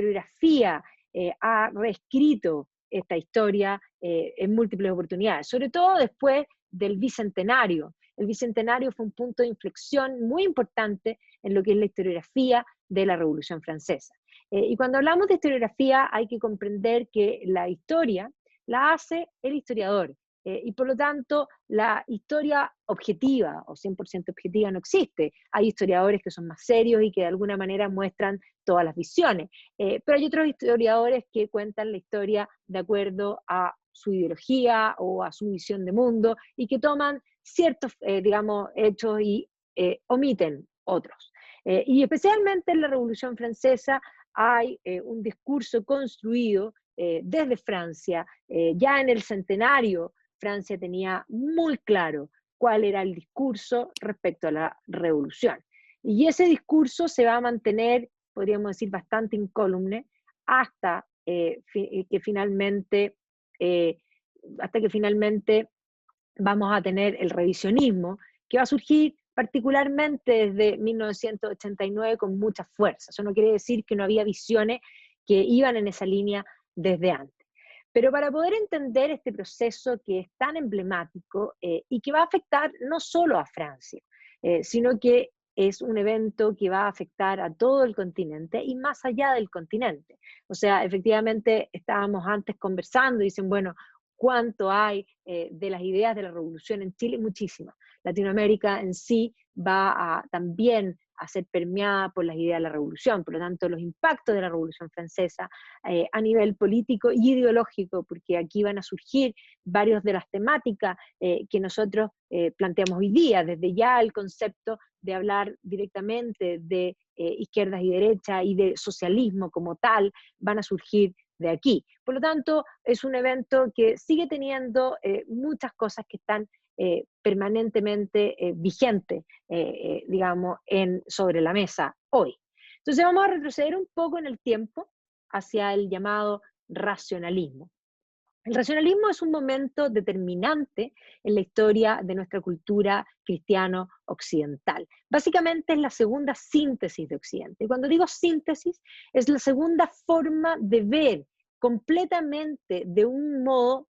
historiografía ha reescrito esta historia en múltiples oportunidades, sobre todo después del Bicentenario. El Bicentenario fue un punto de inflexión muy importante en lo que es la historiografía de la Revolución Francesa. Y cuando hablamos de historiografía hay que comprender que la historia la hace el historiador, y por lo tanto la historia objetiva o 100% objetiva no existe. Hay historiadores que son más serios y que de alguna manera muestran todas las visiones, pero hay otros historiadores que cuentan la historia de acuerdo a su ideología o a su visión de mundo y que toman ciertos, digamos, hechos y omiten otros. Y especialmente en la Revolución Francesa hay un discurso construido desde Francia, ya en el centenario. Francia tenía muy claro cuál era el discurso respecto a la revolución. Y ese discurso se va a mantener, podríamos decir, bastante incólume hasta, que finalmente, eh, hasta que finalmente vamos a tener el revisionismo, que va a surgir particularmente desde 1989 con mucha fuerza. Eso no quiere decir que no había visiones que iban en esa línea desde antes. Pero para poder entender este proceso que es tan emblemático y que va a afectar no solo a Francia, sino que es un evento que va a afectar a todo el continente y más allá del continente. O sea, efectivamente estábamos antes conversando y dicen, bueno, ¿cuánto hay de las ideas de la revolución en Chile? Muchísimas. Latinoamérica en sí va a también a ser permeada por las ideas de la revolución, por lo tanto los impactos de la Revolución Francesa a nivel político y ideológico, porque aquí van a surgir varias de las temáticas que nosotros planteamos hoy día, desde ya el concepto de hablar directamente de izquierdas y derechas y de socialismo como tal, van a surgir de aquí. Por lo tanto, es un evento que sigue teniendo muchas cosas que están permanentemente vigente, digamos, sobre la mesa hoy. Entonces vamos a retroceder un poco en el tiempo hacia el llamado racionalismo. El racionalismo es un momento determinante en la historia de nuestra cultura cristiano-occidental. Básicamente es la segunda síntesis de Occidente. Y cuando digo síntesis, es la segunda forma de ver completamente de un modo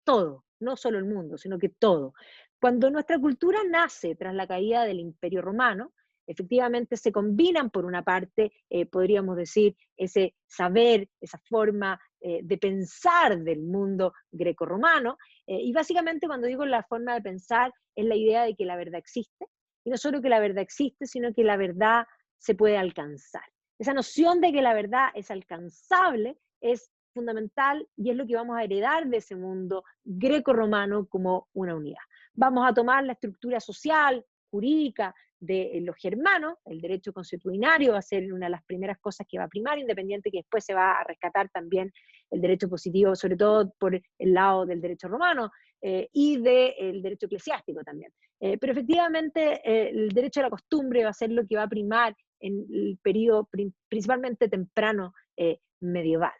todo, no solo el mundo, sino que todo. Cuando nuestra cultura nace tras la caída del Imperio Romano, efectivamente se combinan por una parte, podríamos decir, ese saber, esa forma de pensar del mundo grecorromano, y básicamente cuando digo la forma de pensar es la idea de que la verdad existe, y no solo que la verdad existe, sino que la verdad se puede alcanzar. Esa noción de que la verdad es alcanzable es fundamental y es lo que vamos a heredar de ese mundo greco-romano como una unidad. Vamos a tomar la estructura social, jurídica de los germanos, el derecho consuetudinario va a ser una de las primeras cosas que va a primar, independiente que después se va a rescatar también el derecho positivo, sobre todo por el lado del derecho romano y del derecho eclesiástico también. Pero efectivamente el derecho a la costumbre va a ser lo que va a primar en el periodo principalmente temprano medieval.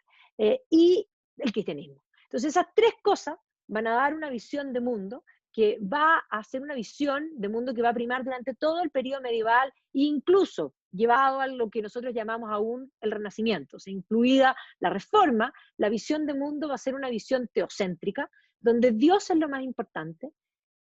Y el cristianismo. Entonces esas tres cosas van a dar una visión de mundo que va a ser una visión de mundo que va a primar durante todo el periodo medieval, incluso llevado a lo que nosotros llamamos aún el Renacimiento, o sea, incluida la Reforma, la visión de mundo va a ser una visión teocéntrica, donde Dios es lo más importante,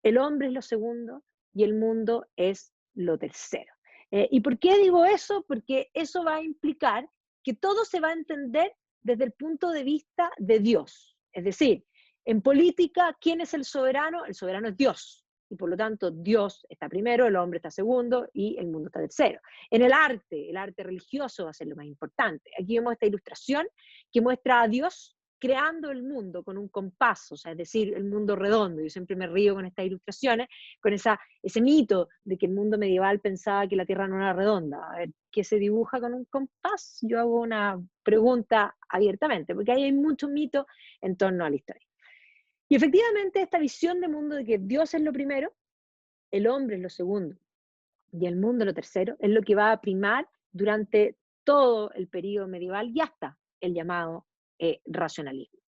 el hombre es lo segundo y el mundo es lo tercero. ¿Y por qué digo eso? Porque eso va a implicar que todo se va a entender desde el punto de vista de Dios. Es decir, en política, ¿quién es el soberano? El soberano es Dios. Y por lo tanto, Dios está primero, el hombre está segundo y el mundo está tercero. En el arte religioso va a ser lo más importante. Aquí vemos esta ilustración que muestra a Dios creando el mundo con un compás, o sea, es decir, el mundo redondo. Yo siempre me río con estas ilustraciones, con ese mito de que el mundo medieval pensaba que la Tierra no era redonda. A ver, ¿qué se dibuja con un compás? Yo hago una pregunta abiertamente, porque ahí hay mucho mito en torno a la historia. Y efectivamente esta visión de mundo de que Dios es lo primero, el hombre es lo segundo y el mundo lo tercero, es lo que va a primar durante todo el periodo medieval y hasta el llamado racionalismo.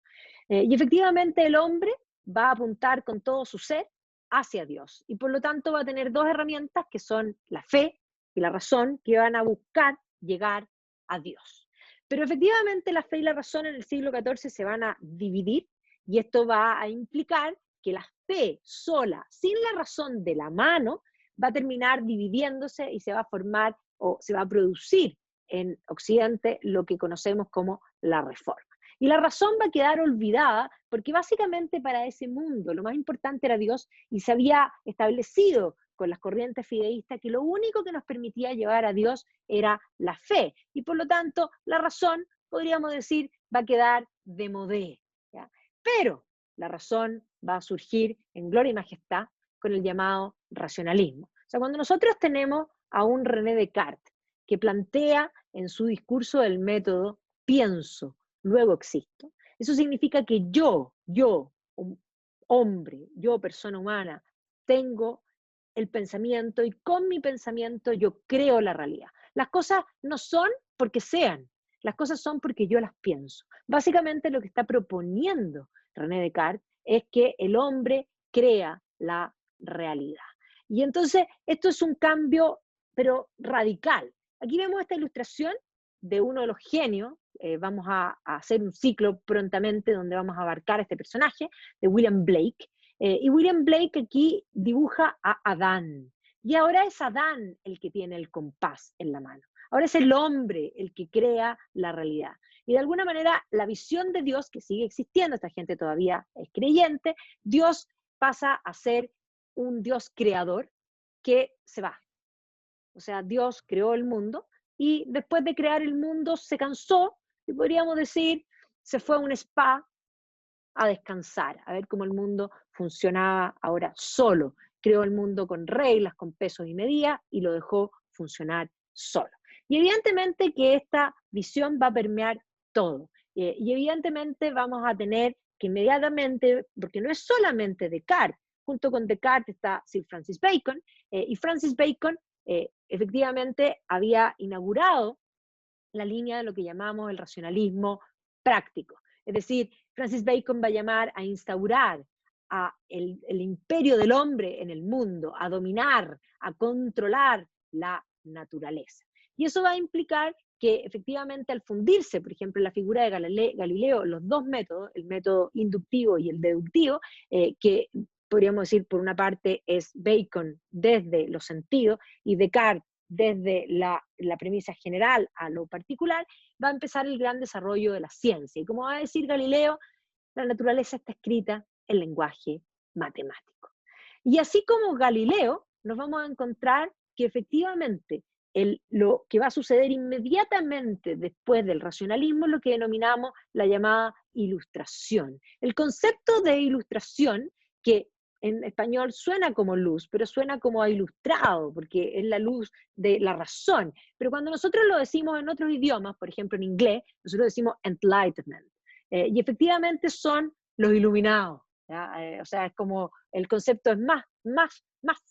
Y efectivamente el hombre va a apuntar con todo su ser hacia Dios y por lo tanto va a tener dos herramientas que son la fe y la razón que van a buscar llegar a Dios. Pero efectivamente la fe y la razón en el siglo XIV se van a dividir y esto va a implicar que la fe sola, sin la razón de la mano, va a terminar dividiéndose y se va a formar o se va a producir en Occidente lo que conocemos como la Reforma. Y la razón va a quedar olvidada porque básicamente para ese mundo lo más importante era Dios y se había establecido con las corrientes fideístas que lo único que nos permitía llevar a Dios era la fe. Y por lo tanto, la razón, podríamos decir, va a quedar de modé. ¿Ya? Pero la razón va a surgir en gloria y majestad con el llamado racionalismo. O sea, cuando nosotros tenemos a un René Descartes que plantea en su discurso del método, pienso, luego existo, eso significa que un hombre, yo, persona humana, tengo el pensamiento y con mi pensamiento yo creo la realidad. Las cosas no son porque sean, las cosas son porque yo las pienso. Básicamente lo que está proponiendo René Descartes es que el hombre crea la realidad. Y entonces esto es un cambio, pero radical. Aquí vemos esta ilustración de uno de los genios, vamos a hacer un ciclo prontamente donde vamos a abarcar a este personaje, de William Blake, y William Blake aquí dibuja a Adán. Y ahora es Adán el que tiene el compás en la mano. Ahora es el hombre el que crea la realidad. Y de alguna manera la visión de Dios, que sigue existiendo, esta gente todavía es creyente, Dios pasa a ser un Dios creador que se va. O sea, Dios creó el mundo y después de crear el mundo se cansó y podríamos decir, se fue a un spa a descansar, a ver cómo el mundo funcionaba ahora solo. Creó el mundo con reglas, con pesos y medidas y lo dejó funcionar solo. Y evidentemente que esta visión va a permear todo. Y evidentemente vamos a tener que inmediatamente, porque no es solamente Descartes, junto con Descartes está Sir Francis Bacon, y Francis Bacon efectivamente había inaugurado la línea de lo que llamamos el racionalismo práctico. Es decir, Francis Bacon va a llamar a instaurar el imperio del hombre en el mundo, a dominar, a controlar la naturaleza. Y eso va a implicar que efectivamente al fundirse, por ejemplo, en la figura de Galileo, los dos métodos, el método inductivo y el deductivo, que podríamos decir por una parte es Bacon desde los sentidos y Descartes desde la premisa general a lo particular, va a empezar el gran desarrollo de la ciencia. Y como va a decir Galileo, la naturaleza está escrita en lenguaje matemático. Y así como Galileo, nos vamos a encontrar que efectivamente lo que va a suceder inmediatamente después del racionalismo es lo que denominamos la llamada ilustración. El concepto de ilustración, que en español suena como luz, pero suena como a ilustrado, porque es la luz de la razón. Pero cuando nosotros lo decimos en otros idiomas, por ejemplo en inglés, nosotros decimos enlightenment. Y efectivamente son los iluminados. O sea, es como el concepto es más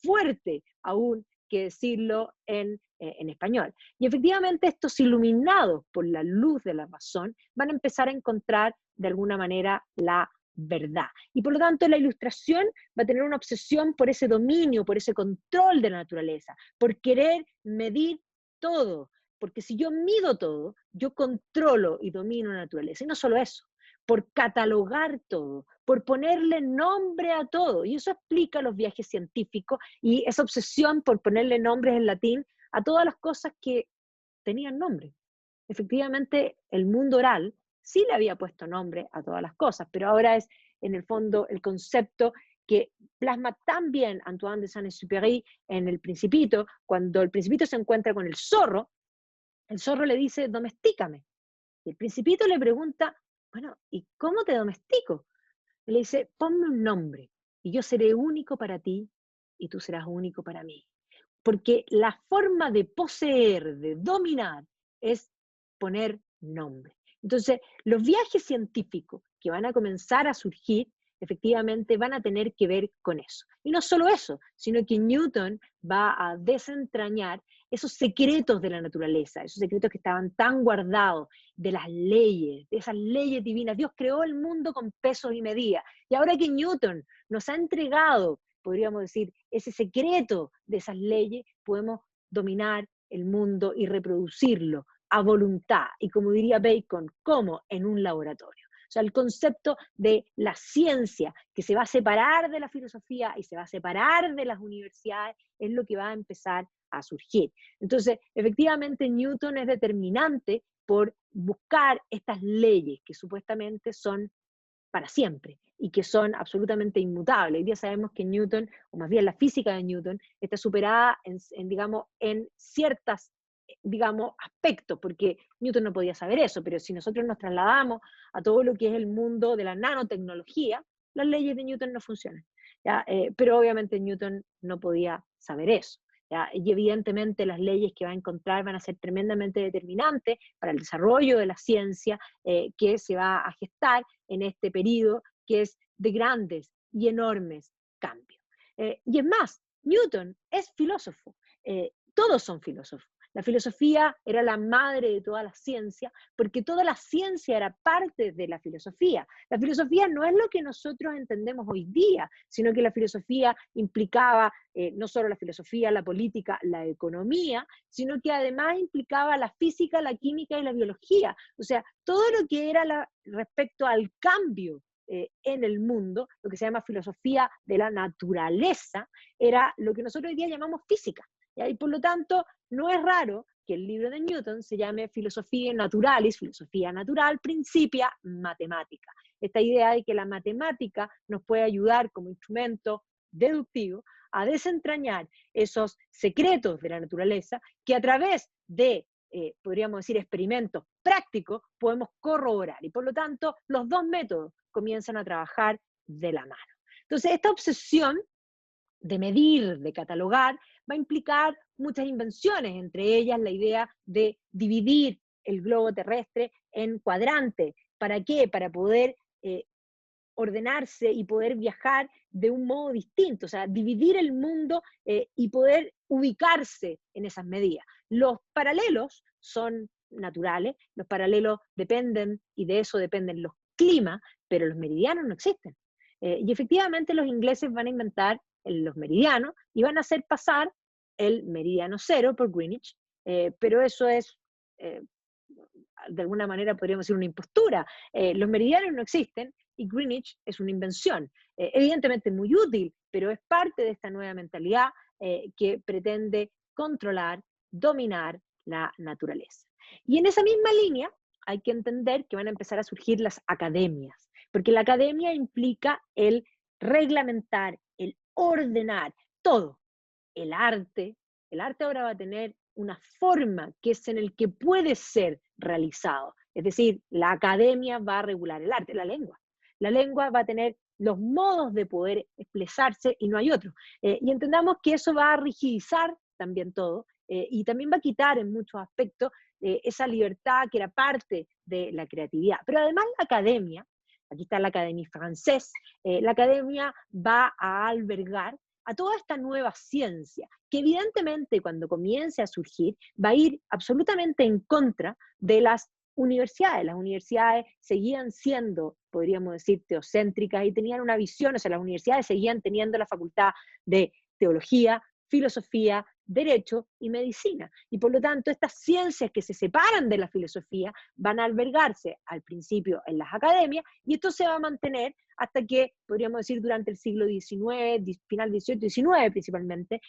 fuerte aún que decirlo en español. Y efectivamente estos iluminados por la luz de la razón van a empezar a encontrar de alguna manera la verdad. Y por lo tanto la ilustración va a tener una obsesión por ese dominio, por ese control de la naturaleza, por querer medir todo, porque si yo mido todo, yo controlo y domino la naturaleza. Y no solo eso, por catalogar todo, por ponerle nombre a todo. Y eso explica los viajes científicos y esa obsesión por ponerle nombres en latín a todas las cosas que tenían nombre. Efectivamente, el mundo oral sí le había puesto nombre a todas las cosas, pero ahora es en el fondo el concepto que plasma tan bien Antoine de Saint-Exupéry en El Principito, cuando el Principito se encuentra con el zorro le dice, domestícame. Y el Principito le pregunta, bueno, ¿y cómo te domestico? Y le dice, ponme un nombre, y yo seré único para ti, y tú serás único para mí. Porque la forma de poseer, de dominar, es poner nombre. Entonces, los viajes científicos que van a comenzar a surgir, efectivamente van a tener que ver con eso. Y no solo eso, sino que Newton va a desentrañar esos secretos de la naturaleza, esos secretos que estaban tan guardados de las leyes, de esas leyes divinas. Dios creó el mundo con pesos y medidas. Y ahora que Newton nos ha entregado, podríamos decir, ese secreto de esas leyes, podemos dominar el mundo y reproducirlo a voluntad, y como diría Bacon, como en un laboratorio. O sea, el concepto de la ciencia que se va a separar de la filosofía y se va a separar de las universidades es lo que va a empezar a surgir. Entonces, efectivamente, Newton es determinante por buscar estas leyes que supuestamente son para siempre y que son absolutamente inmutables. Hoy día sabemos que Newton, o más bien la física de Newton, está superada digamos, en ciertas digamos, aspectos, porque Newton no podía saber eso, pero si nosotros nos trasladamos a todo lo que es el mundo de la nanotecnología, las leyes de Newton no funcionan. ¿Ya? Pero obviamente Newton no podía saber eso. ¿Ya? Y evidentemente las leyes que va a encontrar van a ser tremendamente determinantes para el desarrollo de la ciencia que se va a gestar en este periodo que es de grandes y enormes cambios. Y es más, Newton es filósofo, todos son filósofos. La filosofía era la madre de toda la ciencia, porque toda la ciencia era parte de la filosofía. La filosofía no es lo que nosotros entendemos hoy día, sino que la filosofía implicaba no solo la filosofía, la política, la economía, sino que además implicaba la física, la química y la biología. O sea, todo lo que era respecto al cambio en el mundo, lo que se llama filosofía de la naturaleza, era lo que nosotros hoy día llamamos física. ¿Ya? Y por lo tanto, no es raro que el libro de Newton se llame Filosofía Naturalis, filosofía natural, principia matemática. Esta idea de que la matemática nos puede ayudar como instrumento deductivo a desentrañar esos secretos de la naturaleza que a través de, podríamos decir, experimentos prácticos podemos corroborar. Y por lo tanto, los dos métodos comienzan a trabajar de la mano. Entonces, esta obsesión de medir, de catalogar, va a implicar muchas invenciones, entre ellas la idea de dividir el globo terrestre en cuadrantes. ¿Para qué? Para poder ordenarse y poder viajar de un modo distinto, o sea, dividir el mundo y poder ubicarse en esas medidas. Los paralelos son naturales, los paralelos dependen, y de eso dependen los climas, pero los meridianos no existen. Y efectivamente los ingleses van a inventar los meridianos y van a hacer pasar el meridiano cero por Greenwich, pero eso es, de alguna manera podríamos decir una impostura. Los meridianos no existen y Greenwich es una invención, evidentemente muy útil, pero es parte de esta nueva mentalidad que pretende controlar, dominar la naturaleza. Y en esa misma línea hay que entender que van a empezar a surgir las academias, porque la academia implica el reglamentar, el ordenar todo. El arte ahora va a tener una forma que es en el que puede ser realizado. Es decir, la academia va a regular el arte, la lengua. La lengua va a tener los modos de poder expresarse y no hay otro. Y entendamos que eso va a rigidizar también todo y también va a quitar en muchos aspectos esa libertad que era parte de la creatividad. Pero además la academia, aquí está la Académie Française, la academia va a albergar a toda esta nueva ciencia, que evidentemente cuando comience a surgir va a ir absolutamente en contra de las universidades. Las universidades seguían siendo, podríamos decir, teocéntricas y tenían una visión, o sea, las universidades seguían teniendo la facultad de teología, filosofía, derecho y medicina. Y por lo tanto, estas ciencias que se separan de la filosofía van a albergarse al principio en las academias y esto se va a mantener hasta que, podríamos decir, durante el siglo XIX, final XVIII-XIX principalmente,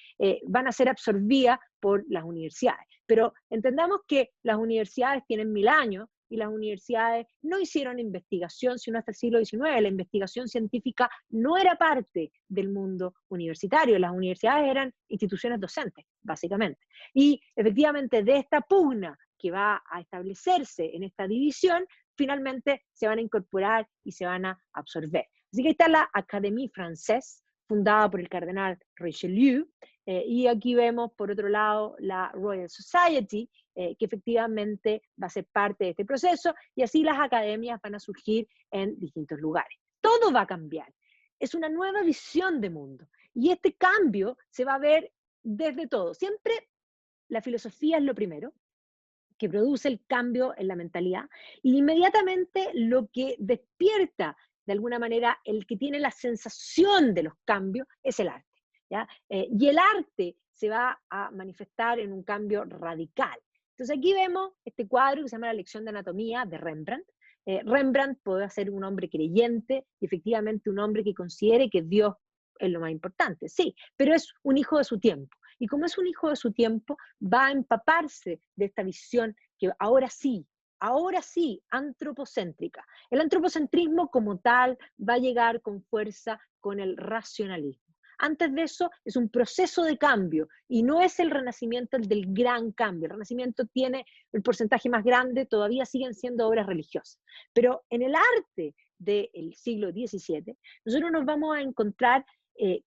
van a ser absorbidas por las universidades. Pero entendamos que las universidades tienen 1000 años y las universidades no hicieron investigación sino hasta el siglo XIX. La investigación científica no era parte del mundo universitario. Las universidades eran instituciones docentes, básicamente. Y efectivamente de esta pugna que va a establecerse en esta división, finalmente se van a incorporar y se van a absorber. Así que está la Académie Française, fundada por el cardenal Richelieu, y aquí vemos, por otro lado, la Royal Society, que efectivamente va a ser parte de este proceso, y así las academias van a surgir en distintos lugares. Todo va a cambiar. Es una nueva visión de mundo, y este cambio se va a ver desde todo. Siempre la filosofía es lo primero, que produce el cambio en la mentalidad, y inmediatamente lo que despierta, de alguna manera, el que tiene la sensación de los cambios es el arte. ¿Ya? Y el arte se va a manifestar en un cambio radical. Entonces aquí vemos este cuadro que se llama La lección de anatomía de Rembrandt. Rembrandt puede ser un hombre creyente y efectivamente un hombre que considere que Dios es lo más importante, sí, pero es un hijo de su tiempo. Y como es un hijo de su tiempo, va a empaparse de esta visión que ahora sí, antropocéntrica. El antropocentrismo como tal va a llegar con fuerza con el racionalismo. Antes de eso es un proceso de cambio y no es el Renacimiento el del gran cambio. El Renacimiento tiene el porcentaje más grande, todavía siguen siendo obras religiosas. Pero en el arte del siglo XVII, nosotros nos vamos a encontrar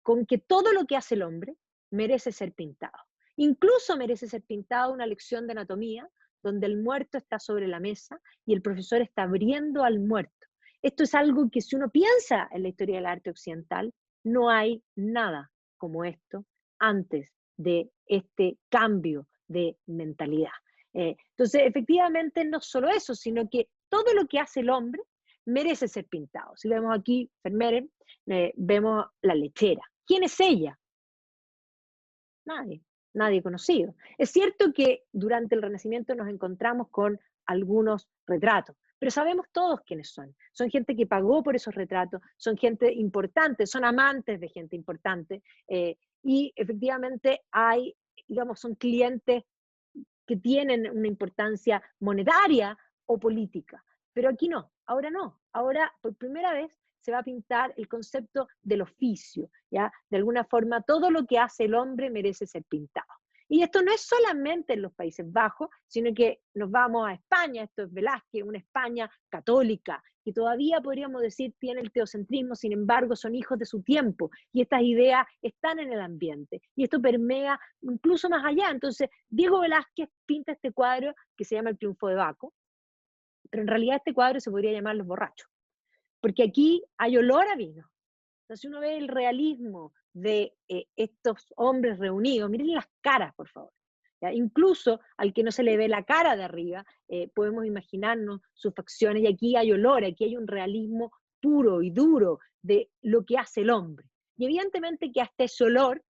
con que todo lo que hace el hombre merece ser pintado. Incluso merece ser pintado una lección de anatomía donde el muerto está sobre la mesa y el profesor está abriendo al muerto. Esto es algo que si uno piensa en la historia del arte occidental, no hay nada como esto antes de este cambio de mentalidad. Entonces, efectivamente, no solo eso, sino que todo lo que hace el hombre merece ser pintado. Si vemos aquí, Vermeeren, vemos la lechera. ¿Quién es ella? Nadie, nadie conocido. Es cierto que durante el Renacimiento nos encontramos con algunos retratos, pero sabemos todos quiénes son. Son gente que pagó por esos retratos, son gente importante, son amantes de gente importante, y efectivamente hay, digamos, son clientes que tienen una importancia monetaria o política. Pero aquí no, ahora no. Ahora, por primera vez, se va a pintar el concepto del oficio, ¿ya? De alguna forma, todo lo que hace el hombre merece ser pintado. Y esto no es solamente en los Países Bajos, sino que nos vamos a España, esto es Velázquez, una España católica, que todavía podríamos decir tiene el teocentrismo, sin embargo son hijos de su tiempo, y estas ideas están en el ambiente, y esto permea incluso más allá. Entonces, Diego Velázquez pinta este cuadro que se llama El triunfo de Baco, pero en realidad este cuadro se podría llamar Los borrachos, porque aquí hay olor a vino. Entonces uno ve el realismo de estos hombres reunidos, miren las caras, por favor. ¿Ya? Incluso al que no se le ve la cara de arriba, podemos imaginarnos sus facciones, y aquí hay olor, aquí hay un realismo puro y duro de lo que hace el hombre. Y evidentemente que hasta ese olor,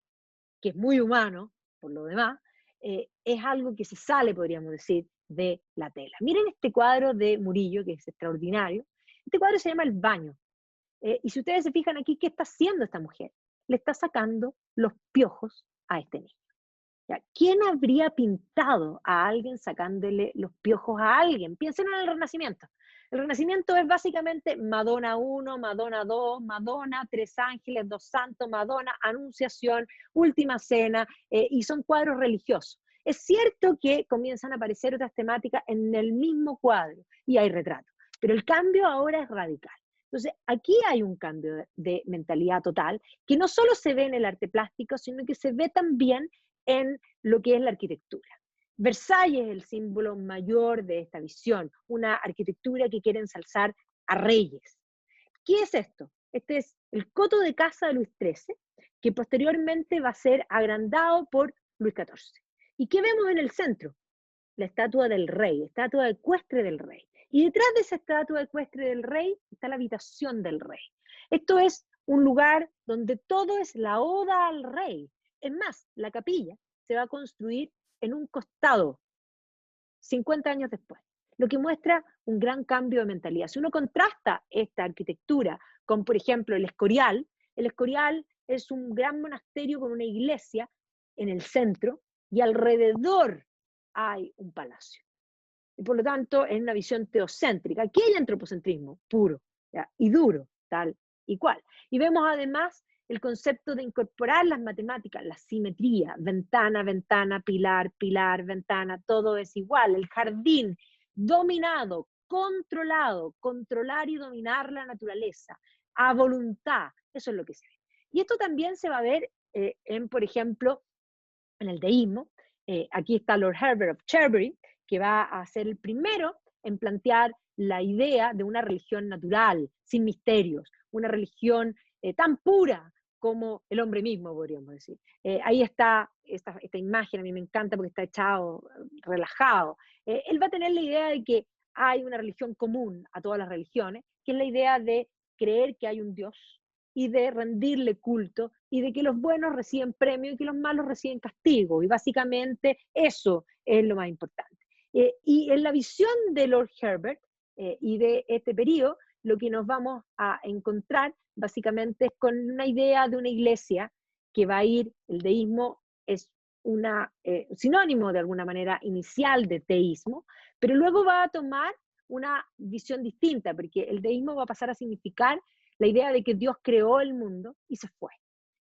que es muy humano, por lo demás, es algo que se sale, podríamos decir, de la tela. Miren este cuadro de Murillo, que es extraordinario. Este cuadro se llama El baño. Y si ustedes se fijan aquí, ¿qué está haciendo esta mujer? Le está sacando los piojos a este niño. ¿Ya? ¿Quién habría pintado a alguien sacándole los piojos a alguien? Piensen en el Renacimiento. El Renacimiento es básicamente Madonna 1, Madonna 2, Madonna, Tres Ángeles, Dos Santos, Madonna, Anunciación, Última Cena, y son cuadros religiosos. Es cierto que comienzan a aparecer otras temáticas en el mismo cuadro y hay retratos, pero el cambio ahora es radical. Entonces, aquí hay un cambio de mentalidad total, que no solo se ve en el arte plástico, sino que se ve también en lo que es la arquitectura. Versalles es el símbolo mayor de esta visión, una arquitectura que quiere ensalzar a reyes. ¿Qué es esto? Este es el coto de casa de Luis XIII, que posteriormente va a ser agrandado por Luis XIV. ¿Y qué vemos en el centro? La estatua del rey, estatua ecuestre del rey. Y detrás de esa estatua ecuestre del rey está la habitación del rey. Esto es un lugar donde todo es la oda al rey. Es más, la capilla se va a construir en un costado 50 años después, lo que muestra un gran cambio de mentalidad. Si uno contrasta esta arquitectura con, por ejemplo, el Escorial es un gran monasterio con una iglesia en el centro y alrededor hay un palacio. Y por lo tanto, es una visión teocéntrica. Aquí hay antropocentrismo puro, ¿ya? Y duro, tal y cual. Y vemos además el concepto de incorporar las matemáticas, la simetría, ventana, ventana, pilar, pilar, ventana, todo es igual. El jardín dominado, controlado, controlar y dominar la naturaleza, a voluntad, eso es lo que se ve. Y esto también se va a ver en, por ejemplo, en el deísmo. Aquí está Lord Herbert of Cherbury, que va a ser el primero en plantear la idea de una religión natural, sin misterios, una religión tan pura como el hombre mismo, podríamos decir. Ahí está esta imagen, a mí me encanta porque está echado, relajado. Él va a tener la idea de que hay una religión común a todas las religiones, que es la idea de creer que hay un Dios y de rendirle culto y de que los buenos reciben premio y que los malos reciben castigo. Y básicamente eso es lo más importante. Y en la visión de Lord Herbert y de este periodo, lo que nos vamos a encontrar básicamente es con una idea de una iglesia que va a ir, el deísmo es una sinónimo de alguna manera inicial de teísmo, pero luego va a tomar una visión distinta, porque el deísmo va a pasar a significar la idea de que Dios creó el mundo y se fue.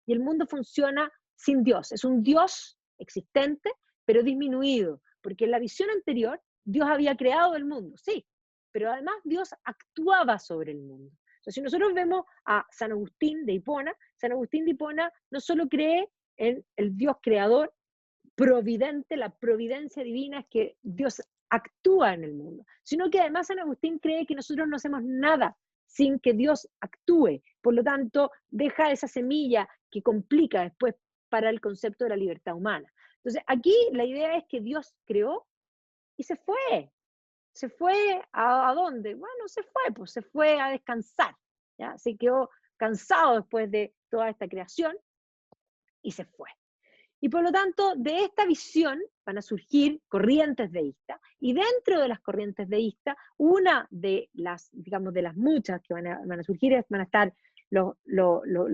Y el mundo funciona sin Dios, es un Dios existente, pero disminuido, porque en la visión anterior Dios había creado el mundo, sí, pero además Dios actuaba sobre el mundo. Entonces, si nosotros vemos a San Agustín de Hipona, San Agustín de Hipona no solo cree en el Dios creador, providente, la providencia divina es que Dios actúa en el mundo, sino que además San Agustín cree que nosotros no hacemos nada sin que Dios actúe. Por lo tanto, deja esa semilla que complica después para el concepto de la libertad humana. Entonces, aquí la idea es que Dios creó y se fue. ¿Se fue a dónde? Bueno, se fue, pues se fue a descansar. ¿Ya? Se quedó cansado después de toda esta creación y se fue. Y por lo tanto, de esta visión van a surgir corrientes deístas, y dentro de las corrientes deístas, una de las, digamos, de las muchas que van a surgir van a estar lo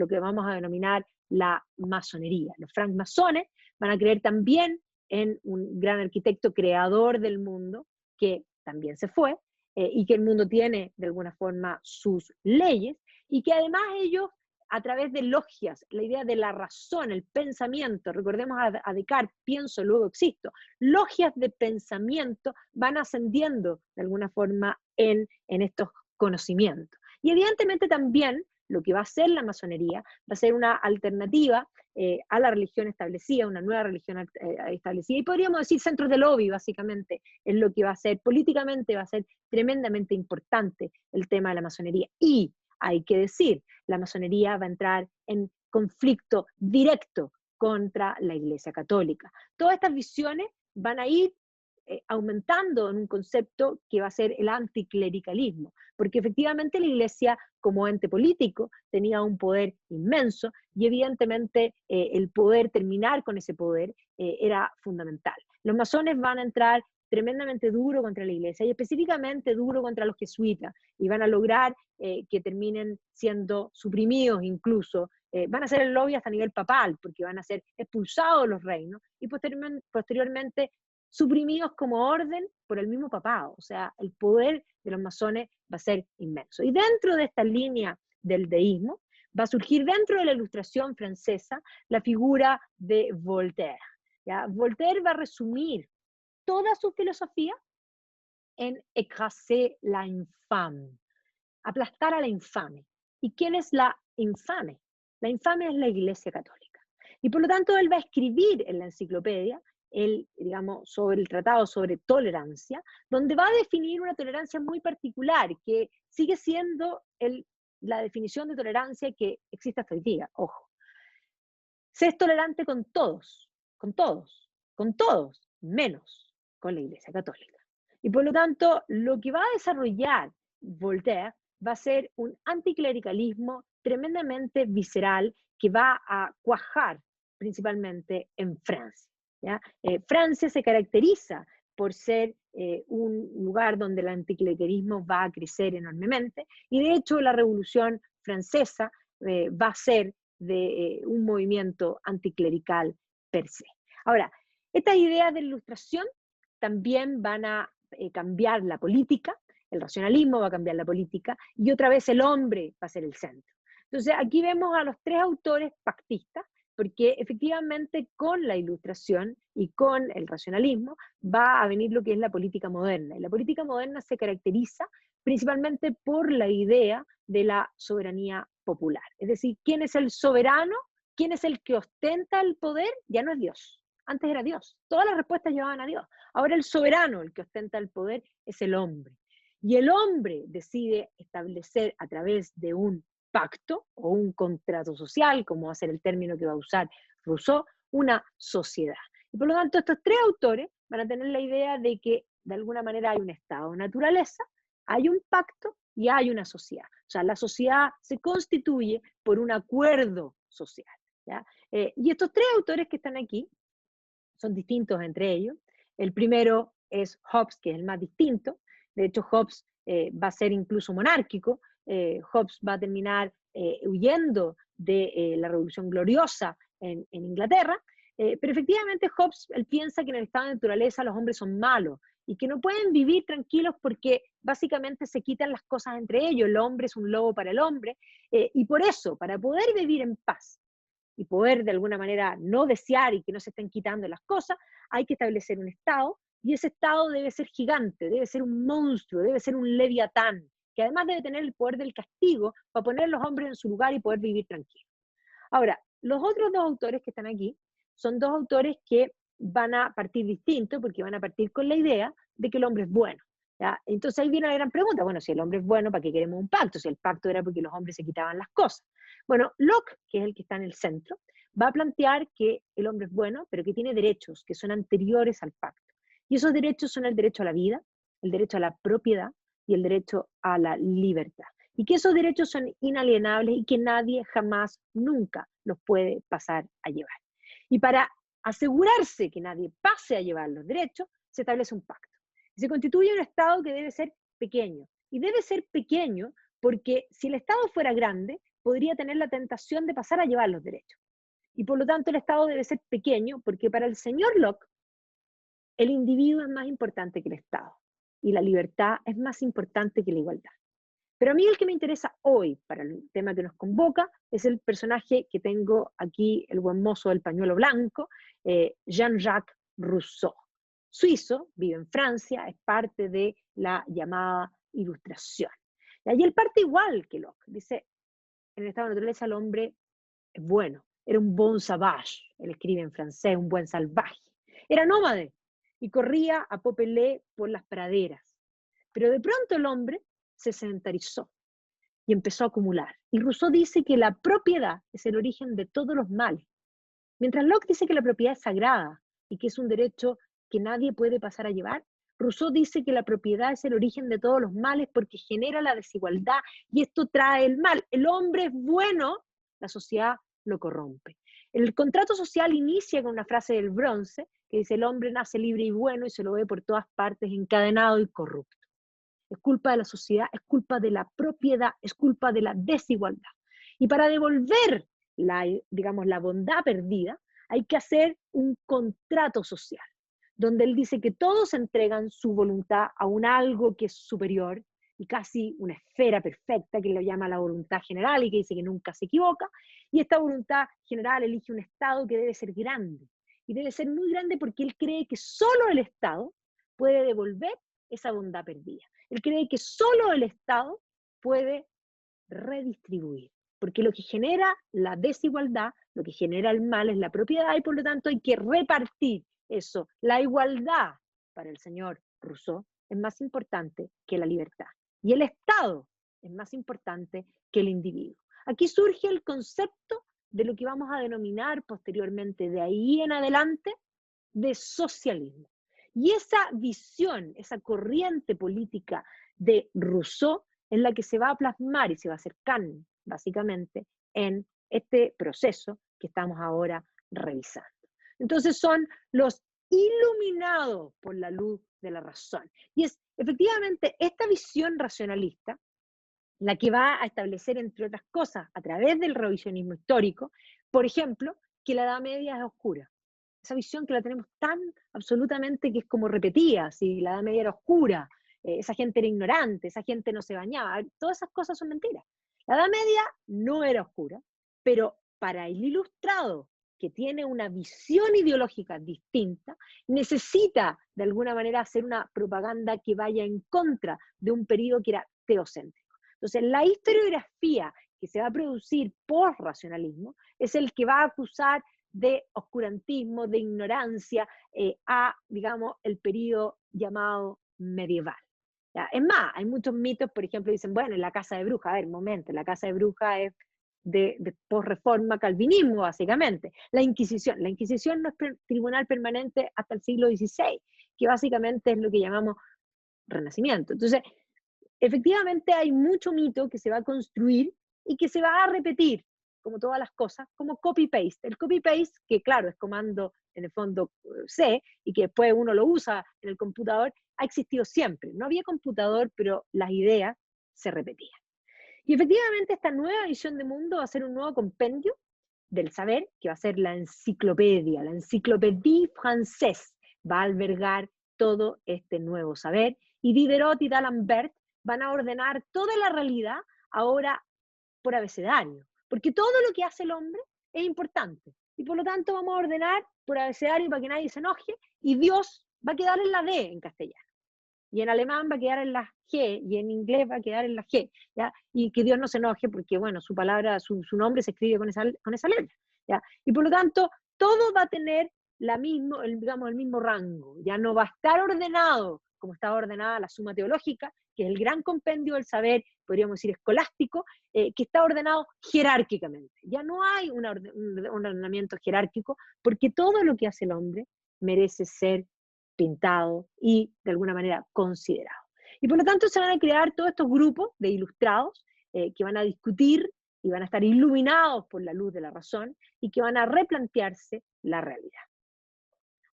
que vamos a denominar la masonería. Los francmasones van a creer también en un gran arquitecto creador del mundo, que también se fue, y que el mundo tiene de alguna forma sus leyes, y que además ellos a través de logias, la idea de la razón, el pensamiento, recordemos a Descartes, pienso, luego existo, logias de pensamiento van ascendiendo de alguna forma en estos conocimientos. Y evidentemente también lo que va a ser la masonería va a ser una alternativa a la religión establecida, una nueva religión establecida, y podríamos decir centros de lobby básicamente, es lo que va a ser, políticamente va a ser tremendamente importante el tema de la masonería. Y hay que decir, la masonería va a entrar en conflicto directo contra la Iglesia Católica. Todas estas visiones van a ir aumentando en un concepto que va a ser el anticlericalismo, porque efectivamente la Iglesia como ente político tenía un poder inmenso y evidentemente el poder terminar con ese poder era fundamental. Los masones van a entrar tremendamente duro contra la Iglesia y específicamente duro contra los jesuitas, y van a lograr que terminen siendo suprimidos incluso, van a hacer el lobby hasta a nivel papal, porque van a ser expulsados los reinos y posteriormente suprimidos como orden por el mismo papado. O sea, el poder de los masones va a ser inmenso. Y dentro de esta línea del deísmo, va a surgir dentro de la Ilustración francesa la figura de Voltaire. ¿Ya? Voltaire va a resumir toda su filosofía en écraser la infame, aplastar a la infame. ¿Y quién es la infame? La infame es la Iglesia Católica. Y por lo tanto él va a escribir en la enciclopedia digamos, sobre el tratado sobre tolerancia, donde va a definir una tolerancia muy particular, que sigue siendo la definición de tolerancia que existe hasta hoy día. Ojo, se es tolerante con todos, con todos, con todos, menos con la Iglesia Católica. Y por lo tanto, lo que va a desarrollar Voltaire va a ser un anticlericalismo tremendamente visceral que va a cuajar principalmente en Francia. ¿Ya? Francia se caracteriza por ser un lugar donde el anticlericalismo va a crecer enormemente, y de hecho la Revolución Francesa va a ser de un movimiento anticlerical per se. Ahora, estas ideas de la Ilustración también van a cambiar la política, el racionalismo va a cambiar la política, y otra vez el hombre va a ser el centro. Entonces aquí vemos a los tres autores pactistas, porque efectivamente con la Ilustración y con el racionalismo va a venir lo que es la política moderna. Y la política moderna se caracteriza principalmente por la idea de la soberanía popular. Es decir, ¿quién es el soberano? ¿Quién es el que ostenta el poder? Ya no es Dios. Antes era Dios. Todas las respuestas llevaban a Dios. Ahora el soberano, el que ostenta el poder, es el hombre. Y el hombre decide establecer a través de un pacto o un contrato social, como va a ser el término que va a usar Rousseau, una sociedad. Y por lo tanto, estos tres autores van a tener la idea de que de alguna manera hay un estado de naturaleza, hay un pacto y hay una sociedad. O sea, la sociedad se constituye por un acuerdo social. ¿Ya? Y estos tres autores que están aquí son distintos entre ellos. El primero es Hobbes, que es el más distinto. De hecho, Hobbes va a ser incluso monárquico. Hobbes va a terminar huyendo de la Revolución Gloriosa en Inglaterra. Pero efectivamente Hobbes, él piensa que en el estado de naturaleza los hombres son malos y que no pueden vivir tranquilos porque básicamente se quitan las cosas entre ellos. El hombre es un lobo para el hombre. Y por eso, para poder vivir en paz y poder de alguna manera no desear y que no se estén quitando las cosas, hay que establecer un Estado, y ese Estado debe ser gigante, debe ser un monstruo, debe ser un leviatán, que además debe tener el poder del castigo para poner a los hombres en su lugar y poder vivir tranquilos. Ahora, los otros dos autores que están aquí son dos autores que van a partir distintos, porque van a partir con la idea de que el hombre es bueno. ¿Ya? Entonces ahí viene la gran pregunta, bueno, si el hombre es bueno, ¿para qué queremos un pacto? Si el pacto era porque los hombres se quitaban las cosas. Bueno, Locke, que es el que está en el centro, va a plantear que el hombre es bueno, pero que tiene derechos que son anteriores al pacto. Y esos derechos son el derecho a la vida, el derecho a la propiedad y el derecho a la libertad. Y que esos derechos son inalienables y que nadie jamás, nunca los puede pasar a llevar. Y para asegurarse que nadie pase a llevar los derechos, se establece un pacto. Y se constituye un Estado que debe ser pequeño. Y debe ser pequeño porque si el Estado fuera grande, podría tener la tentación de pasar a llevar los derechos. Y por lo tanto el Estado debe ser pequeño porque para el señor Locke, el individuo es más importante que el Estado. Y la libertad es más importante que la igualdad. Pero a mí el que me interesa hoy, para el tema que nos convoca, es el personaje que tengo aquí, el buen mozo del pañuelo blanco, Jean-Jacques Rousseau. Suizo, vive en Francia, es parte de la llamada Ilustración. Y él parte igual que Locke. Dice, en el estado de naturaleza el hombre es bueno, era un bon sauvage, él escribe en francés, un buen salvaje. Era nómade y corría a popelé por las praderas. Pero de pronto el hombre se sedentarizó y empezó a acumular. Y Rousseau dice que la propiedad es el origen de todos los males. Mientras Locke dice que la propiedad es sagrada y que es un derecho que nadie puede pasar a llevar, Rousseau dice que la propiedad es el origen de todos los males porque genera la desigualdad y esto trae el mal. El hombre es bueno, la sociedad lo corrompe. El contrato social inicia con una frase del Bronce que dice: el hombre nace libre y bueno y se lo ve por todas partes encadenado y corrupto. Es culpa de la sociedad, es culpa de la propiedad, es culpa de la desigualdad. Y para devolver la bondad perdida, hay que hacer un contrato social, donde él dice que todos entregan su voluntad a un algo que es superior, y casi una esfera perfecta, que lo llama la voluntad general y que dice que nunca se equivoca, y esta voluntad general elige un Estado que debe ser grande, y debe ser muy grande porque él cree que solo el Estado puede devolver esa bondad perdida. Él cree que solo el Estado puede redistribuir, porque lo que genera la desigualdad, lo que genera el mal es la propiedad, y por lo tanto hay que repartir eso. La igualdad, para el señor Rousseau, es más importante que la libertad. Y el Estado es más importante que el individuo. Aquí surge el concepto de lo que vamos a denominar posteriormente, de ahí en adelante, de socialismo. Y esa visión, esa corriente política de Rousseau es la que se va a plasmar y se va a hacer carne, básicamente, en este proceso que estamos ahora revisando. Entonces son los iluminados por la luz de la razón. Y es efectivamente esta visión racionalista la que va a establecer, entre otras cosas, a través del revisionismo histórico, por ejemplo, que la Edad Media es oscura. Esa visión que la tenemos tan absolutamente que es como repetida, si la Edad Media era oscura, esa gente era ignorante, esa gente no se bañaba, todas esas cosas son mentiras. La Edad Media no era oscura, pero para el ilustrado que tiene una visión ideológica distinta, necesita de alguna manera hacer una propaganda que vaya en contra de un periodo que era teocéntrico. Entonces, la historiografía que se va a producir por racionalismo es el que va a acusar de oscurantismo, de ignorancia a, digamos, el periodo llamado medieval. ¿Ya? Es más, hay muchos mitos, por ejemplo, dicen, bueno, en la casa de brujas, a ver, momento, la casa de brujas es de posreforma calvinismo, básicamente. La Inquisición no es tribunal permanente hasta el siglo XVI, que básicamente es lo que llamamos Renacimiento. Entonces, efectivamente hay mucho mito que se va a construir y que se va a repetir. como todas las cosas, como copy-paste. El copy-paste, que claro, es comando en el fondo C, y que después uno lo usa en el computador, ha existido siempre. No había computador, pero las ideas se repetían. Y efectivamente esta nueva visión de mundo va a ser un nuevo compendio del saber, que va a ser la Encyclopédie Française, va a albergar todo este nuevo saber, y Diderot y D'Alembert van a ordenar toda la realidad ahora por abecedario, porque todo lo que hace el hombre es importante, y por lo tanto vamos a ordenar por abecedario para que nadie se enoje, y Dios va a quedar en la D en castellano, y en alemán va a quedar en la G, y en inglés va a quedar en la G, ¿ya? Y que Dios no se enoje porque, bueno, su palabra, su nombre se escribe con esa letra, ¿ya? Y por lo tanto, todo va a tener digamos, el mismo rango, ya no va a estar ordenado como estaba ordenada la Suma Teológica, que es el gran compendio del saber, podríamos decir escolástico, que está ordenado jerárquicamente. Ya no hay un ordenamiento jerárquico, porque todo lo que hace el hombre merece ser pintado y de alguna manera considerado. Y por lo tanto se van a crear todos estos grupos de ilustrados que van a discutir y van a estar iluminados por la luz de la razón y que van a replantearse la realidad.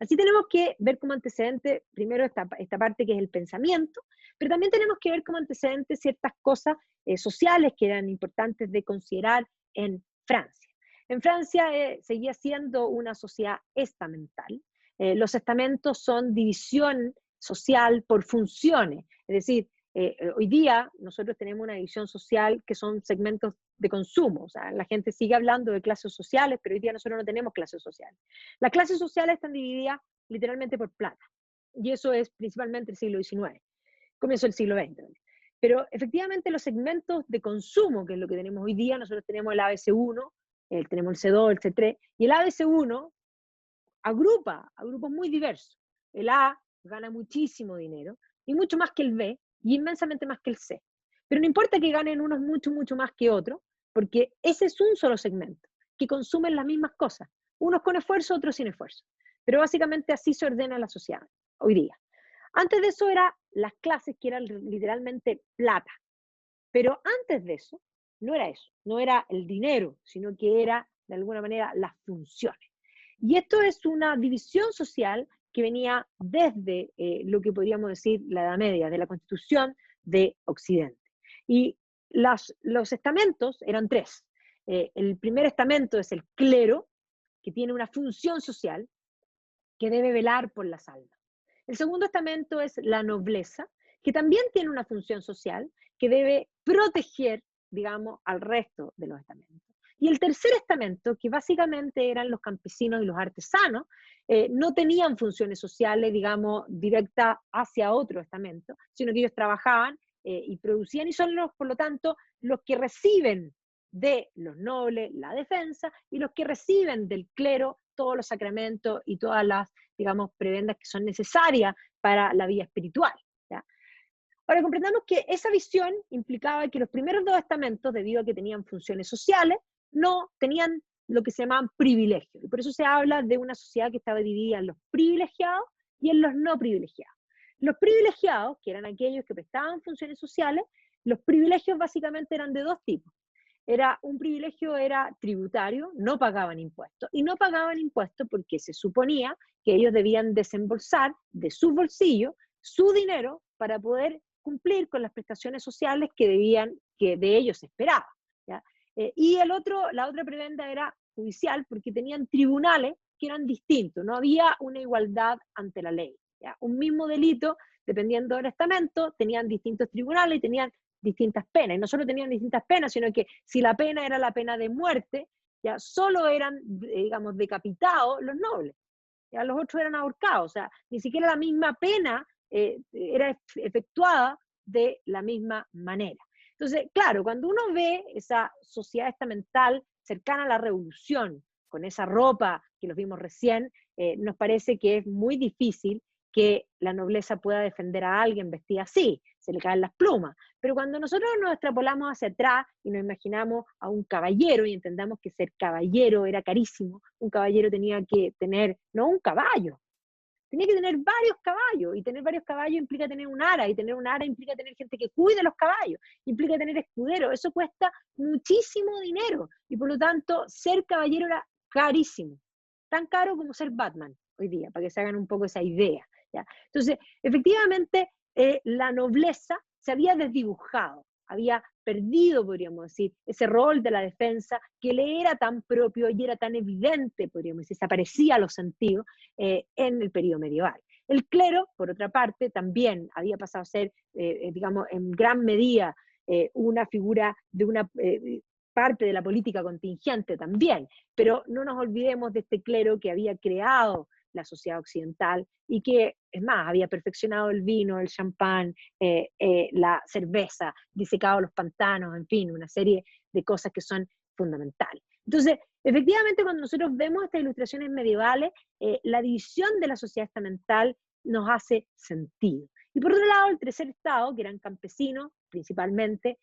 Así tenemos que ver como antecedente primero esta parte que es el pensamiento, pero también tenemos que ver como antecedente ciertas cosas sociales que eran importantes de considerar en Francia. En Francia seguía siendo una sociedad estamental. Los estamentos son división social por funciones, es decir, hoy día nosotros tenemos una división social que son segmentos de consumo, o sea, la gente sigue hablando de clases sociales, pero hoy día nosotros no tenemos clases sociales. Las clases sociales están divididas literalmente por plata, y eso es principalmente el siglo XIX, comienzo del siglo XX. Pero efectivamente los segmentos de consumo, que es lo que tenemos hoy día, nosotros tenemos el ABC1, tenemos el C2, el C3, y el ABC1 agrupa a grupos muy diversos. El A gana muchísimo dinero, y mucho más que el B, y inmensamente más que el C. Pero no importa que ganen unos mucho, mucho más que otros, porque ese es un solo segmento, que consumen las mismas cosas, unos con esfuerzo, otros sin esfuerzo. Pero básicamente así se ordena la sociedad hoy día. Antes de eso eran las clases, que eran literalmente plata. Pero antes de eso, no era eso, no era el dinero, sino que era, de alguna manera, las funciones. Y esto es una división social que venía desde lo que podríamos decir la Edad Media, de la Constitución de Occidente. Y los estamentos eran tres. El primer estamento es el clero, que tiene una función social, que debe velar por las almas. El segundo estamento es la nobleza, que también tiene una función social, que debe proteger, digamos, al resto de los estamentos. Y el tercer estamento, que básicamente eran los campesinos y los artesanos, no tenían funciones sociales, digamos, directas hacia otro estamento, sino que ellos trabajaban y producían, y son por lo tanto, los que reciben de los nobles la defensa, y los que reciben del clero todos los sacramentos y todas las, digamos, prebendas que son necesarias para la vida espiritual, ¿ya? Ahora, comprendamos que esa visión implicaba que los primeros dos estamentos, debido a que tenían funciones sociales, no tenían lo que se llamaban privilegios. Y por eso se habla de una sociedad que estaba dividida en los privilegiados y en los no privilegiados. Los privilegiados, que eran aquellos que prestaban funciones sociales, los privilegios básicamente eran de dos tipos. Un privilegio era tributario, no pagaban impuestos. Y no pagaban impuestos porque se suponía que ellos debían desembolsar de su bolsillo su dinero para poder cumplir con las prestaciones sociales que de ellos se esperaba, ¿ya? Y la otra prebenda era judicial, porque tenían tribunales que eran distintos, no había una igualdad ante la ley, ¿ya? Un mismo delito, dependiendo del estamento, tenían distintos tribunales y tenían distintas penas. Y no solo tenían distintas penas, sino que si la pena era la pena de muerte, ya solo eran, digamos, decapitados los nobles, ya los otros eran ahorcados, o sea, ni siquiera la misma pena era efectuada de la misma manera. Entonces, claro, cuando uno ve esa sociedad estamental cercana a la revolución, con esa ropa que los vimos recién, nos parece que es muy difícil que la nobleza pueda defender a alguien vestida así, se le caen las plumas. Pero cuando nosotros nos extrapolamos hacia atrás y nos imaginamos a un caballero y entendamos que ser caballero era carísimo, un caballero tenía que tener, no un caballo, tenía que tener varios caballos, y tener varios caballos implica tener un ara, y tener un ara implica tener gente que cuide los caballos, implica tener escuderos, eso cuesta muchísimo dinero, y por lo tanto ser caballero era carísimo, tan caro como ser Batman hoy día, para que se hagan un poco esa idea, ¿ya? Entonces, efectivamente, la nobleza se había desdibujado, había perdido, podríamos decir, ese rol de la defensa que le era tan propio y era tan evidente, podríamos decir, se aparecía a los sentidos en el periodo medieval. El clero, por otra parte, también había pasado a ser, digamos, en gran medida una figura de una parte de la política contingente también, pero no nos olvidemos de este clero que había creado la sociedad occidental y que, es más, había perfeccionado el vino, el champán, la cerveza, disecado los pantanos, en fin, una serie de cosas que son fundamentales. Entonces, efectivamente, cuando nosotros vemos estas ilustraciones medievales, la división de la sociedad estamental nos hace sentido. Y por otro lado, el tercer estado, que eran campesinos, principalmente,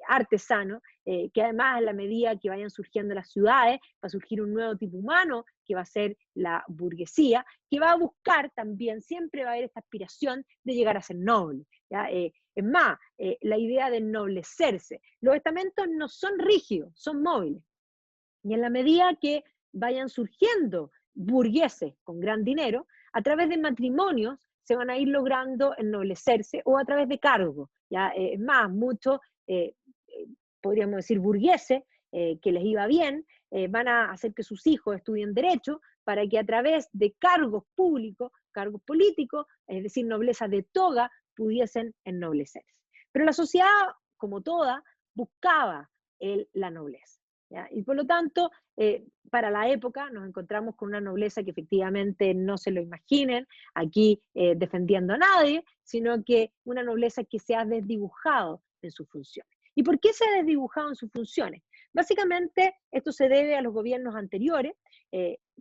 artesanos, que además en la medida que vayan surgiendo las ciudades, va a surgir un nuevo tipo humano, que va a ser la burguesía, que va a buscar también, siempre va a haber esta aspiración de llegar a ser noble, ¿ya? Es más, la idea de ennoblecerse. Los estamentos no son rígidos, son móviles. Y en la medida que vayan surgiendo burgueses con gran dinero, a través de matrimonios se van a ir logrando ennoblecerse o a través de cargos. ¿Ya? Es más, muchos, podríamos decir, burgueses que les iba bien, van a hacer que sus hijos estudien derecho para que a través de cargos públicos, cargos políticos, es decir, nobleza de toga, pudiesen ennoblecerse. Pero la sociedad, como toda, buscaba la nobleza. ¿Ya? Y por lo tanto, para la época nos encontramos con una nobleza que efectivamente no se lo imaginen aquí defendiendo a nadie, sino que una nobleza que se ha desdibujado en sus funciones. ¿Y por qué se ha desdibujado en sus funciones? Básicamente esto se debe a los gobiernos anteriores.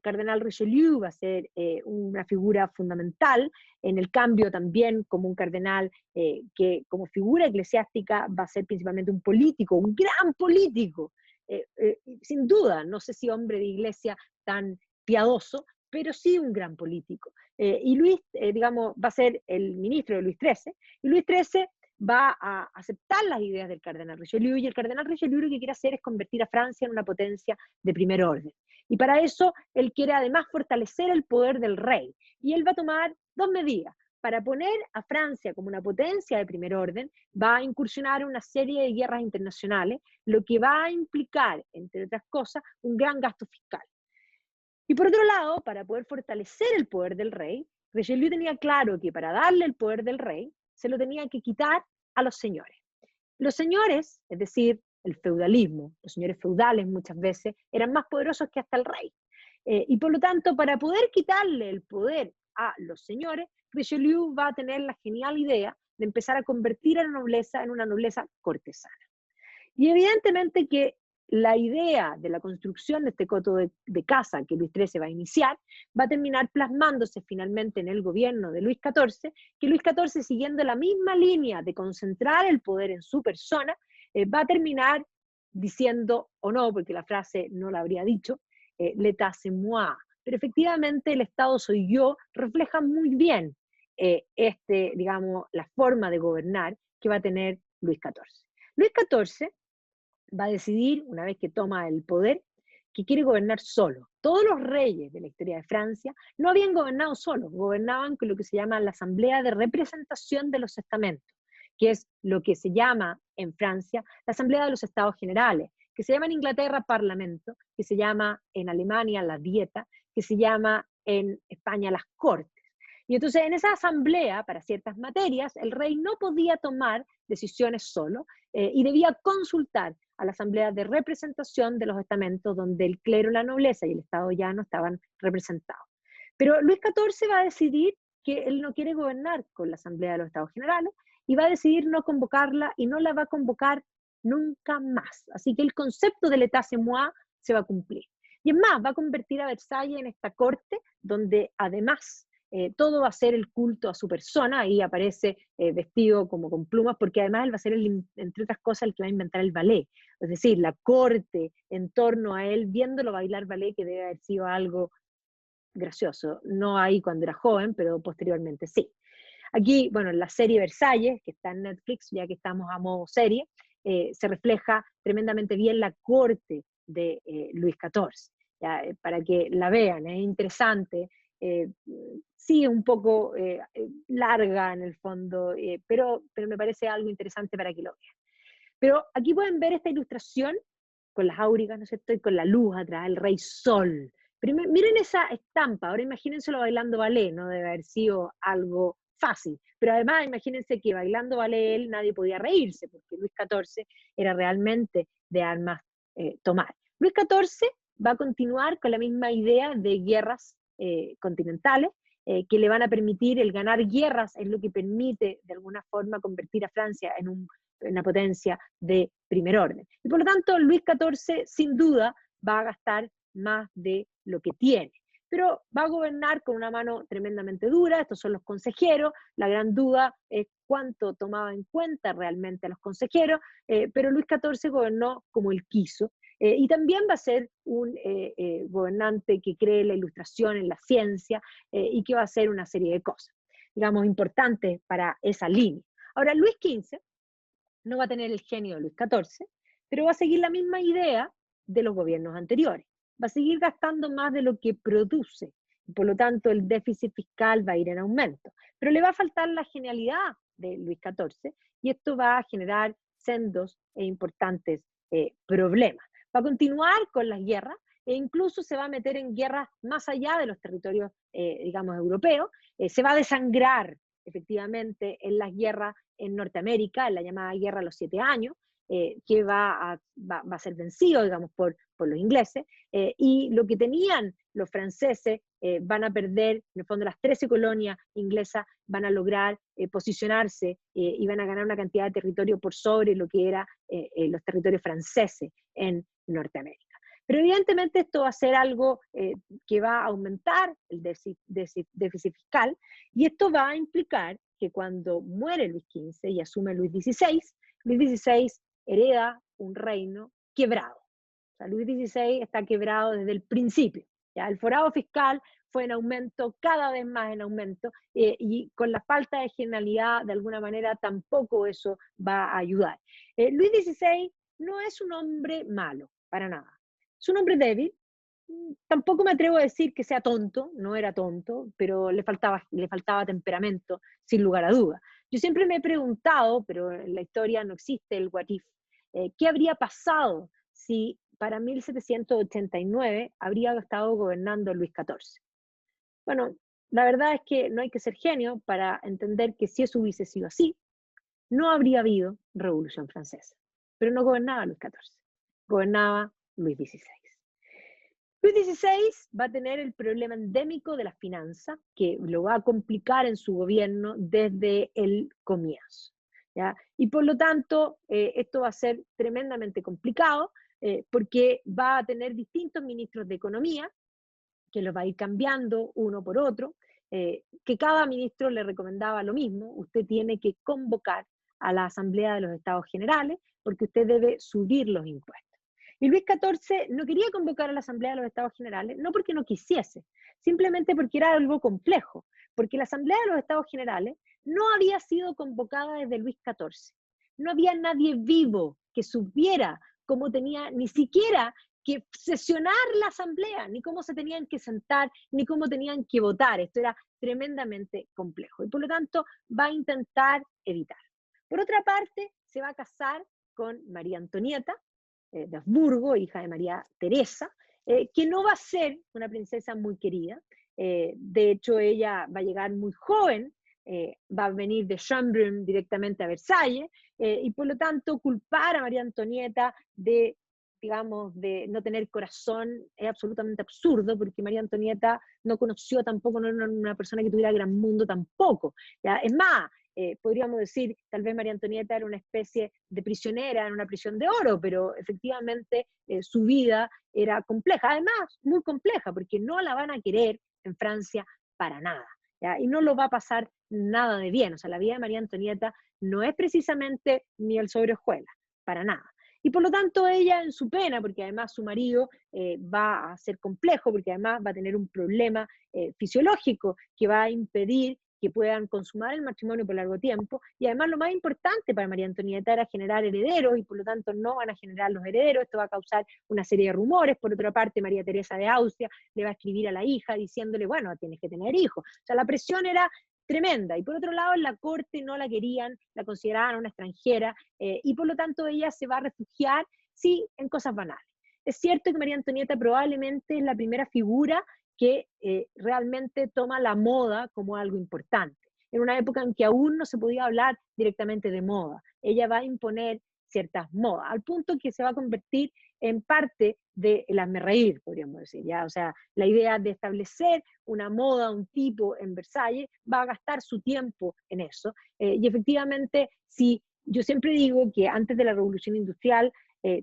Cardenal Richelieu va a ser una figura fundamental en el cambio también como un cardenal que como figura eclesiástica va a ser principalmente un político, un gran político, sin duda, no sé si hombre de iglesia tan piadoso, pero sí un gran político. Y Luis, digamos, va a ser el ministro de Luis XIII, y Luis XIII va a aceptar las ideas del cardenal Richelieu, y el cardenal Richelieu lo que quiere hacer es convertir a Francia en una potencia de primer orden. Y para eso él quiere además fortalecer el poder del rey, y él va a tomar dos medidas. Para poner a Francia como una potencia de primer orden, va a incursionar en una serie de guerras internacionales, lo que va a implicar, entre otras cosas, un gran gasto fiscal. Y por otro lado, para poder fortalecer el poder del rey, Richelieu tenía claro que para darle el poder del rey, se lo tenía que quitar a los señores. Los señores, es decir, el feudalismo, los señores feudales muchas veces, eran más poderosos que hasta el rey. Y por lo tanto, para poder quitarle el poder a los señores, Richelieu va a tener la genial idea de empezar a convertir a la nobleza en una nobleza cortesana. Y evidentemente que la idea de la construcción de este coto de casa que Luis XIII va a iniciar, va a terminar plasmándose finalmente en el gobierno de Luis XIV, que Luis XIV, siguiendo la misma línea de concentrar el poder en su persona, va a terminar diciendo, o no, porque la frase no la habría dicho, l'état c'est moi. Pero efectivamente el Estado soy yo, refleja muy bien digamos, la forma de gobernar que va a tener Luis XIV. Luis XIV va a decidir, una vez que toma el poder, que quiere gobernar solo. Todos los reyes de la historia de Francia no habían gobernado solos, gobernaban con lo que se llama la Asamblea de Representación de los Estamentos, que es lo que se llama en Francia la Asamblea de los Estados Generales, que se llama en Inglaterra Parlamento, que se llama en Alemania la Dieta, que se llama en España las Cortes. Y entonces en esa asamblea, para ciertas materias, el rey no podía tomar decisiones solo y debía consultar a la asamblea de representación de los estamentos donde el clero, la nobleza y el Estado llano estaban representados. Pero Luis XIV va a decidir que él no quiere gobernar con la asamblea de los Estados Generales y va a decidir no convocarla y no la va a convocar nunca más. Así que el concepto del état c'est moi se va a cumplir. Y es más, va a convertir a Versalles en esta corte donde además todo va a ser el culto a su persona, y aparece vestido como con plumas, porque además él va a ser, entre otras cosas, el que va a inventar el ballet. Es decir, la corte en torno a él, viéndolo bailar ballet, que debe haber sido algo gracioso, no ahí cuando era joven, pero posteriormente sí. Aquí, bueno, en la serie Versalles, que está en Netflix, ya que estamos a modo serie, se refleja tremendamente bien la corte de Luis XIV, ¿ya? Para que la vean, es interesante, eh, sí, un poco larga en el fondo, pero me parece algo interesante para que lo vean. Pero aquí pueden ver esta ilustración con las áuricas, ¿no es cierto? Y con la luz atrás, el rey sol. Pero miren esa estampa, ahora imagínenselo bailando ballet, no debe haber sido algo fácil. Pero además imagínense que bailando ballet él nadie podía reírse, porque Luis XIV era realmente de armas tomar. Luis XIV va a continuar con la misma idea de guerras continentales, que le van a permitir, el ganar guerras es lo que permite de alguna forma convertir a Francia en una potencia de primer orden. Y por lo tanto, Luis XIV sin duda va a gastar más de lo que tiene, pero va a gobernar con una mano tremendamente dura. Estos son los consejeros, la gran duda es cuánto tomaba en cuenta realmente a los consejeros, pero Luis XIV gobernó como él quiso, y también va a ser un gobernante que cree en la ilustración, en la ciencia, y que va a hacer una serie de cosas, digamos, importantes para esa línea. Ahora, Luis XV no va a tener el genio de Luis XIV, pero va a seguir la misma idea de los gobiernos anteriores. Va a seguir gastando más de lo que produce, y por lo tanto el déficit fiscal va a ir en aumento. Pero le va a faltar la genialidad de Luis XIV, y esto va a generar sendos e importantes problemas. Va a continuar con las guerras, e incluso se va a meter en guerras más allá de los territorios, digamos, europeos. Se va a desangrar efectivamente en las guerras en Norteamérica, en la llamada Guerra de los 7 Años, que va a ser vencido, digamos, por los ingleses, y lo que tenían los franceses van a perder, en el fondo las 13 colonias inglesas van a lograr posicionarse y van a ganar una cantidad de territorio por sobre lo que eran los territorios franceses en Norteamérica. Pero evidentemente esto va a ser algo que va a aumentar el déficit fiscal, y esto va a implicar que cuando muere Luis XV y asume Luis XVI, Luis XVI hereda un reino quebrado. O sea, Luis XVI está quebrado desde el principio. ¿Ya? El forado fiscal fue en aumento, cada vez más en aumento, y con la falta de genialidad, de alguna manera, tampoco eso va a ayudar. Luis XVI no es un hombre malo, para nada. Es un hombre débil. Tampoco me atrevo a decir que sea tonto, no era tonto, pero le faltaba temperamento, sin lugar a dudas. Yo siempre me he preguntado, pero en la historia no existe el what if, ¿qué habría pasado si para 1789 habría estado gobernando Luis XIV? Bueno, la verdad es que no hay que ser genio para entender que si eso hubiese sido así, no habría habido Revolución Francesa. Pero no gobernaba Luis XIV, gobernaba Luis XVI. Luis XVI va a tener el problema endémico de las finanzas, que lo va a complicar en su gobierno desde el comienzo, ¿ya? Y por lo tanto, esto va a ser tremendamente complicado, porque va a tener distintos ministros de economía, que los va a ir cambiando uno por otro, que cada ministro le recomendaba lo mismo: usted tiene que convocar a la Asamblea de los Estados Generales, porque usted debe subir los impuestos. Y Luis XIV no quería convocar a la Asamblea de los Estados Generales, no porque no quisiese, simplemente porque era algo complejo, porque la Asamblea de los Estados Generales no había sido convocada desde Luis XIV. No había nadie vivo que supiera cómo tenía ni siquiera que sesionar la asamblea, ni cómo se tenían que sentar, ni cómo tenían que votar. Esto era tremendamente complejo, y por lo tanto va a intentar evitar. Por otra parte, se va a casar con María Antonieta de Habsburgo, hija de María Teresa, que no va a ser una princesa muy querida. De hecho, ella va a llegar muy joven, va a venir de Schönbrunn directamente a Versalles, y por lo tanto culpar a María Antonieta de, digamos, de no tener corazón es absolutamente absurdo, porque María Antonieta no conoció tampoco, no era una persona que tuviera gran mundo tampoco, ¿ya? Es más, podríamos decir, tal vez María Antonieta era una especie de prisionera en una prisión de oro, pero efectivamente su vida era compleja, además muy compleja, porque no la van a querer en Francia para nada, ¿ya? Y no lo va a pasar nada de bien. O sea, la vida de María Antonieta no es precisamente miel sobre hojuelas, para nada. Y por lo tanto ella en su pena, porque además su marido va a ser complejo, porque además va a tener un problema fisiológico que va a impedir que puedan consumar el matrimonio por largo tiempo, y además lo más importante para María Antonieta era generar herederos, y por lo tanto no van a generar los herederos, esto va a causar una serie de rumores. Por otra parte, María Teresa de Austria le va a escribir a la hija diciéndole, bueno, tienes que tener hijos. O sea, la presión era tremenda, y por otro lado en la corte no la querían, la consideraban una extranjera, y por lo tanto ella se va a refugiar, sí, en cosas banales. Es cierto que María Antonieta probablemente es la primera figura que realmente toma la moda como algo importante. En una época en que aún no se podía hablar directamente de moda, ella va a imponer ciertas modas, al punto que se va a convertir en parte de el hazmerreír, podríamos decir, ¿ya? O sea, la idea de establecer una moda, un tipo en Versalles, va a gastar su tiempo en eso, y efectivamente, sí, yo siempre digo que antes de la Revolución Industrial,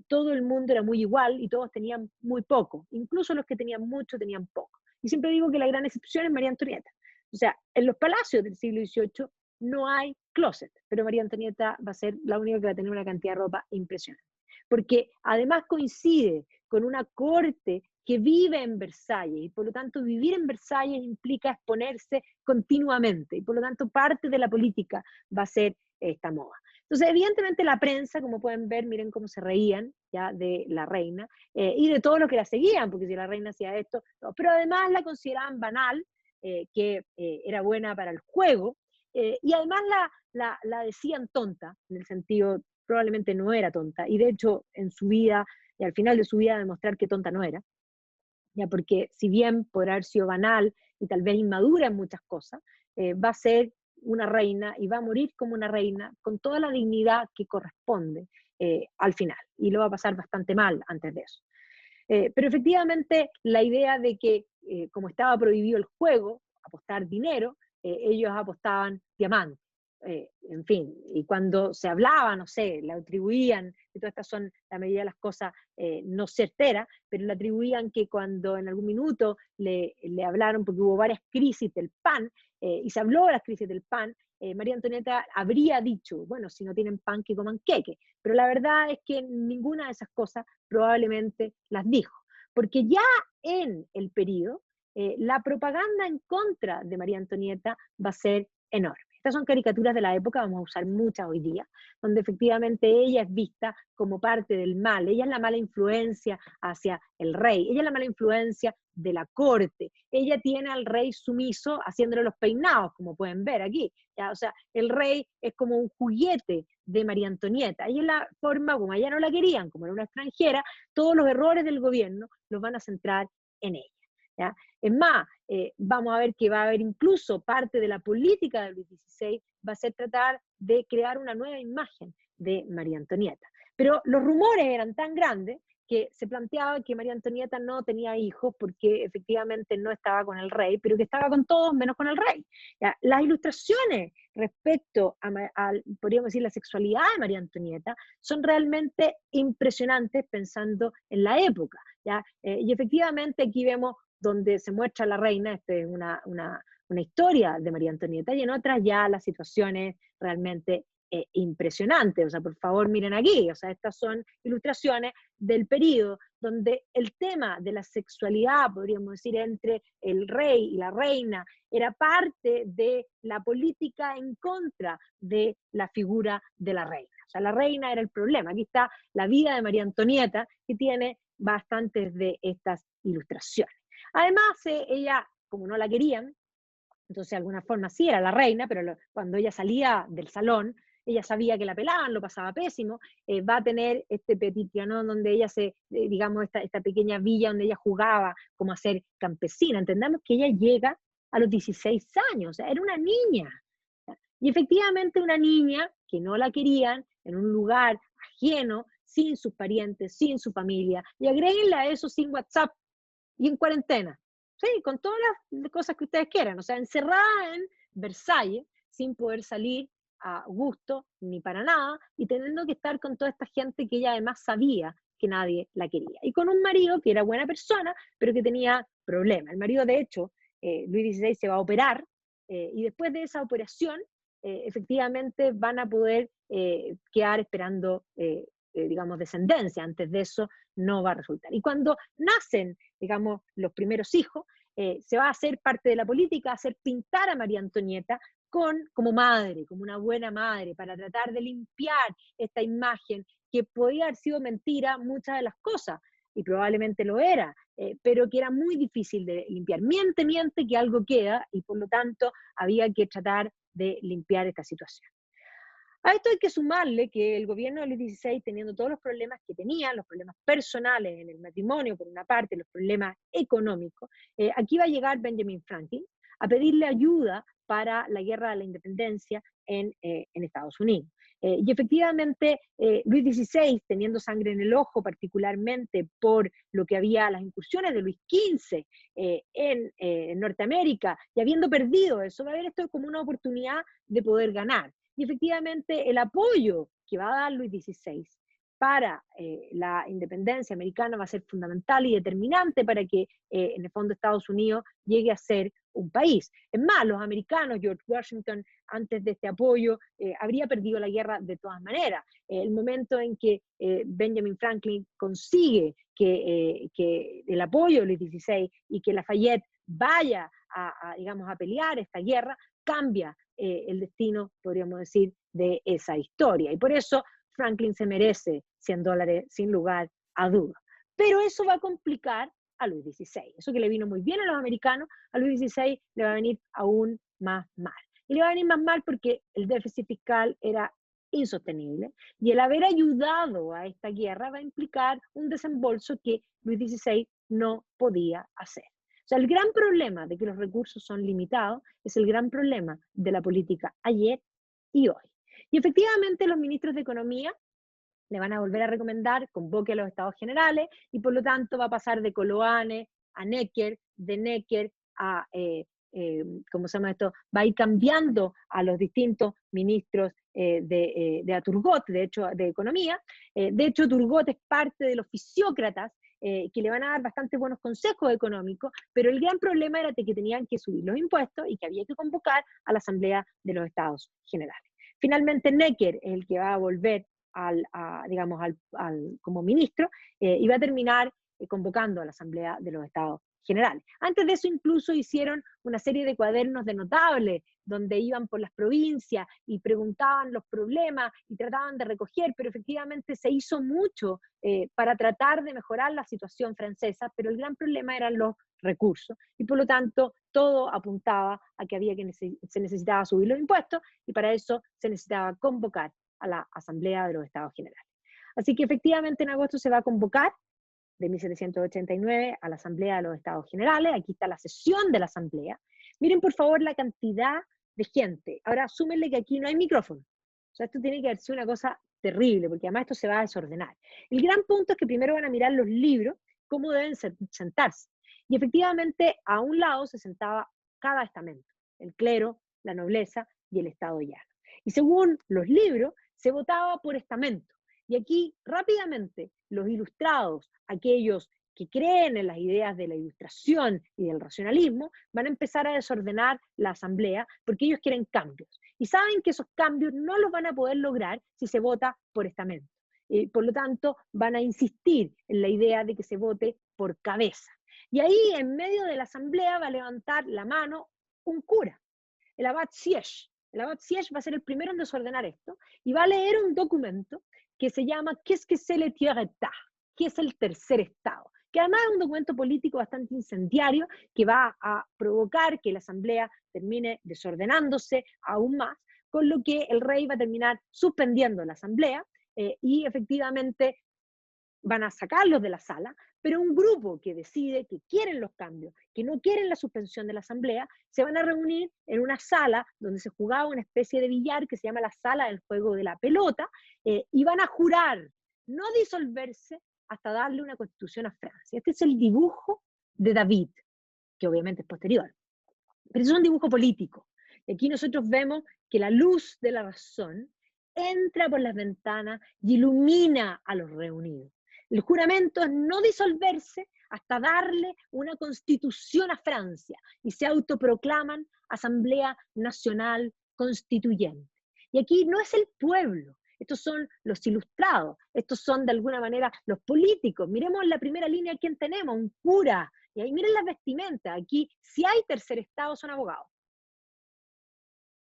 todo el mundo era muy igual y todos tenían muy poco, incluso los que tenían mucho tenían poco. Y siempre digo que la gran excepción es María Antonieta. O sea, en los palacios del siglo XVIII no hay closet, pero María Antonieta va a ser la única que va a tener una cantidad de ropa impresionante. Porque además coincide con una corte que vive en Versalles, y por lo tanto vivir en Versalles implica exponerse continuamente, y por lo tanto parte de la política va a ser esta moda. Entonces, evidentemente la prensa, como pueden ver, miren cómo se reían ya de la reina, y de todo lo que la seguían, porque si la reina hacía esto, no, pero además la consideraban banal, que era buena para el juego, y además la decían tonta, en el sentido, probablemente no era tonta, y de hecho en su vida, y al final de su vida, demostrar que tonta no era, ya, porque si bien podrá haber sido banal y tal vez inmadura en muchas cosas, va a ser una reina y va a morir como una reina con toda la dignidad que corresponde al final, y lo va a pasar bastante mal antes de eso. Pero efectivamente la idea de que como estaba prohibido el juego, apostar dinero, ellos apostaban diamantes. En fin, y cuando se hablaba, no sé, le atribuían, y todas estas son la mayoría de las cosas no certeras, pero le atribuían que cuando en algún minuto le hablaron, porque hubo varias crisis del pan, y se habló de las crisis del pan, María Antonieta habría dicho, bueno, si no tienen pan, que coman queque, pero la verdad es que ninguna de esas cosas probablemente las dijo, porque ya en el periodo, la propaganda en contra de María Antonieta va a ser enorme. Estas son caricaturas de la época, vamos a usar muchas hoy día, donde efectivamente ella es vista como parte del mal, ella es la mala influencia hacia el rey, ella es la mala influencia de la corte, ella tiene al rey sumiso haciéndole los peinados, como pueden ver aquí, ¿ya? O sea, el rey es como un juguete de María Antonieta, y en la forma como ella no la querían, como era una extranjera, todos los errores del gobierno los van a centrar en ella. ¿Ya? Es más, vamos a ver que va a haber incluso parte de la política de Luis XVI va a ser tratar de crear una nueva imagen de María Antonieta. Pero los rumores eran tan grandes que se planteaba que María Antonieta no tenía hijos porque efectivamente no estaba con el rey, pero que estaba con todos menos con el rey. ¿Ya? Las ilustraciones respecto podríamos decir, la sexualidad de María Antonieta son realmente impresionantes pensando en la época. ¿Ya? Y efectivamente aquí vemos donde se muestra a la reina, es una historia de María Antonieta, y en otras ya las situaciones realmente impresionantes. O sea, por favor miren aquí, o sea, estas son ilustraciones del periodo donde el tema de la sexualidad, podríamos decir, entre el rey y la reina, era parte de la política en contra de la figura de la reina. O sea, la reina era el problema. Aquí está la vida de María Antonieta, que tiene bastantes de estas ilustraciones. Además, ella, como no la querían, entonces de alguna forma sí era la reina, pero cuando ella salía del salón, ella sabía que la pelaban, lo pasaba pésimo, va a tener este petit piano donde ella digamos, esta pequeña villa donde ella jugaba como a ser campesina. Entendamos que ella llega a los 16 años, o sea, era una niña. Y efectivamente una niña que no la querían en un lugar ajeno, sin sus parientes, sin su familia, y agréguenle a eso sin WhatsApp, y en cuarentena, sí, con todas las cosas que ustedes quieran, o sea, encerrada en Versalles, sin poder salir a gusto ni para nada, y teniendo que estar con toda esta gente que ella además sabía que nadie la quería. Y con un marido que era buena persona, pero que tenía problemas. El marido, de hecho, Luis XVI se va a operar, y después de esa operación, efectivamente van a poder quedar esperando digamos, descendencia. Antes de eso no va a resultar. Y cuando nacen, digamos, los primeros hijos, se va a hacer parte de la política, hacer pintar a María Antonieta como madre, como una buena madre, para tratar de limpiar esta imagen que podía haber sido mentira muchas de las cosas, y probablemente lo era, pero que era muy difícil de limpiar. Miente, miente, que algo queda, y por lo tanto había que tratar de limpiar esta situación. A esto hay que sumarle que el gobierno de Luis XVI, teniendo todos los problemas que tenía, los problemas personales en el matrimonio, por una parte, los problemas económicos, aquí va a llegar Benjamin Franklin a pedirle ayuda para la guerra de la independencia en Estados Unidos. Y efectivamente, Luis XVI, teniendo sangre en el ojo, particularmente por lo que había, las incursiones de Luis XV en Norteamérica, y habiendo perdido eso, va a ver esto como una oportunidad de poder ganar. Y efectivamente el apoyo que va a dar Luis XVI para la independencia americana va a ser fundamental y determinante para que en el fondo Estados Unidos llegue a ser un país. Es más, los americanos, George Washington, antes de este apoyo, habría perdido la guerra de todas maneras. El momento en que Benjamin Franklin consigue que el apoyo de Luis XVI y que Lafayette vaya digamos, a pelear esta guerra, cambia el destino, podríamos decir, de esa historia. Y por eso Franklin se merece $100 sin lugar a duda. Pero eso va a complicar a Luis XVI. Eso que le vino muy bien a los americanos, a Luis XVI le va a venir aún más mal. Y le va a venir más mal porque el déficit fiscal era insostenible, y el haber ayudado a esta guerra va a implicar un desembolso que Luis XVI no podía hacer. O sea, el gran problema de que los recursos son limitados es el gran problema de la política ayer y hoy. Y efectivamente los ministros de Economía le van a volver a recomendar, convoque a los estados generales, y por lo tanto va a pasar de Coloane a Necker, de Necker a, ¿cómo se llama esto? Va a ir cambiando a los distintos ministros de Turgot, de hecho, de Economía. De hecho, Turgot es parte de los fisiócratas que le van a dar bastante buenos consejos económicos, pero el gran problema era que tenían que subir los impuestos y que había que convocar a la Asamblea de los Estados Generales. Finalmente, Necker es el que va a volver digamos, como ministro, y va a terminar convocando a la Asamblea de los Estados Generales. Antes de eso incluso hicieron una serie de cuadernos de notables, donde iban por las provincias y preguntaban los problemas y trataban de recoger, pero efectivamente se hizo mucho para tratar de mejorar la situación francesa, pero el gran problema eran los recursos, y por lo tanto todo apuntaba a que se necesitaba subir los impuestos, y para eso se necesitaba convocar a la Asamblea de los Estados Generales. Así que efectivamente en agosto se va a convocar, de 1789, a la Asamblea de los Estados Generales. Aquí está la sesión de la Asamblea. Miren por favor la cantidad de gente. Ahora súmenle que aquí no hay micrófono. O sea, esto tiene que haber sido una cosa terrible, porque además esto se va a desordenar. El gran punto es que primero van a mirar los libros, cómo deben sentarse. Y efectivamente a un lado se sentaba cada estamento, el clero, la nobleza y el Estado llano. Y según los libros, se votaba por estamento. Y aquí rápidamente los ilustrados, aquellos que creen en las ideas de la ilustración y del racionalismo, van a empezar a desordenar la asamblea porque ellos quieren cambios. Y saben que esos cambios no los van a poder lograr si se vota por estamento. Por lo tanto, van a insistir en la idea de que se vote por cabeza. Y ahí, en medio de la asamblea, va a levantar la mano un cura, el abad Siege. El abad Siege va a ser el primero en desordenar esto y va a leer un documento que se llama «Qu'est-ce que c'est le tiers état?», que es el tercer estado, que además es un documento político bastante incendiario que va a provocar que la asamblea termine desordenándose aún más, con lo que el rey va a terminar suspendiendo la asamblea y efectivamente van a sacarlos de la sala, pero un grupo que decide que quieren los cambios, que no quieren la suspensión de la asamblea, se van a reunir en una sala donde se jugaba una especie de billar que se llama la sala del juego de la pelota, y van a jurar no disolverse hasta darle una constitución a Francia. Este es el dibujo de David, que obviamente es posterior, pero es un dibujo político. Y aquí nosotros vemos que la luz de la razón entra por las ventanas y ilumina a los reunidos. El juramento es no disolverse hasta darle una constitución a Francia, y se autoproclaman Asamblea Nacional Constituyente. Y aquí no es el pueblo estos son los ilustrados, estos son de alguna manera los políticos. Miremos en la primera línea quién tenemos, un cura, y ahí miren las vestimentas, aquí si hay tercer estado son abogados.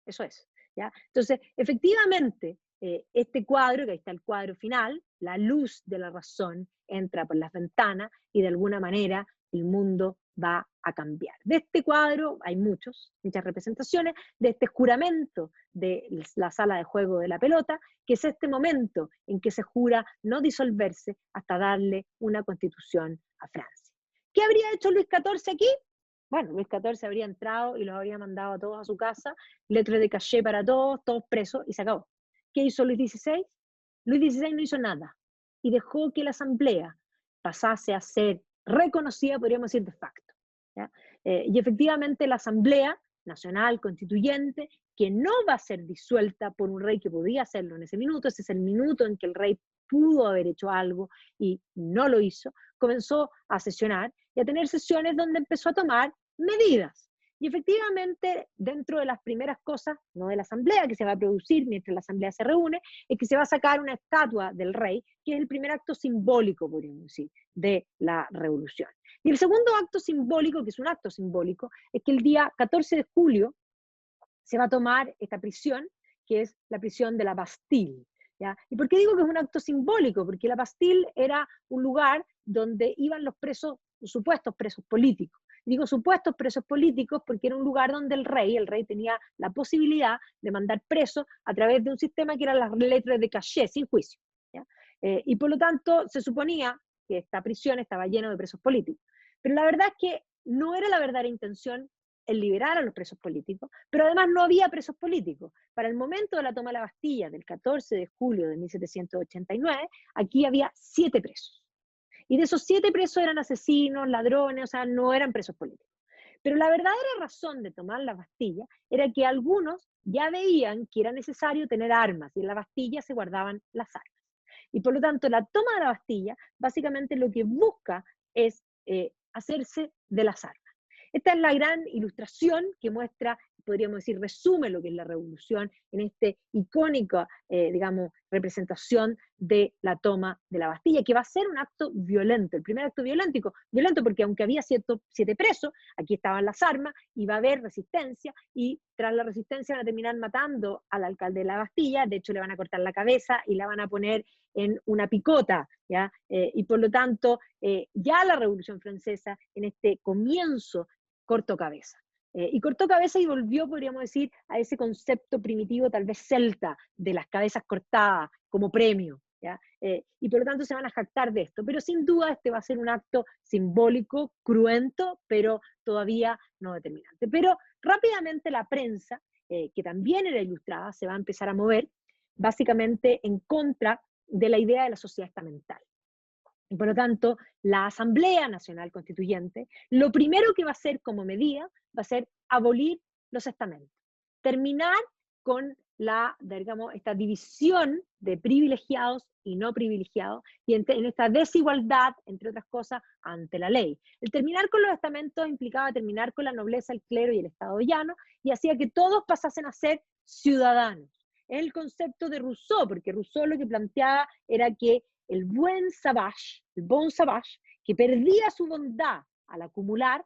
Eso es, ¿ya? Entonces, efectivamente, este cuadro, que ahí está el cuadro final, la luz de la razón entra por las ventanas y de alguna manera el mundo va a cambiar. De este cuadro hay muchas representaciones, de este juramento de la sala de juego de la pelota, que es este momento en que se jura no disolverse hasta darle una constitución a Francia. ¿Qué habría hecho Luis XIV aquí? Bueno, Luis XIV habría entrado y los habría mandado a todos a su casa, letras de cachet para todos, todos presos, y se acabó. ¿Qué hizo Luis XVI? Luis XVI no hizo nada, y dejó que la Asamblea pasase a ser reconocida, podríamos decir, de facto, ¿ya? Y efectivamente la Asamblea Nacional Constituyente, que no va a ser disuelta por un rey que podía hacerlo en ese minuto, ese es el minuto en que el rey pudo haber hecho algo y no lo hizo, comenzó a sesionar y a tener sesiones donde empezó a tomar medidas. Y efectivamente, dentro de las primeras cosas, no de la asamblea, que se va a producir mientras la asamblea se reúne, es que se va a sacar una estatua del rey, que es el primer acto simbólico, podríamos decir, de la revolución. Y el segundo acto simbólico, que es un acto simbólico, es que el día 14 de julio se va a tomar esta prisión, que es la prisión de la Bastille, ¿ya? ¿Y por qué digo que es un acto simbólico? Porque la Bastille era un lugar donde iban los presos, los supuestos presos políticos. Digo supuestos presos políticos porque era un lugar donde el rey tenía la posibilidad de mandar presos a través de un sistema que eran las letras de cachet, sin juicio, ¿ya? Y por lo tanto se suponía que esta prisión estaba llena de presos políticos. Pero la verdad es que no era la verdadera intención el liberar a los presos políticos, pero además no había presos políticos. Para el momento de la toma de la Bastilla, del 14 de julio de 1789, aquí había 7 presos. Y de esos 7 presos eran asesinos, ladrones, o sea, no eran presos políticos. Pero la verdadera razón de tomar la Bastilla era que algunos ya veían que era necesario tener armas, y en la Bastilla se guardaban las armas. Y por lo tanto, la toma de la Bastilla, básicamente lo que busca es hacerse de las armas. Esta es la gran ilustración que muestra, podríamos decir, resume lo que es la revolución en esta icónica, digamos, representación de la toma de la Bastilla, que va a ser un acto violento, el primer acto violento porque aunque había 7 presos, aquí estaban las armas, y va a haber resistencia, y tras la resistencia van a terminar matando al alcalde de la Bastilla, de hecho le van a cortar la cabeza y la van a poner en una picota, ¿ya? Y por lo tanto, ya la Revolución Francesa, en este comienzo, cortó cabeza. Y cortó cabeza y volvió, podríamos decir, a ese concepto primitivo, tal vez celta, de las cabezas cortadas como premio, ¿ya? Y por lo tanto se van a jactar de esto. Pero sin duda este va a ser un acto simbólico, cruento, pero todavía no determinante. Pero rápidamente la prensa, que también era ilustrada, se va a empezar a mover, básicamente en contra de la idea de la sociedad estamental. Y por lo tanto, la Asamblea Nacional Constituyente, lo primero que va a hacer como medida, va a ser abolir los estamentos. Terminar con digamos, esta división de privilegiados y no privilegiados, y en esta desigualdad, entre otras cosas, ante la ley. El terminar con los estamentos implicaba terminar con la nobleza, el clero y el Estado llano, y hacía que todos pasasen a ser ciudadanos. Es el concepto de Rousseau, porque Rousseau lo que planteaba era que el buen savage, el bon savage, que perdía su bondad al acumular,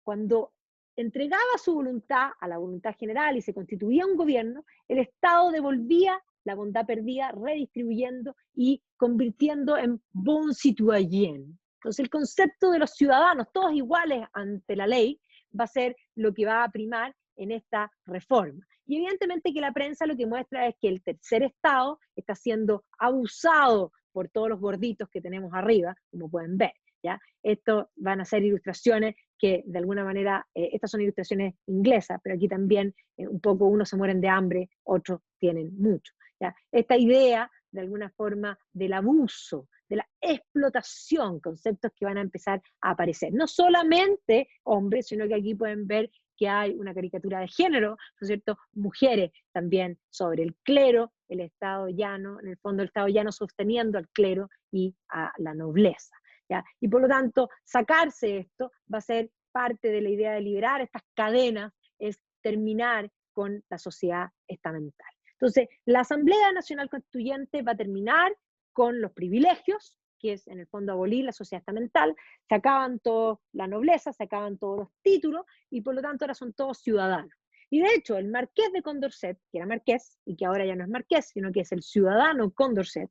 cuando entregaba su voluntad a la voluntad general y se constituía un gobierno, el Estado devolvía la bondad perdida, redistribuyendo y convirtiendo en bon citoyen. Entonces el concepto de los ciudadanos, todos iguales ante la ley, va a ser lo que va a primar en esta reforma. Y evidentemente que la prensa lo que muestra es que el tercer Estado está siendo abusado por todos los gorditos que tenemos arriba, como pueden ver, ¿ya? Esto van a ser ilustraciones que de alguna manera, estas son ilustraciones inglesas, pero aquí también un poco unos se mueren de hambre, otros tienen mucho, ¿ya? Esta idea, de alguna forma, del abuso, de la explotación, conceptos que van a empezar a aparecer. No solamente hombres, sino que aquí pueden ver que hay una caricatura de género, ¿no es cierto? Mujeres también sobre el clero, el Estado llano, en el fondo el Estado llano sosteniendo al clero y a la nobleza, ¿ya? Y por lo tanto, sacarse esto va a ser parte de la idea de liberar estas cadenas, es terminar con la sociedad estamental. Entonces, la Asamblea Nacional Constituyente va a terminar con los privilegios, que es en el fondo abolir la sociedad estamental, se acaban toda la nobleza, se acaban todos los títulos, y por lo tanto ahora son todos ciudadanos. Y de hecho, el marqués de Condorcet, que era marqués, y que ahora ya no es marqués, sino que es el ciudadano Condorcet,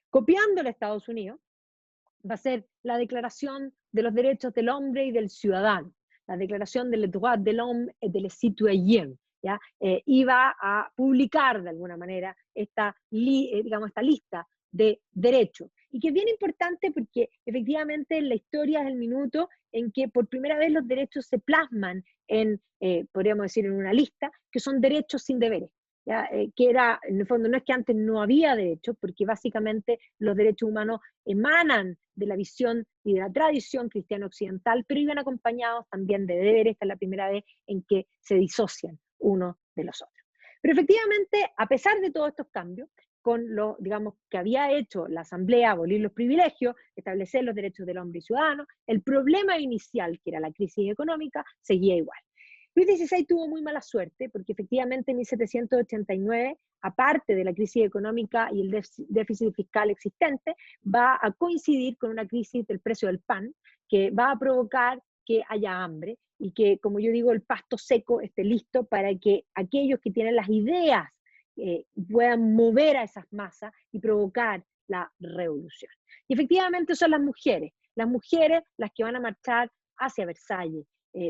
copiando a Estados Unidos, va a ser la Declaración de los Derechos del Hombre y del Ciudadano, la Declaración des droits de l'homme et des citoyens, ¿ya? Y va a publicar de alguna manera digamos, esta lista de derechos. Y que es bien importante porque efectivamente la historia es el minuto en que por primera vez los derechos se plasman en, podríamos decir, en una lista, que son derechos sin deberes. ¿Ya? Que era, en el fondo, no es que antes no había derechos, porque básicamente los derechos humanos emanan de la visión y de la tradición cristiana occidental, pero iban acompañados también de deberes. Esta es la primera vez en que se disocian unos de los otros. Pero efectivamente, a pesar de todos estos cambios, con lo, digamos, que había hecho la Asamblea, abolir los privilegios, establecer los derechos del hombre y ciudadano, el problema inicial, que era la crisis económica, seguía igual. Luis XVI tuvo muy mala suerte porque efectivamente en 1789, aparte de la crisis económica y el déficit fiscal existente, va a coincidir con una crisis del precio del pan que va a provocar que haya hambre y que, como yo digo, el pasto seco esté listo para que aquellos que tienen las ideas puedan mover a esas masas y provocar la revolución. Y efectivamente son las mujeres las que van a marchar hacia Versalles,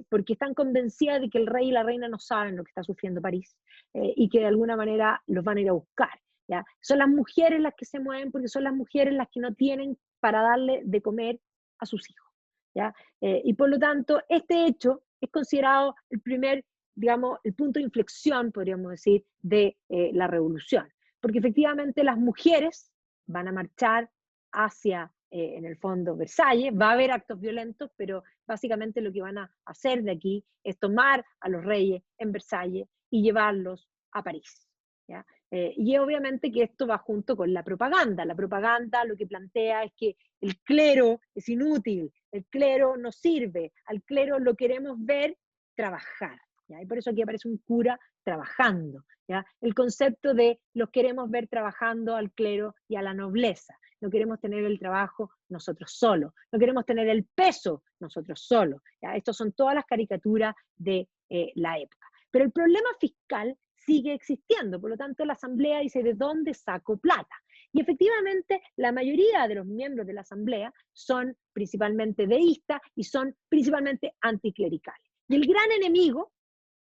porque están convencidas de que el rey y la reina no saben lo que está sufriendo París, y que de alguna manera los van a ir a buscar. ¿Ya? Son las mujeres las que se mueven porque son las mujeres las que no tienen para darle de comer a sus hijos. ¿Ya? Y por lo tanto, este hecho es considerado el primer, digamos, el punto de inflexión, podríamos decir, de la revolución. Porque efectivamente las mujeres van a marchar hacia, en el fondo, Versalles. Va a haber actos violentos, pero básicamente lo que van a hacer de aquí es tomar a los reyes en Versalles y llevarlos a París. ¿Ya? Y obviamente que esto va junto con la propaganda. La propaganda lo que plantea es que el clero es inútil, el clero no sirve, al clero lo queremos ver trabajar. ¿Ya? Y por eso aquí aparece un cura trabajando. ¿Ya? El concepto de los queremos ver trabajando al clero y a la nobleza. No queremos tener el trabajo nosotros solos, no queremos tener el peso nosotros solos. ¿Ya? Estas son todas las caricaturas de la época. Pero el problema fiscal sigue existiendo, por lo tanto la Asamblea dice, ¿de dónde saco plata? Y efectivamente la mayoría de los miembros de la Asamblea son principalmente deístas y son principalmente anticlericales. Y el gran enemigo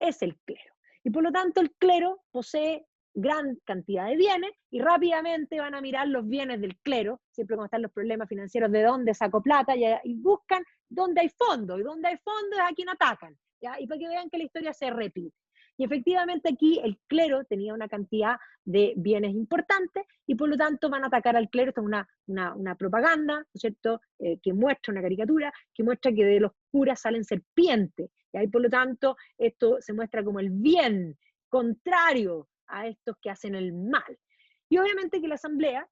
es el clero. Y por lo tanto el clero posee gran cantidad de bienes y rápidamente van a mirar los bienes del clero, siempre cuando están los problemas financieros, de dónde saco plata, y buscan dónde hay fondos, y dónde hay fondos es a quien atacan, ¿ya? Y para que vean que la historia se repite. Y efectivamente aquí el clero tenía una cantidad de bienes importantes y por lo tanto van a atacar al clero. Esto es una propaganda, ¿no es cierto?, que muestra una caricatura, que muestra que de los curas salen serpientes, ¿ya? Y por lo tanto esto se muestra como el bien contrario a estos que hacen el mal. Y obviamente que la Asamblea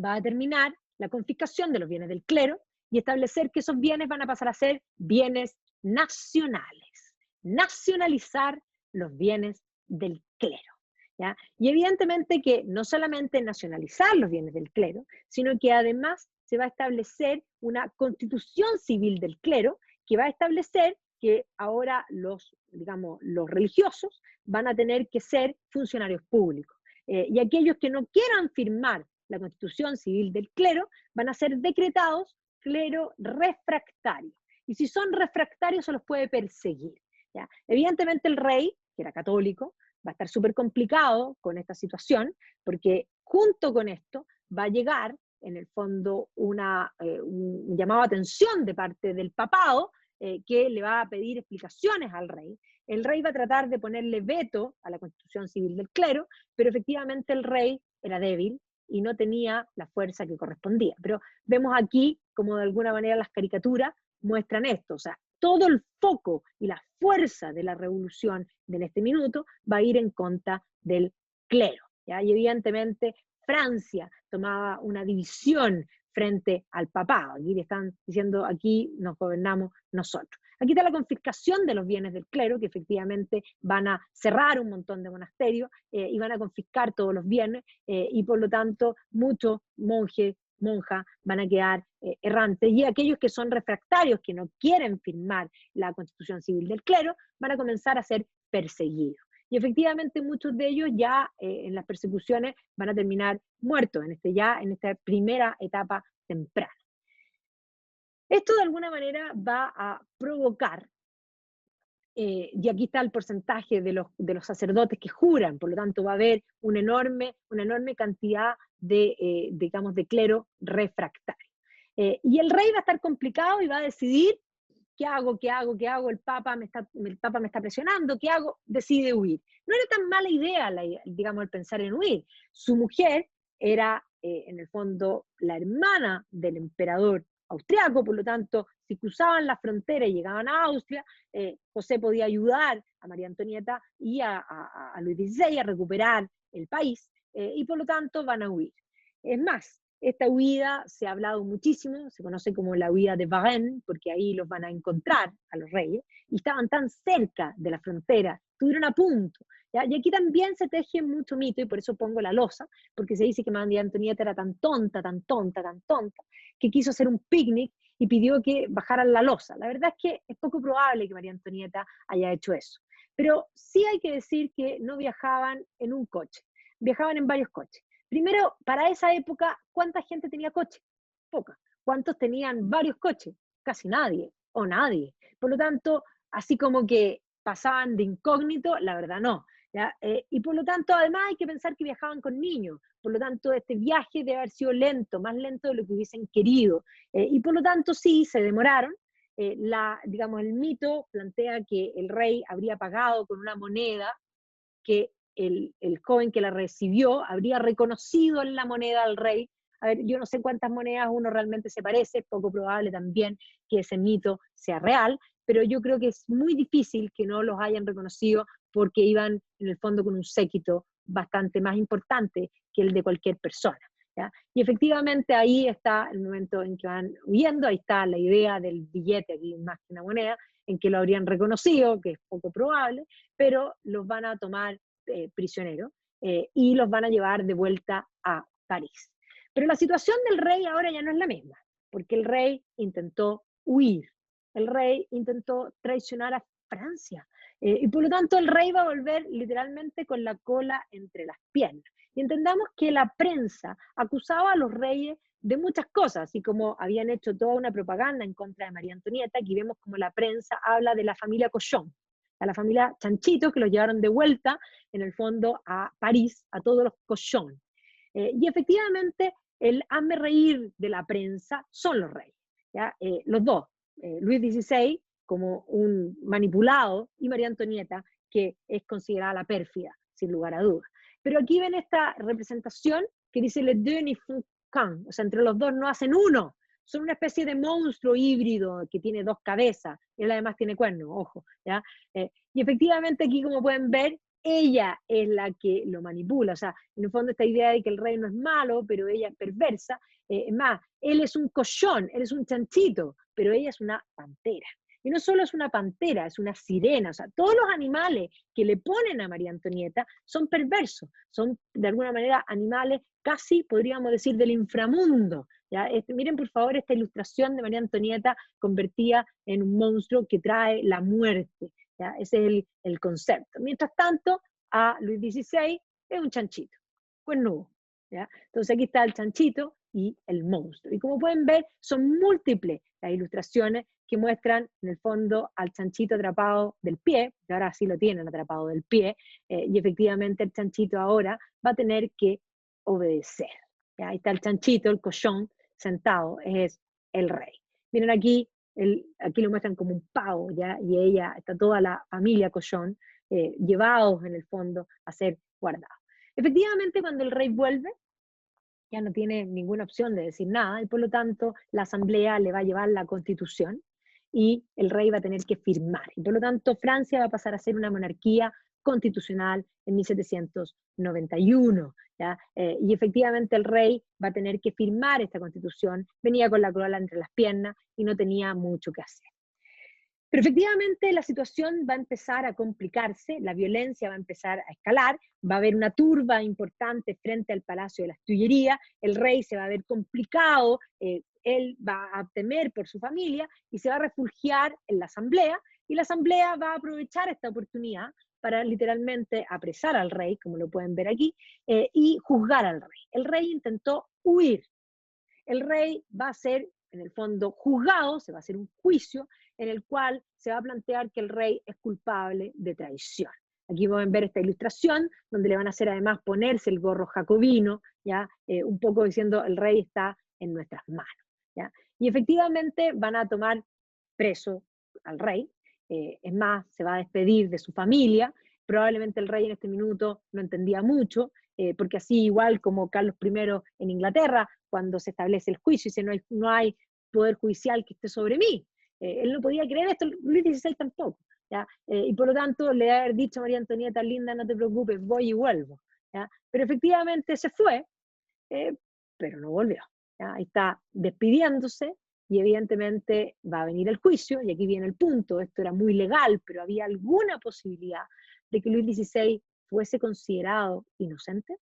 va a determinar la confiscación de los bienes del clero y establecer que esos bienes van a pasar a ser bienes nacionales. Nacionalizar los bienes del clero. ¿Ya? Y evidentemente que no solamente nacionalizar los bienes del clero, sino que además se va a establecer una constitución civil del clero que va a establecer que ahora digamos, los religiosos van a tener que ser funcionarios públicos. Y aquellos que no quieran firmar la constitución civil del clero van a ser decretados clero refractario. Y si son refractarios se los puede perseguir. ¿Ya? Evidentemente el rey, que era católico, va a estar súper complicado con esta situación, porque junto con esto va a llegar, en el fondo, un llamado a atención de parte del papado, que le va a pedir explicaciones al rey. El rey va a tratar de ponerle veto a la constitución civil del clero, pero efectivamente el rey era débil y no tenía la fuerza que correspondía. Pero vemos aquí como de alguna manera las caricaturas muestran esto, o sea, todo el foco y la fuerza de la revolución en este minuto va a ir en contra del clero. ¿Ya? Y evidentemente Francia tomaba una división frente al papado. Aquí le están diciendo, aquí nos gobernamos nosotros. Aquí está la confiscación de los bienes del clero, que efectivamente van a cerrar un montón de monasterios y van a confiscar todos los bienes, y por lo tanto muchos monjes, monjas van a quedar errantes, y aquellos que son refractarios, que no quieren firmar la constitución civil del clero, van a comenzar a ser perseguidos. Y efectivamente muchos de ellos ya en las persecuciones van a terminar muertos en esta primera etapa temprana. Esto de alguna manera va a provocar, y aquí está el porcentaje de los sacerdotes que juran, por lo tanto va a haber una enorme cantidad de, digamos, de clero refractario. Y el rey va a estar complicado y va a decidir, ¿qué hago? El Papa me está presionando, ¿qué hago? Decide huir. No era tan mala idea, digamos, el pensar en huir. Su mujer era, en el fondo, la hermana del emperador austriaco, por lo tanto, si cruzaban la frontera y llegaban a Austria, José podía ayudar a María Antonieta y a Luis XVI a recuperar el país, y por lo tanto van a huir. Es más, esta huida se ha hablado muchísimo, se conoce como la huida de Varennes, porque ahí los van a encontrar a los reyes, y estaban tan cerca de la frontera, estuvieron a punto. ¿Ya? Y aquí también se teje mucho mito, y por eso pongo la losa, porque se dice que María Antonieta era tan tonta, que quiso hacer un picnic y pidió que bajaran la losa. La verdad es que es poco probable que María Antonieta haya hecho eso. Pero sí hay que decir que no viajaban en un coche, viajaban en varios coches. Primero, para esa época, ¿cuánta gente tenía coche? Poca. ¿Cuántos tenían varios coches? Casi nadie, o nadie. Por lo tanto, así como que pasaban de incógnito, la verdad no. ¿Ya? Y por lo tanto, además hay que pensar que viajaban con niños. Por lo tanto, este viaje debe haber sido lento, más lento de lo que hubiesen querido. Y por lo tanto, sí, se demoraron. Digamos, el mito plantea que el rey habría pagado con una moneda que el joven que la recibió habría reconocido en la moneda al rey. A ver, yo no sé cuántas monedas uno realmente se parece, es poco probable también que ese mito sea real, pero yo creo que es muy difícil que no los hayan reconocido porque iban en el fondo con un séquito bastante más importante que el de cualquier persona. ¿Ya? Y efectivamente ahí está el momento en que van huyendo, ahí está la idea del billete, aquí más que una moneda, en que lo habrían reconocido, que es poco probable, pero los van a tomar prisioneros y los van a llevar de vuelta a París. Pero la situación del rey ahora ya no es la misma, porque el rey intentó huir, el rey intentó traicionar a Francia, y por lo tanto el rey va a volver literalmente con la cola entre las piernas. Y entendamos que la prensa acusaba a los reyes de muchas cosas, así como habían hecho toda una propaganda en contra de María Antonieta. Aquí vemos como la prensa habla de la familia Cochon, a la familia Chanchito, que los llevaron de vuelta, en el fondo, a París, a todos los Cochon. Y efectivamente, el hazme reír de la prensa son los reyes, ¿ya? Los dos, Luis XVI como un manipulado y María Antonieta, que es considerada la pérfida, sin lugar a dudas. Pero aquí ven esta representación que dice les deux n'y font qu'un, o sea, entre los dos no hacen uno, son una especie de monstruo híbrido que tiene dos cabezas, y él además tiene cuernos, ojo, ¿ya? Y efectivamente aquí, como pueden ver, ella es la que lo manipula, o sea, en el fondo esta idea de que el rey no es malo, pero ella es perversa, es más, él es un cochón, él es un chanchito, pero ella es una pantera. Y no solo es una pantera, es una sirena, o sea, todos los animales que le ponen a María Antonieta son perversos, son de alguna manera animales casi, podríamos decir, del inframundo. ¿Ya? Miren por favor esta ilustración de María Antonieta convertida en un monstruo que trae la muerte. ¿Ya? Ese es el concepto. Mientras tanto, a Luis XVI es un chanchito, cuernudo. ¿Ya? Entonces aquí está el chanchito y el monstruo. Y como pueden ver, son múltiples las ilustraciones que muestran en el fondo al chanchito atrapado del pie, que ahora sí lo tienen atrapado del pie, y efectivamente el chanchito ahora va a tener que obedecer. ¿Ya? Ahí está el chanchito, el cochón, sentado, es el rey. Miren aquí, aquí lo muestran como un pavo, ¿ya? Y ella, está toda la familia cochón, llevados en el fondo a ser guardados. Efectivamente, cuando el rey vuelve, ya no tiene ninguna opción de decir nada, y por lo tanto la asamblea le va a llevar la constitución y el rey va a tener que firmar. Y por lo tanto Francia va a pasar a ser una monarquía constitucional en 1791. ¿Ya? Y efectivamente el rey va a tener que firmar esta constitución, venía con la cola entre las piernas y no tenía mucho que hacer. Pero efectivamente la situación va a empezar a complicarse, la violencia va a empezar a escalar, va a haber una turba importante frente al Palacio de las Tullerías, el rey se va a ver complicado, él va a temer por su familia y se va a refugiar en la asamblea, y la asamblea va a aprovechar esta oportunidad para literalmente apresar al rey, como lo pueden ver aquí, y juzgar al rey. El rey intentó huir. El rey va a ser, en el fondo, juzgado, se va a hacer un juicio en el cual se va a plantear que el rey es culpable de traición. Aquí pueden ver esta ilustración, donde le van a hacer además ponerse el gorro jacobino, ¿ya? Un poco diciendo el rey está en nuestras manos, ¿ya? Y efectivamente van a tomar preso al rey, es más, se va a despedir de su familia, probablemente el rey en este minuto no entendía mucho, porque así igual como Carlos I en Inglaterra, cuando se establece el juicio, dice no hay poder judicial que esté sobre mí. Él no podía creer esto, Luis XVI tampoco. ¿Ya? Y por lo tanto le ha dicho a María Antonieta, linda, no te preocupes, voy y vuelvo. ¿Ya? Pero efectivamente se fue, pero no volvió. ¿Ya? Ahí está despidiéndose y evidentemente va a venir el juicio, y aquí viene el punto, esto era muy legal, pero había alguna posibilidad de que Luis XVI fuese considerado inocente.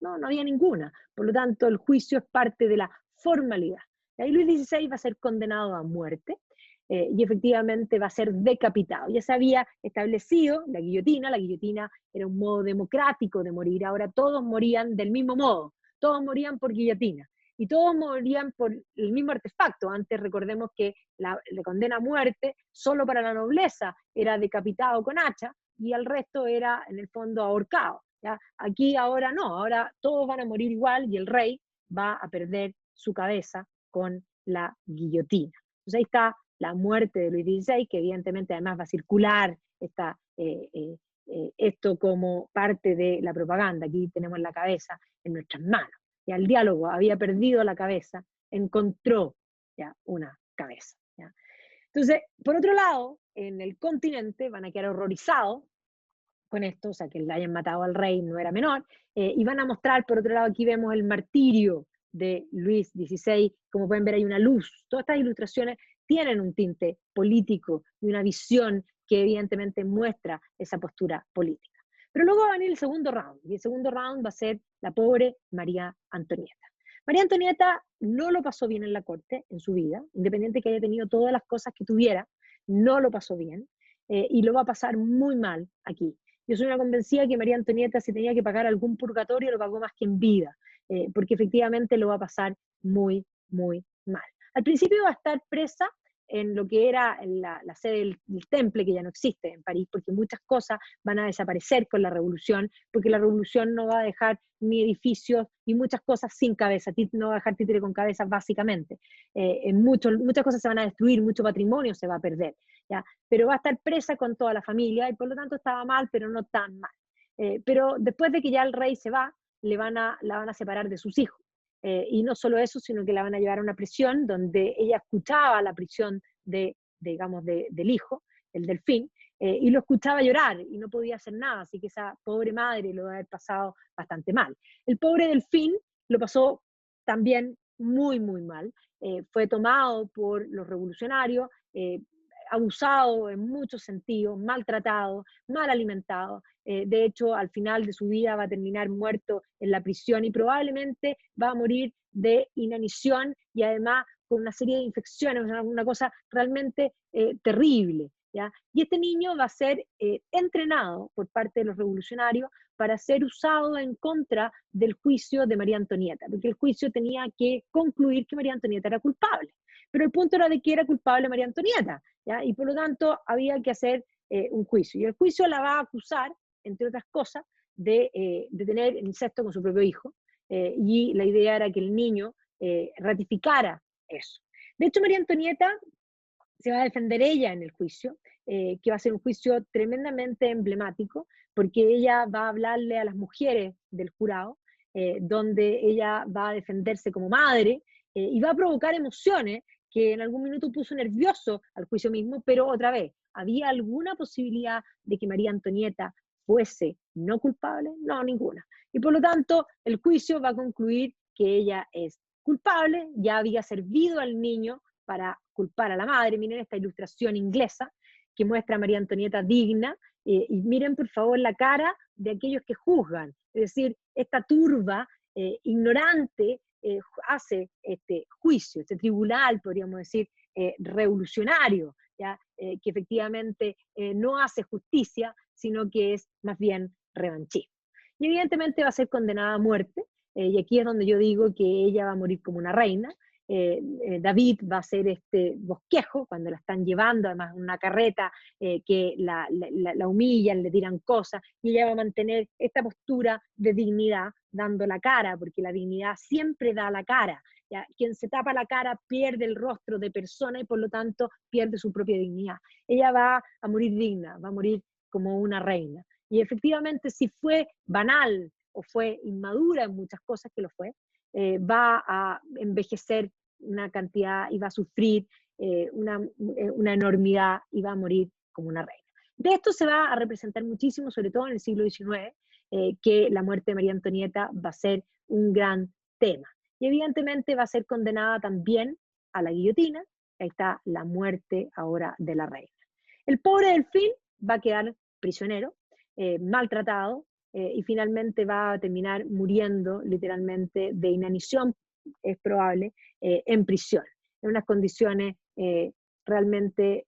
No, no había ninguna. Por lo tanto, el juicio es parte de la formalidad. Y ahí Luis XVI va a ser condenado a muerte y efectivamente va a ser decapitado. Ya se había establecido la guillotina era un modo democrático de morir, ahora todos morían del mismo modo, todos morían por guillotina. Y todos morían por el mismo artefacto. Antes recordemos que la condena a muerte solo para la nobleza era decapitado con hacha y el resto era en el fondo ahorcado. ¿Ya? Aquí ahora no, ahora todos van a morir igual y el rey va a perder su cabeza con la guillotina. Entonces ahí está la muerte de Luis XVI, que evidentemente además va a circular esto como parte de la propaganda. Aquí tenemos la cabeza en nuestras manos. Ya el diálogo había perdido la cabeza, encontró ya una cabeza. ¿Ya? Entonces, por otro lado, en el continente van a quedar horrorizados con esto, o sea, que le hayan matado al rey no era menor, y van a mostrar, por otro lado, aquí vemos el martirio de Luis XVI, como pueden ver hay una luz, todas estas ilustraciones tienen un tinte político y una visión que evidentemente muestra esa postura política. Pero luego va a venir el segundo round, y el segundo round va a ser la pobre María Antonieta. María Antonieta no lo pasó bien en la corte, en su vida, independiente que haya tenido todas las cosas que tuviera, no lo pasó bien, y lo va a pasar muy mal aquí. Yo soy una convencida que María Antonieta, si tenía que pagar algún purgatorio, lo pagó más que en vida, porque efectivamente lo va a pasar muy, muy mal. Al principio va a estar presa en lo que era la sede del Temple, que ya no existe en París, porque muchas cosas van a desaparecer con la revolución, porque la revolución no va a dejar ni edificios y muchas cosas sin cabeza, no va a dejar títere con cabeza básicamente. Muchas cosas se van a destruir, mucho patrimonio se va a perder, ¿ya? Pero va a estar presa con toda la familia y por lo tanto estaba mal, pero no tan mal. Pero después de que ya el rey se va, la van a separar de sus hijos. Y no solo eso, sino que la van a llevar a una prisión donde ella escuchaba la prisión del hijo, el delfín, y lo escuchaba llorar y no podía hacer nada, así que esa pobre madre lo va a haber pasado bastante mal. El pobre delfín lo pasó también muy, muy mal. Fue tomado por los revolucionarios, abusado en muchos sentidos, maltratado, mal alimentado. De hecho, al final de su vida va a terminar muerto en la prisión y probablemente va a morir de inanición y además con una serie de infecciones, una cosa realmente terrible. ¿Ya? Y este niño va a ser entrenado por parte de los revolucionarios para ser usado en contra del juicio de María Antonieta, porque el juicio tenía que concluir que María Antonieta era culpable. Pero el punto era de que era culpable María Antonieta, ¿ya? Y por lo tanto había que hacer un juicio. Y el juicio la va a acusar, entre otras cosas, de tener incesto con su propio hijo, y la idea era que el niño ratificara eso. De hecho, María Antonieta se va a defender ella en el juicio, que va a ser un juicio tremendamente emblemático, porque ella va a hablarle a las mujeres del jurado, donde ella va a defenderse como madre, y va a provocar emociones que en algún minuto puso nervioso al juicio mismo, pero otra vez, ¿había alguna posibilidad de que María Antonieta fuese no culpable? No, ninguna. Y por lo tanto, el juicio va a concluir que ella es culpable, ya había servido al niño para culpar a la madre. Miren esta ilustración inglesa que muestra a María Antonieta digna, y miren por favor la cara de aquellos que juzgan, es decir, esta turba ignorante hace este juicio, este tribunal, podríamos decir, revolucionario, ¿ya? Que efectivamente no hace justicia, sino que es más bien revanchismo. Y evidentemente va a ser condenada a muerte, y aquí es donde yo digo que ella va a morir como una reina. David va a ser este bosquejo cuando la están llevando, además una carreta que la humillan, le tiran cosas, y ella va a mantener esta postura de dignidad, dando la cara, porque la dignidad siempre da la cara. ¿Ya? Quien se tapa la cara pierde el rostro de persona y por lo tanto pierde su propia dignidad. Ella va a morir digna, va a morir como una reina. Y efectivamente, si fue banal o fue inmadura en muchas cosas, que lo fue, va a envejecer una cantidad y va a sufrir una enormidad y va a morir como una reina. De esto se va a representar muchísimo, sobre todo en el siglo XIX, que la muerte de María Antonieta va a ser un gran tema. Y evidentemente va a ser condenada también a la guillotina. Ahí está la muerte ahora de la reina. El pobre Delfín va a quedar prisionero, maltratado, y finalmente va a terminar muriendo literalmente de inanición, es probable, en prisión, en unas condiciones realmente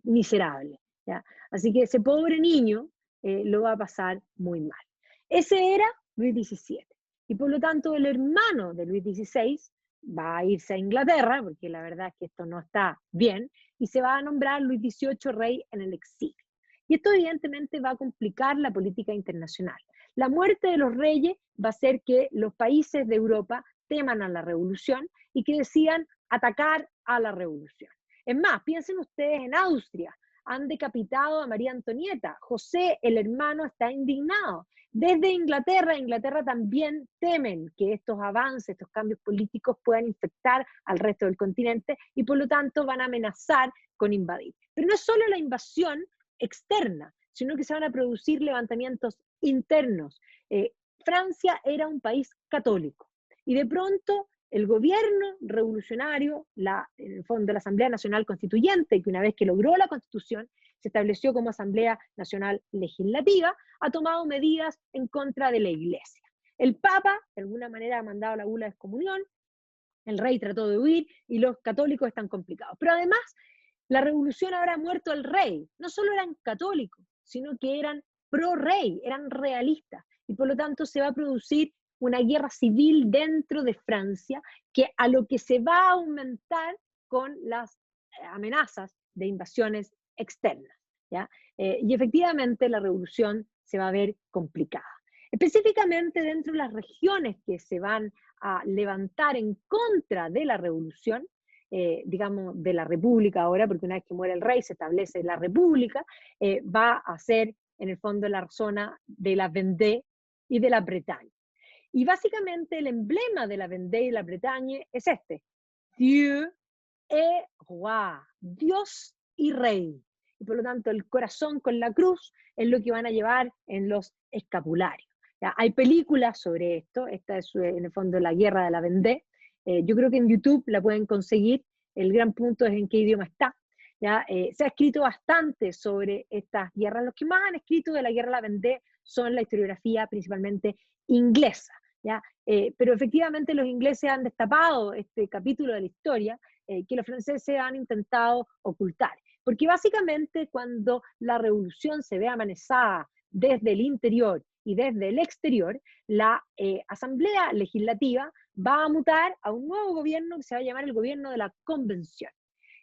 miserables, ¿ya? Así que ese pobre niño lo va a pasar muy mal. Ese era Luis XVII, y por lo tanto el hermano de Luis XVI va a irse a Inglaterra, porque la verdad es que esto no está bien, y se va a nombrar Luis XVIII rey en el exilio. Y esto evidentemente va a complicar la política internacional. La muerte de los reyes va a hacer que los países de Europa teman a la revolución y que decidan atacar a la revolución. Es más, piensen ustedes en Austria, han decapitado a María Antonieta, José, el hermano, está indignado. Desde Inglaterra también temen que estos avances, estos cambios políticos puedan infectar al resto del continente y por lo tanto van a amenazar con invadir. Pero no es solo la invasión externa, sino que se van a producir levantamientos internos. Francia era un país católico y de pronto el gobierno revolucionario, en el fondo la Asamblea Nacional Constituyente, que una vez que logró la Constitución, se estableció como Asamblea Nacional Legislativa, ha tomado medidas en contra de la Iglesia. El Papa, de alguna manera, ha mandado la bula de excomunión, el rey trató de huir y los católicos están complicados. Pero además, la revolución habrá muerto al rey. No solo eran católicos, sino que eran pro-rey, eran realistas. Y por lo tanto se va a producir una guerra civil dentro de Francia, que a lo que se va a aumentar con las amenazas de invasiones externas, ¿ya? Y efectivamente la revolución se va a ver complicada. Específicamente dentro de las regiones que se van a levantar en contra de la revolución, digamos, de la república ahora, porque una vez que muere el rey se establece la república, va a ser en el fondo la zona de la Vendée y de la Bretaña. Y básicamente el emblema de la Vendée y la Bretaña es este: Dieu et roi, Dios y rey. Y por lo tanto el corazón con la cruz es lo que van a llevar en los escapularios. ¿Ya? Hay películas sobre esto, esta es en el fondo la guerra de la Vendée. Yo creo que en YouTube la pueden conseguir, el gran punto es en qué idioma está. ¿Ya? Se ha escrito bastante sobre estas guerras. Los que más han escrito de la guerra de la Vendée son la historiografía principalmente inglesa. ¿Ya? Pero efectivamente los ingleses han destapado este capítulo de la historia que los franceses han intentado ocultar. Porque básicamente cuando la revolución se ve amenazada desde el interior y desde el exterior, la Asamblea Legislativa va a mutar a un nuevo gobierno que se va a llamar el gobierno de la Convención.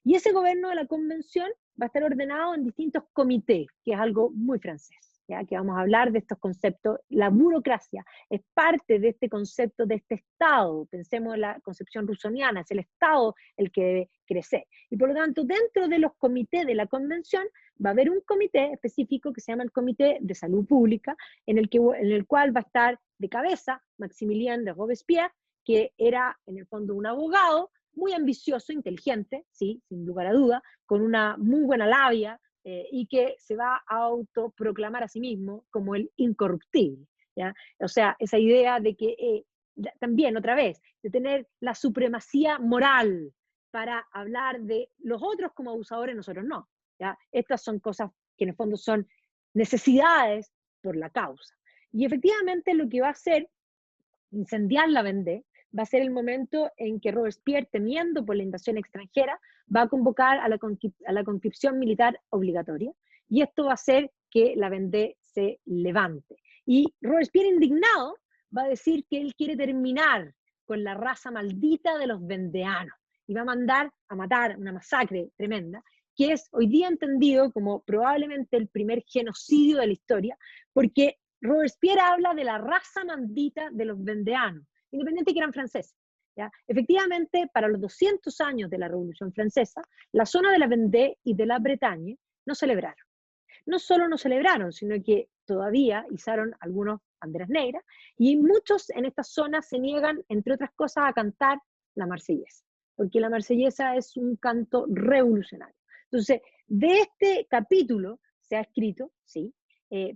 Y ese gobierno de la Convención va a estar ordenado en distintos comités, que es algo muy francés. ¿Ya? Que vamos a hablar de estos conceptos. La burocracia es parte de este concepto de este Estado. Pensemos en la concepción rusoniana, es el Estado el que debe crecer. Y por lo tanto, dentro de los comités de la Convención va a haber un comité específico que se llama el Comité de Salud Pública, en el cual va a estar de cabeza Maximilien de Robespierre, que era en el fondo un abogado muy ambicioso, inteligente, sí, sin lugar a duda, con una muy buena labia, y que se va a autoproclamar a sí mismo como el incorruptible, ¿ya? O sea, esa idea de que también, otra vez, de tener la supremacía moral, para hablar de los otros como abusadores, nosotros no. ¿Ya? Estas son cosas que en el fondo son necesidades por la causa. Y efectivamente lo que va a hacer incendiar la Vendée va a ser el momento en que Robespierre, temiendo por la invasión extranjera, va a convocar a la conscripción militar obligatoria, y esto va a hacer que la Vendée se levante. Y Robespierre, indignado, va a decir que él quiere terminar con la raza maldita de los vendeanos, y va a mandar a matar, una masacre tremenda, que es hoy día entendido como probablemente el primer genocidio de la historia, porque Robespierre habla de la raza maldita de los vendeanos, independiente que eran franceses. ¿Ya? Efectivamente, para los 200 años de la Revolución Francesa, la zona de la Vendée y de la Bretaña no celebraron. No solo no celebraron, sino que todavía izaron algunos banderas negras, y muchos en esta zona se niegan, entre otras cosas, a cantar la marsellesa, porque la marsellesa es un canto revolucionario. Entonces, de este capítulo se ha escrito, sí,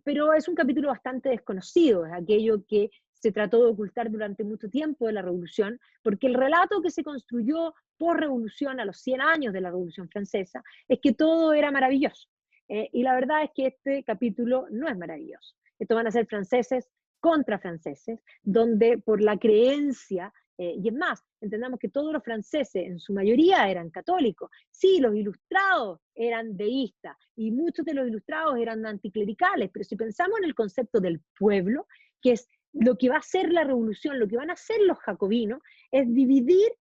pero es un capítulo bastante desconocido, es aquello que se trató de ocultar durante mucho tiempo de la Revolución, porque el relato que se construyó post-revolución, a los 100 años de la Revolución Francesa, es que todo era maravilloso. Y la verdad es que este capítulo no es maravilloso. Estos van a ser franceses contra franceses, donde por la creencia, y es más, entendamos que todos los franceses en su mayoría eran católicos. Sí, los ilustrados eran deístas, y muchos de los ilustrados eran anticlericales, pero si pensamos en el concepto del pueblo, que es lo que va a ser la revolución, lo que van a hacer los jacobinos, es dividir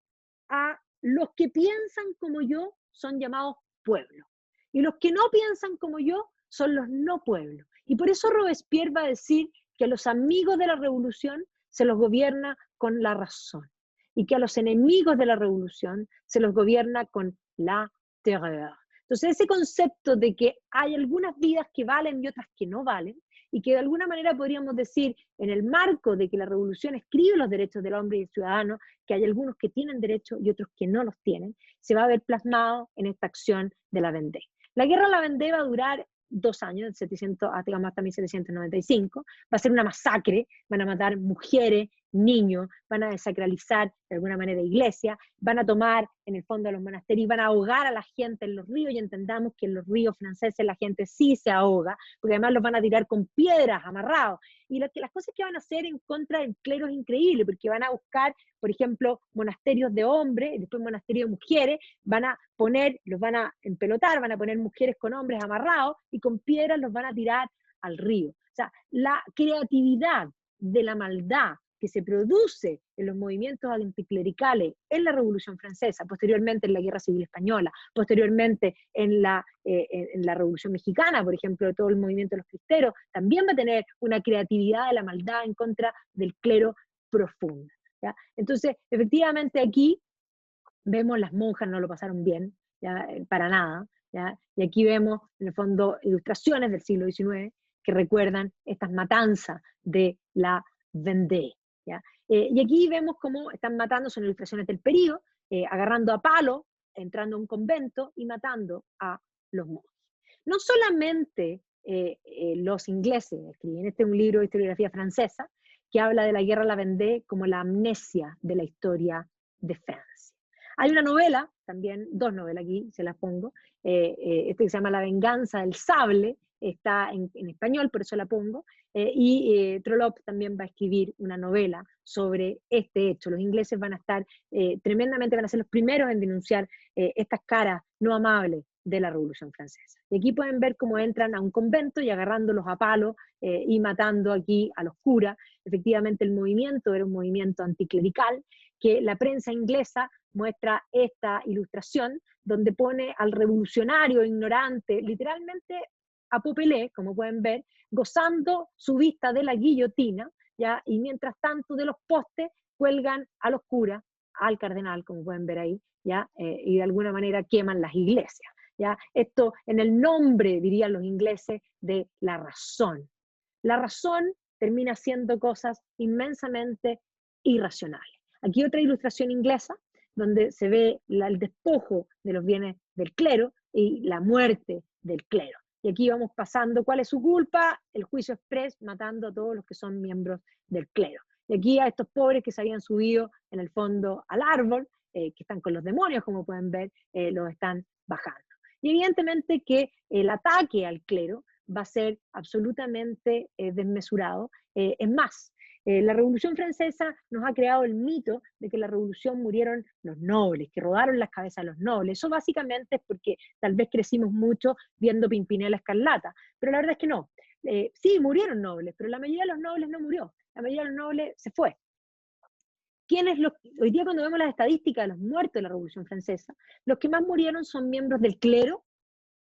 a los que piensan como yo, son llamados pueblos. Y los que no piensan como yo son los no pueblos. Y por eso Robespierre va a decir que a los amigos de la revolución se los gobierna con la razón, y que a los enemigos de la revolución se los gobierna con la terreur. Entonces ese concepto de que hay algunas vidas que valen y otras que no valen, y que de alguna manera podríamos decir, en el marco de que la revolución escribe los derechos del hombre y del ciudadano, que hay algunos que tienen derechos y otros que no los tienen, se va a ver plasmado en esta acción de la Vendée. La guerra de la Vendée va a durar 2 años, 700, digamos, hasta 1795, va a ser una masacre, van a matar mujeres, niños, van a desacralizar de alguna manera iglesias, van a tomar en el fondo de los monasterios, van a ahogar a la gente en los ríos, y entendamos que en los ríos franceses la gente sí se ahoga, porque además los van a tirar con piedras amarrados. Y las cosas que van a hacer en contra del clero es increíble, porque van a buscar, por ejemplo, monasterios de hombres, después monasterios de mujeres, van a poner, los van a empelotar, van a poner mujeres con hombres amarrados, y con piedras los van a tirar al río. O sea, la creatividad de la maldad que se produce en los movimientos anticlericales en la Revolución Francesa, posteriormente en la Guerra Civil Española, posteriormente en la Revolución Mexicana, por ejemplo, todo el movimiento de los cristeros, también va a tener una creatividad de la maldad en contra del clero profunda. ¿Ya? Entonces, efectivamente aquí vemos las monjas no lo pasaron bien, ¿ya? Para nada, ¿ya? Y aquí vemos, en el fondo, ilustraciones del siglo XIX que recuerdan estas matanzas de la Vendée. ¿Ya? Y aquí vemos cómo están matando, son ilustraciones del periodo, agarrando a palo, entrando a un convento y matando a los monjes. No solamente los ingleses escriben, este es un libro de historiografía francesa que habla de la guerra de la Vendée como la amnesia de la historia de Francia. Hay una novela, también 2 novelas aquí, se las pongo, este que se llama La venganza del sable, está en español, por eso la pongo, y Trollope también va a escribir una novela sobre este hecho. Los ingleses van a estar tremendamente, van a ser los primeros en denunciar estas caras no amables de la Revolución Francesa. Y aquí pueden ver cómo entran a un convento y agarrándolos a palos y matando aquí a los curas. Efectivamente el movimiento era un movimiento anticlerical, que la prensa inglesa muestra esta ilustración donde pone al revolucionario ignorante, literalmente a Popelé, como pueden ver, gozando su vista de la guillotina, ¿ya? Y mientras tanto de los postes cuelgan a los curas, al cardenal, como pueden ver ahí, ¿ya? Y de alguna manera queman las iglesias. ¿Ya? Esto en el nombre, dirían los ingleses, de la razón. La razón termina haciendo cosas inmensamente irracionales. Aquí otra ilustración inglesa, donde se ve el despojo de los bienes del clero y la muerte del clero. Y aquí vamos pasando cuál es su culpa, el juicio express, matando a todos los que son miembros del clero. Y aquí a estos pobres que se habían subido en el fondo al árbol, que están con los demonios, como pueden ver, los están bajando. Y evidentemente que el ataque al clero va a ser absolutamente desmesurado. Es más, la Revolución Francesa nos ha creado el mito de que en la Revolución murieron los nobles, que rodaron las cabezas a los nobles. Eso básicamente es porque tal vez crecimos mucho viendo Pimpinela Escarlata, pero la verdad es que no. Sí, murieron nobles, pero la mayoría de los nobles no murió, la mayoría de los nobles se fue. Hoy día cuando vemos las estadísticas de los muertos de la Revolución Francesa, los que más murieron son miembros del clero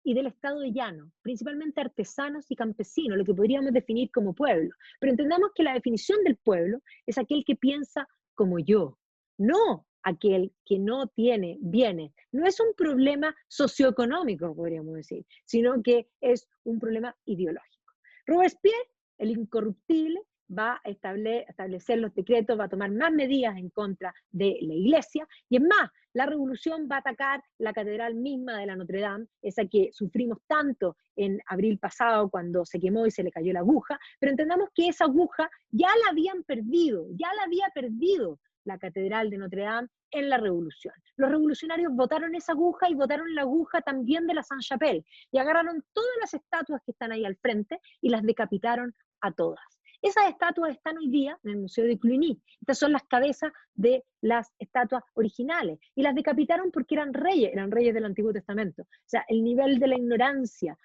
y del estado de llano, principalmente artesanos y campesinos, lo que podríamos definir como pueblo. Pero entendamos que la definición del pueblo es aquel que piensa como yo, no aquel que no tiene bienes. No es un problema socioeconómico, podríamos decir, sino que es un problema ideológico. Robespierre, el incorruptible, va a establecer los decretos, va a tomar más medidas en contra de la iglesia, y es más, la revolución va a atacar la catedral misma de la Notre Dame, esa que sufrimos tanto en abril pasado cuando se quemó y se le cayó la aguja, pero entendamos que esa aguja ya la habían perdido, ya la había perdido la catedral de Notre Dame en la revolución. Los revolucionarios votaron esa aguja y votaron la aguja también de la Sainte-Chapelle, y agarraron todas las estatuas que están ahí al frente y las decapitaron a todas. Esas estatuas están hoy día en el Museo de Cluny. Estas son las cabezas de las estatuas originales. Y las decapitaron porque eran reyes del Antiguo Testamento. O sea, el nivel de la ignorancia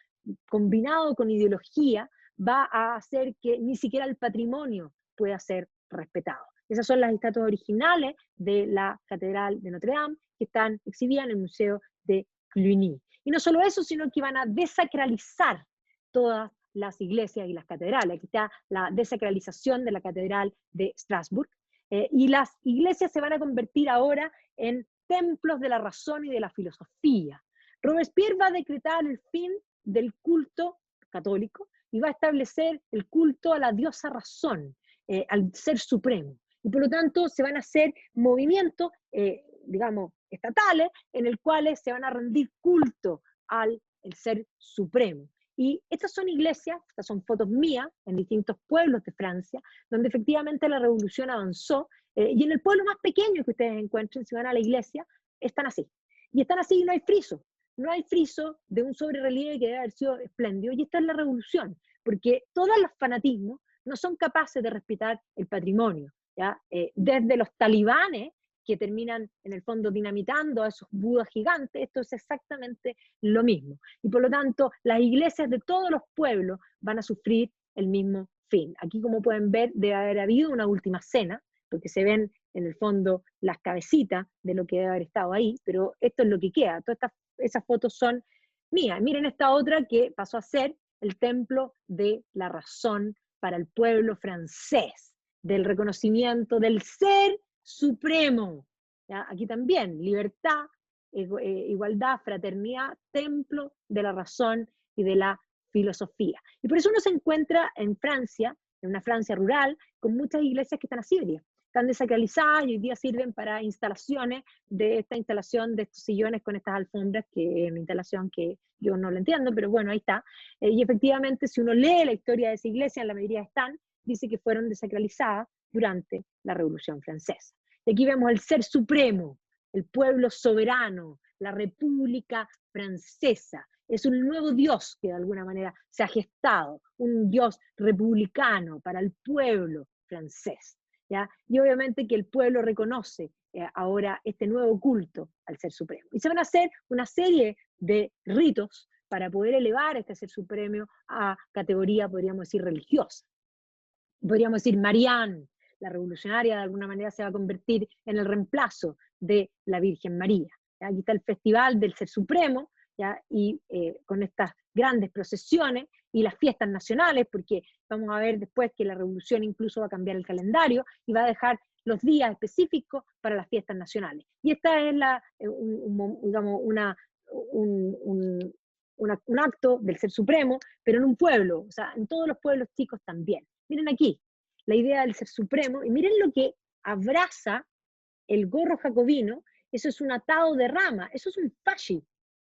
combinado con ideología va a hacer que ni siquiera el patrimonio pueda ser respetado. Esas son las estatuas originales de la Catedral de Notre Dame que están exhibidas en el Museo de Cluny. Y no solo eso, sino que van a desacralizar todas las iglesias y las catedrales. Aquí está la desacralización de la Catedral de Strasbourg, y las iglesias se van a convertir ahora en templos de la razón y de la filosofía. Robespierre va a decretar el fin del culto católico y va a establecer el culto a la diosa razón, al ser supremo. Y por lo tanto se van a hacer movimientos, digamos, estatales, en el cuales se van a rendir culto al ser supremo. Y estas son iglesias, estas son fotos mías en distintos pueblos de Francia, donde efectivamente la revolución avanzó, y en el pueblo más pequeño que ustedes encuentren, si van a la iglesia, están así. Y están así y no hay friso. No hay friso de un sobrerelieve que debe haber sido espléndido, y esta es la revolución, porque todos los fanatismos no son capaces de respetar el patrimonio, ¿ya? Desde los talibanes, que terminan en el fondo dinamitando a esos budas gigantes, esto es exactamente lo mismo. Y por lo tanto, las iglesias de todos los pueblos van a sufrir el mismo fin. Aquí, como pueden ver, debe haber habido una última cena, porque se ven en el fondo las cabecitas de lo que debe haber estado ahí, pero esto es lo que queda. Todas esas fotos son mías. Miren esta otra que pasó a ser el templo de la razón para el pueblo francés, del reconocimiento del ser supremo. ¿Ya? Aquí también, libertad, igualdad, fraternidad, templo de la razón y de la filosofía. Y por eso uno se encuentra en Francia, en una Francia rural, con muchas iglesias que están así hoy día. Están desacralizadas y hoy día sirven para instalaciones de esta instalación de estos sillones con estas alfombras, que es una instalación que yo no lo entiendo, pero bueno, ahí está. Y efectivamente, si uno lee la historia de esa iglesia, en la mayoría están, dice que fueron desacralizadas durante la Revolución Francesa. Y aquí vemos el ser supremo, el pueblo soberano, la República Francesa. Es un nuevo Dios que de alguna manera se ha gestado, un Dios republicano para el pueblo francés, ¿ya? Y obviamente que el pueblo reconoce ahora este nuevo culto al ser supremo. Y se van a hacer una serie de ritos para poder elevar este ser supremo a categoría, podríamos decir, religiosa. Podríamos decir, Marianne, la revolucionaria, de alguna manera se va a convertir en el reemplazo de la Virgen María. ¿Ya? Aquí está el Festival del Ser Supremo, ¿ya? Y con estas grandes procesiones y las fiestas nacionales, porque vamos a ver después que la revolución incluso va a cambiar el calendario y va a dejar los días específicos para las fiestas nacionales. Y esta es digamos, un acto del Ser Supremo, pero en un pueblo, o sea, en todos los pueblos chicos también. Miren aquí, la idea del Ser Supremo, y miren lo que abraza el gorro jacobino. Eso es un atado de rama, eso es un fasci.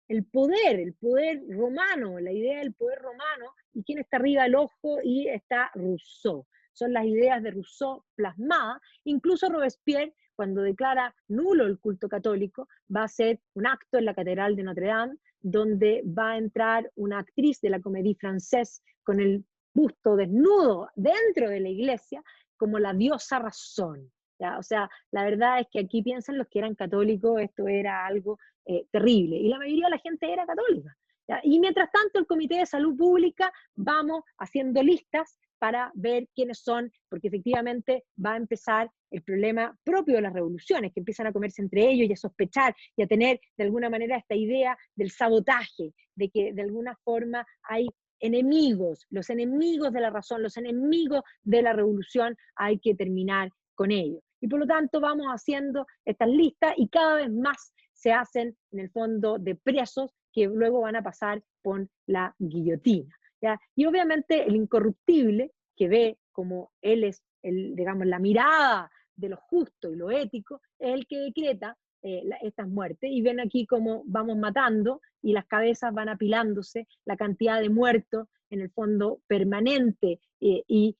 El poder romano, la idea del poder romano, y quién está arriba del ojo, y está Rousseau. Son las ideas de Rousseau plasmadas. Incluso Robespierre cuando declara nulo el culto católico, va a ser un acto en la Catedral de Notre Dame, donde va a entrar una actriz de la Comédie Française con el busto desnudo dentro de la iglesia, como la diosa razón. ¿Ya? O sea, la verdad es que aquí piensan los que eran católicos, esto era algo terrible, y la mayoría de la gente era católica. ¿Ya? Y mientras tanto, el Comité de Salud Pública vamos haciendo listas para ver quiénes son, porque efectivamente va a empezar el problema propio de las revoluciones, que empiezan a comerse entre ellos y a sospechar y a tener de alguna manera esta idea del sabotaje, de que de alguna forma hay enemigos, los enemigos de la razón, los enemigos de la revolución, hay que terminar con ellos. Y por lo tanto vamos haciendo estas listas y cada vez más se hacen en el fondo de presos que luego van a pasar por la guillotina. ¿Ya? Y obviamente el incorruptible, que ve como él es, digamos, la mirada de lo justo y lo ético, es el que decreta estas muertes. Y ven aquí cómo vamos matando y las cabezas van apilándose, la cantidad de muertos en el fondo permanente y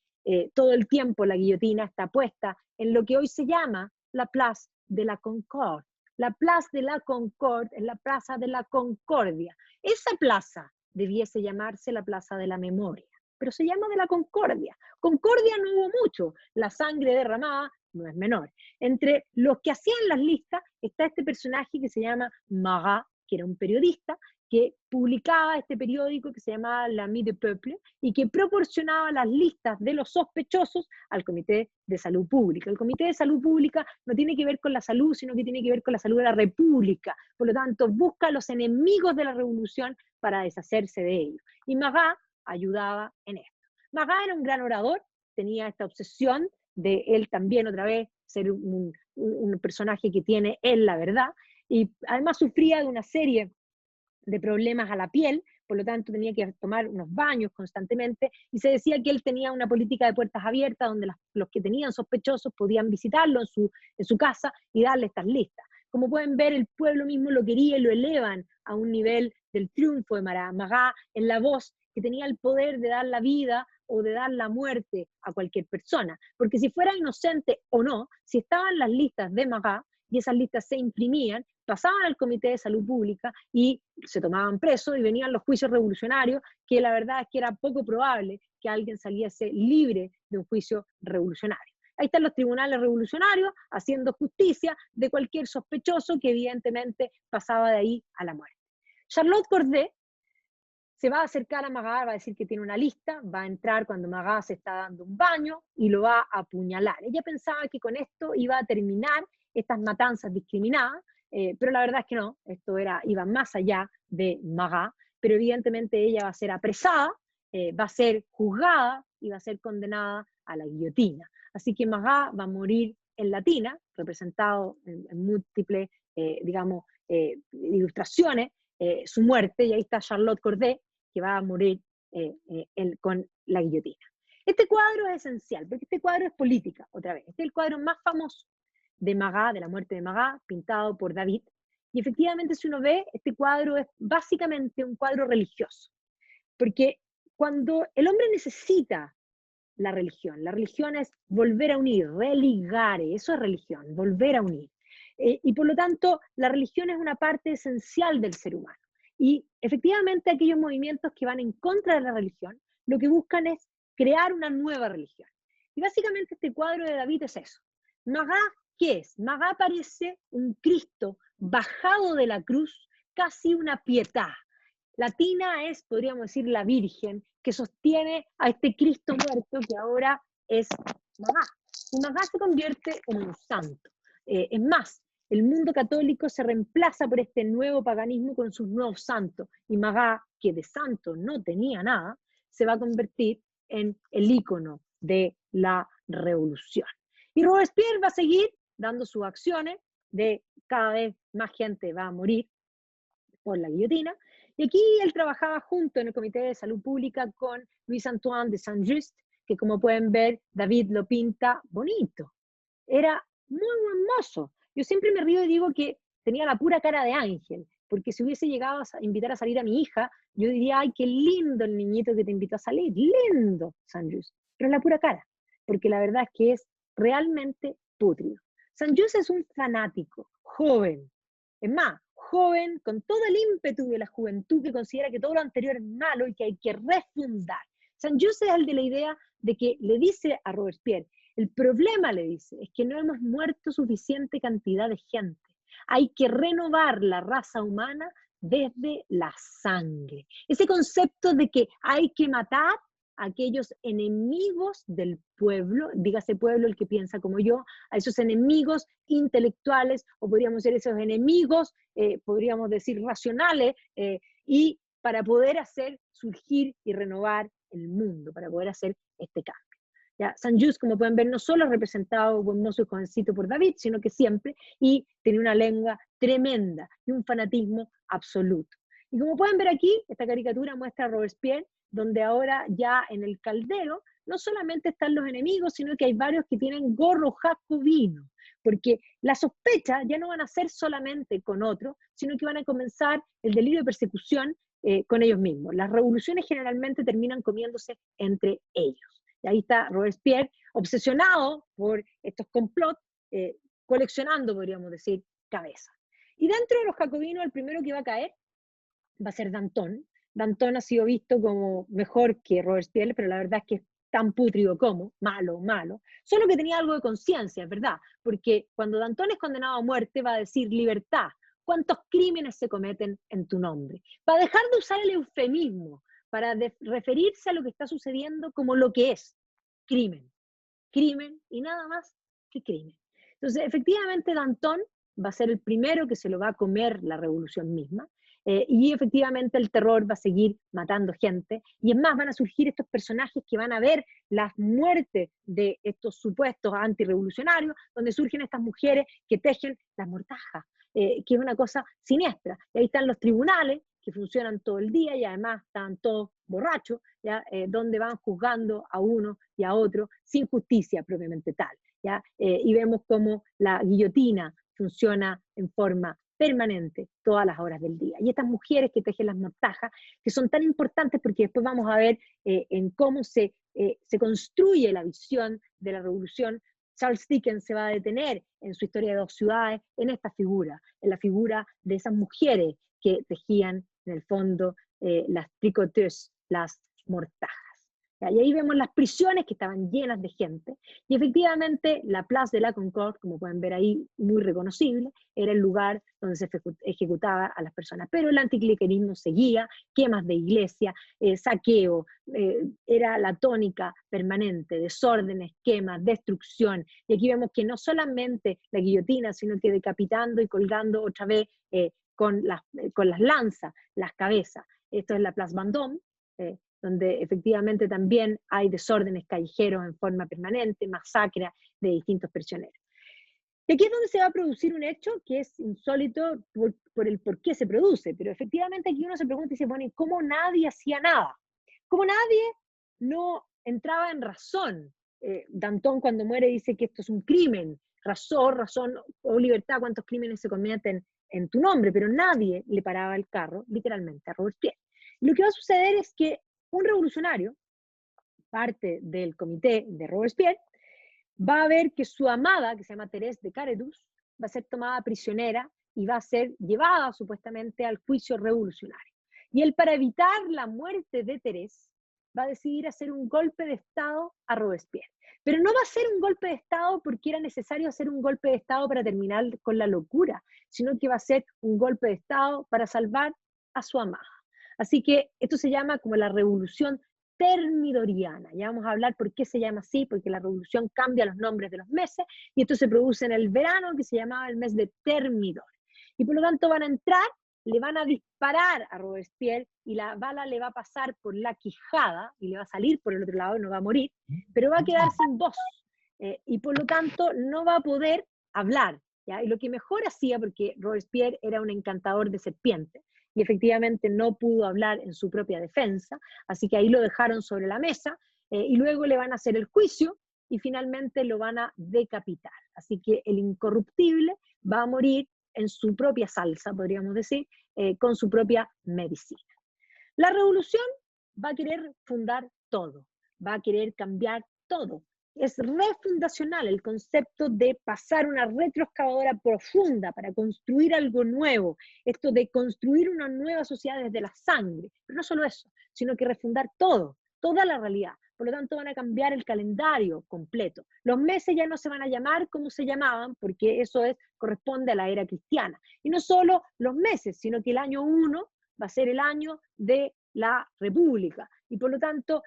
todo el tiempo la guillotina está puesta en lo que hoy se llama la Place de la Concorde. La Place de la Concorde es la plaza de la concordia. Esa plaza debiese llamarse la Plaza de la Memoria, pero se llama de la Concordia. Concordia no hubo mucho, la sangre derramada no es menor. Entre los que hacían las listas está este personaje que se llama Marat, que era un periodista, que publicaba este periódico que se llamaba L'Ami du Peuple y que proporcionaba las listas de los sospechosos al Comité de Salud Pública. El Comité de Salud Pública no tiene que ver con la salud, sino que tiene que ver con la salud de la República. Por lo tanto, busca a los enemigos de la revolución para deshacerse de ellos. Y Marat ayudaba en esto. Marat era un gran orador, tenía esta obsesión de él también, otra vez, ser un personaje que tiene él la verdad, y además sufría de una serie de problemas a la piel, por lo tanto tenía que tomar unos baños constantemente, y se decía que él tenía una política de puertas abiertas, donde los que tenían sospechosos podían visitarlo en su casa y darle estas listas. Como pueden ver, el pueblo mismo lo quería y lo elevan a un nivel del triunfo de Marat en la voz que tenía el poder de dar la vida o de dar la muerte a cualquier persona. Porque si fuera inocente o no, si estaban las listas de Marat y esas listas se imprimían, pasaban al Comité de Salud Pública y se tomaban presos y venían los juicios revolucionarios, que la verdad es que era poco probable que alguien saliese libre de un juicio revolucionario. Ahí están los tribunales revolucionarios haciendo justicia de cualquier sospechoso que evidentemente pasaba de ahí a la muerte. Charlotte Corday se va a acercar a Marat, va a decir que tiene una lista, va a entrar cuando Marat se está dando un baño y lo va a apuñalar. Ella pensaba que con esto iba a terminar estas matanzas discriminadas, pero la verdad es que no, esto iba más allá de Marat, pero evidentemente ella va a ser apresada, va a ser juzgada y va a ser condenada a la guillotina. Así que Marat va a morir en latina, representado en múltiples, digamos, ilustraciones, su muerte, y ahí está Charlotte Corday, que va a morir con la guillotina. Este cuadro es esencial, porque este cuadro es política, otra vez. Este es el cuadro más famoso de Marat, de la muerte de Marat, pintado por David. Y efectivamente, si uno ve, este cuadro es básicamente un cuadro religioso. Porque cuando el hombre necesita la religión es volver a unir, religare, eso es religión, volver a unir. Y por lo tanto, la religión es una parte esencial del ser humano. Y efectivamente aquellos movimientos que van en contra de la religión, lo que buscan es crear una nueva religión. Y básicamente este cuadro de David es eso. Marat, ¿qué es? Marat parece un Cristo bajado de la cruz, casi una pietà. Latina es, podríamos decir, la Virgen, que sostiene a este Cristo muerto que ahora es Marat. Y Marat se convierte en un santo. Es más, el mundo católico se reemplaza por este nuevo paganismo con sus nuevos santos. Y Marat, que de santo no tenía nada, se va a convertir en el ícono de la revolución. Y Robespierre va a seguir dando sus acciones, de cada vez más gente va a morir por la guillotina. Y aquí él trabajaba junto en el Comité de Salud Pública con Louis Antoine de Saint-Just, que como pueden ver, David lo pinta bonito. Era muy hermoso. Yo siempre me río y digo que tenía la pura cara de ángel, porque si hubiese llegado a invitar a salir a mi hija, yo diría, ay, qué lindo el niñito que te invitó a salir, lindo, Saint-Just. Pero es la pura cara, porque la verdad es que es realmente pútrido. Saint-Just es un fanático, joven, es más, joven con todo el ímpetu de la juventud que considera que todo lo anterior es malo y que hay que refundar. Saint-Just es el de la idea de que le dice a Robespierre, el problema, le dice, es que no hemos muerto suficiente cantidad de gente. Hay que renovar la raza humana desde la sangre. Ese concepto de que hay que matar a aquellos enemigos del pueblo, dígase pueblo el que piensa como yo, a esos enemigos intelectuales, o podríamos ser esos enemigos, podríamos decir racionales, y para poder hacer surgir y renovar el mundo, para poder hacer este cambio. ¿Ya? Saint-Just, como pueden ver, no solo es representado buen mozo y jovencito por David, sino que siempre, y tenía una lengua tremenda y un fanatismo absoluto. Y como pueden ver aquí, esta caricatura muestra a Robespierre, donde ahora ya en el caldero no solamente están los enemigos, sino que hay varios que tienen gorro jacobino, porque la sospecha ya no van a ser solamente con otros, sino que van a comenzar el delirio de persecución con ellos mismos. Las revoluciones generalmente terminan comiéndose entre ellos. Y ahí está Robespierre, obsesionado por estos complots, coleccionando, podríamos decir, cabezas. Y dentro de los jacobinos, el primero que va a caer va a ser Danton. Danton ha sido visto como mejor que Robespierre, pero la verdad es que es tan pútrido como, malo, malo, solo que tenía algo de conciencia, es verdad, porque cuando Danton es condenado a muerte va a decir libertad, ¿cuántos crímenes se cometen en tu nombre? Para dejar de usar el eufemismo, para referirse a lo que está sucediendo como lo que es, crimen. Crimen y nada más que crimen. Entonces, efectivamente, Danton va a ser el primero que se lo va a comer la revolución misma, y efectivamente el terror va a seguir matando gente, y es más, van a surgir estos personajes que van a ver las muertes de estos supuestos antirrevolucionarios, donde surgen estas mujeres que tejen las mortajas, que es una cosa siniestra. Y ahí están los tribunales, que funcionan todo el día y además están todos borrachos, ¿ya? Donde van juzgando a uno y a otro sin justicia propiamente tal. ¿Ya? Y vemos cómo la guillotina funciona en forma permanente todas las horas del día. Y estas mujeres que tejen las mortajas, que son tan importantes porque después vamos a ver en cómo se construye la visión de la revolución. Charles Dickens se va a detener en su historia de dos ciudades en esta figura, en la figura de esas mujeres que tejían en el fondo las tricoteuses, las mortajas. Y ahí vemos las prisiones que estaban llenas de gente, y efectivamente la Place de la Concorde, como pueden ver ahí, muy reconocible, era el lugar donde se ejecutaba a las personas. Pero el anticlericalismo seguía, quemas de iglesia, saqueo, era la tónica permanente, desórdenes, quemas, destrucción. Y aquí vemos que no solamente la guillotina, sino que decapitando y colgando otra vez con las lanzas, las cabezas. Esto es la Place Vendôme, donde efectivamente también hay desórdenes callejeros en forma permanente, masacres de distintos prisioneros. Y aquí es donde se va a producir un hecho que es insólito por el por qué se produce, pero efectivamente aquí uno se pregunta y se pone, ¿cómo nadie hacía nada? ¿Cómo nadie no entraba en razón? Danton cuando muere dice que esto es un crimen, razón o libertad, cuántos crímenes se cometen en tu nombre, pero nadie le paraba el carro, literalmente, a Robespierre. Lo que va a suceder es que un revolucionario, parte del comité de Robespierre, va a ver que su amada, que se llama Thérèse de Caredus, va a ser tomada prisionera y va a ser llevada supuestamente al juicio revolucionario. Y él, para evitar la muerte de Thérèse, va a decidir hacer un golpe de Estado a Robespierre. Pero no va a ser un golpe de Estado porque era necesario hacer un golpe de Estado para terminar con la locura, sino que va a ser un golpe de Estado para salvar a su amada. Así que esto se llama como la revolución termidoriana. Ya vamos a hablar por qué se llama así, porque la revolución cambia los nombres de los meses, y esto se produce en el verano, que se llamaba el mes de Termidor. Y por lo tanto van a entrar, le van a disparar a Robespierre, y la bala le va a pasar por la quijada, y le va a salir por el otro lado, no va a morir, pero va a quedar sin voz, y por lo tanto no va a poder hablar. ¿Ya? Y lo que mejor hacía, porque Robespierre era un encantador de serpientes, y efectivamente no pudo hablar en su propia defensa, así que ahí lo dejaron sobre la mesa, y luego le van a hacer el juicio, y finalmente lo van a decapitar. Así que el incorruptible va a morir en su propia salsa, podríamos decir, con su propia medicina. La revolución va a querer fundar todo, va a querer cambiar todo, Es refundacional el concepto de pasar una retroexcavadora profunda para construir algo nuevo, esto de construir una nueva sociedad desde la sangre, pero no solo eso, sino que refundar todo, toda la realidad. Por lo tanto, van a cambiar el calendario completo. Los meses ya no se van a llamar como se llamaban, porque eso corresponde a la era cristiana. Y no solo los meses, sino que el año 1 va a ser el año de la República. Y por lo tanto,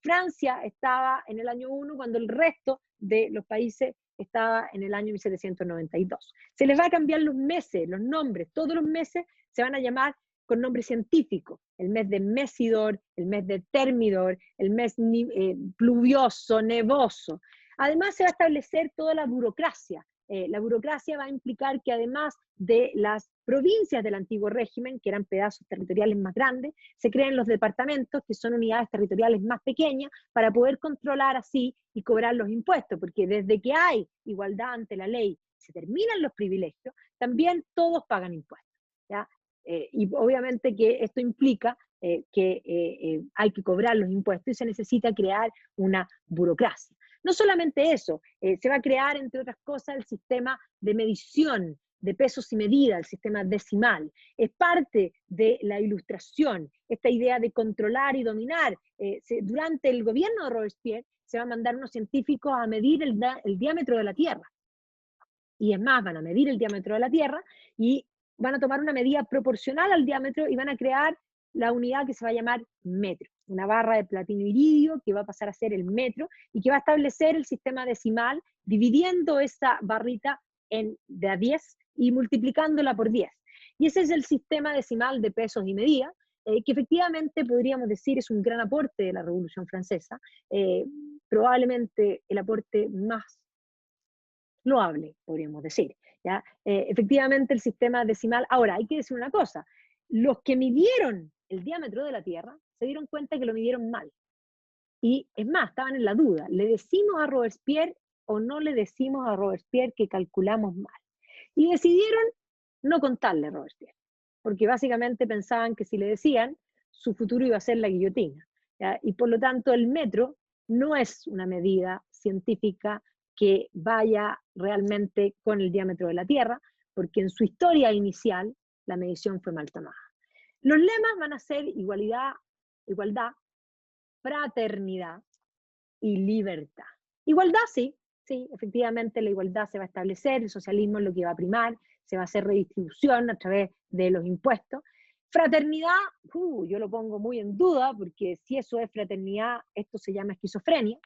Francia estaba en el año 1 cuando el resto de los países estaba en el año 1792. Se les va a cambiar los meses, los nombres, todos los meses se van a llamar con nombre científico, el mes de Mesidor, el mes de Termidor, el mes pluvioso, nevoso. Además se va a establecer toda la burocracia. La burocracia va a implicar que además de las provincias del antiguo régimen, que eran pedazos territoriales más grandes, se creen los departamentos, que son unidades territoriales más pequeñas, para poder controlar así y cobrar los impuestos, porque desde que hay igualdad ante la ley, se terminan los privilegios, también todos pagan impuestos, ¿ya? Y obviamente que esto implica que hay que cobrar los impuestos y se necesita crear una burocracia. No solamente eso, se va a crear, entre otras cosas, el sistema de medición de pesos y medidas, el sistema decimal. Es parte de la ilustración, esta idea de controlar y dominar. Durante el gobierno de Robespierre se va a mandar unos científicos a medir el diámetro de la Tierra. Y es más, van a medir el diámetro de la Tierra y van a tomar una medida proporcional al diámetro y van a crear la unidad que se va a llamar metro, una barra de platino iridio que va a pasar a ser el metro y que va a establecer el sistema decimal dividiendo esa barrita de a 10 y multiplicándola por 10. Y ese es el sistema decimal de pesos y medidas, que efectivamente podríamos decir es un gran aporte de la Revolución Francesa, probablemente el aporte más loable, podríamos decir, ¿ya? Efectivamente el sistema decimal. Ahora, hay que decir una cosa, los que midieron el diámetro de la Tierra se dieron cuenta que lo midieron mal. Y es más, estaban en la duda, ¿le decimos a Robespierre o no le decimos a Robespierre que calculamos mal? Y decidieron no contarle a Robespierre, porque básicamente pensaban que si le decían, su futuro iba a ser la guillotina, ¿ya? Y por lo tanto el metro no es una medida científica que vaya realmente con el diámetro de la Tierra, porque en su historia inicial la medición fue mal tomada. Los lemas van a ser igualdad, fraternidad y libertad. Igualdad, sí, efectivamente la igualdad se va a establecer, el socialismo es lo que va a primar, se va a hacer redistribución a través de los impuestos. Fraternidad, yo lo pongo muy en duda, porque si eso es fraternidad, esto se llama esquizofrenia,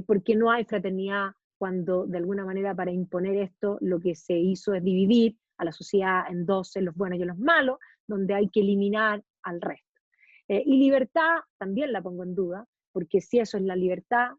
porque no hay fraternidad cuando de alguna manera para imponer esto lo que se hizo es dividir a la sociedad en dos, en los buenos y en los malos, donde hay que eliminar al resto. Y libertad también la pongo en duda, porque si eso es la libertad,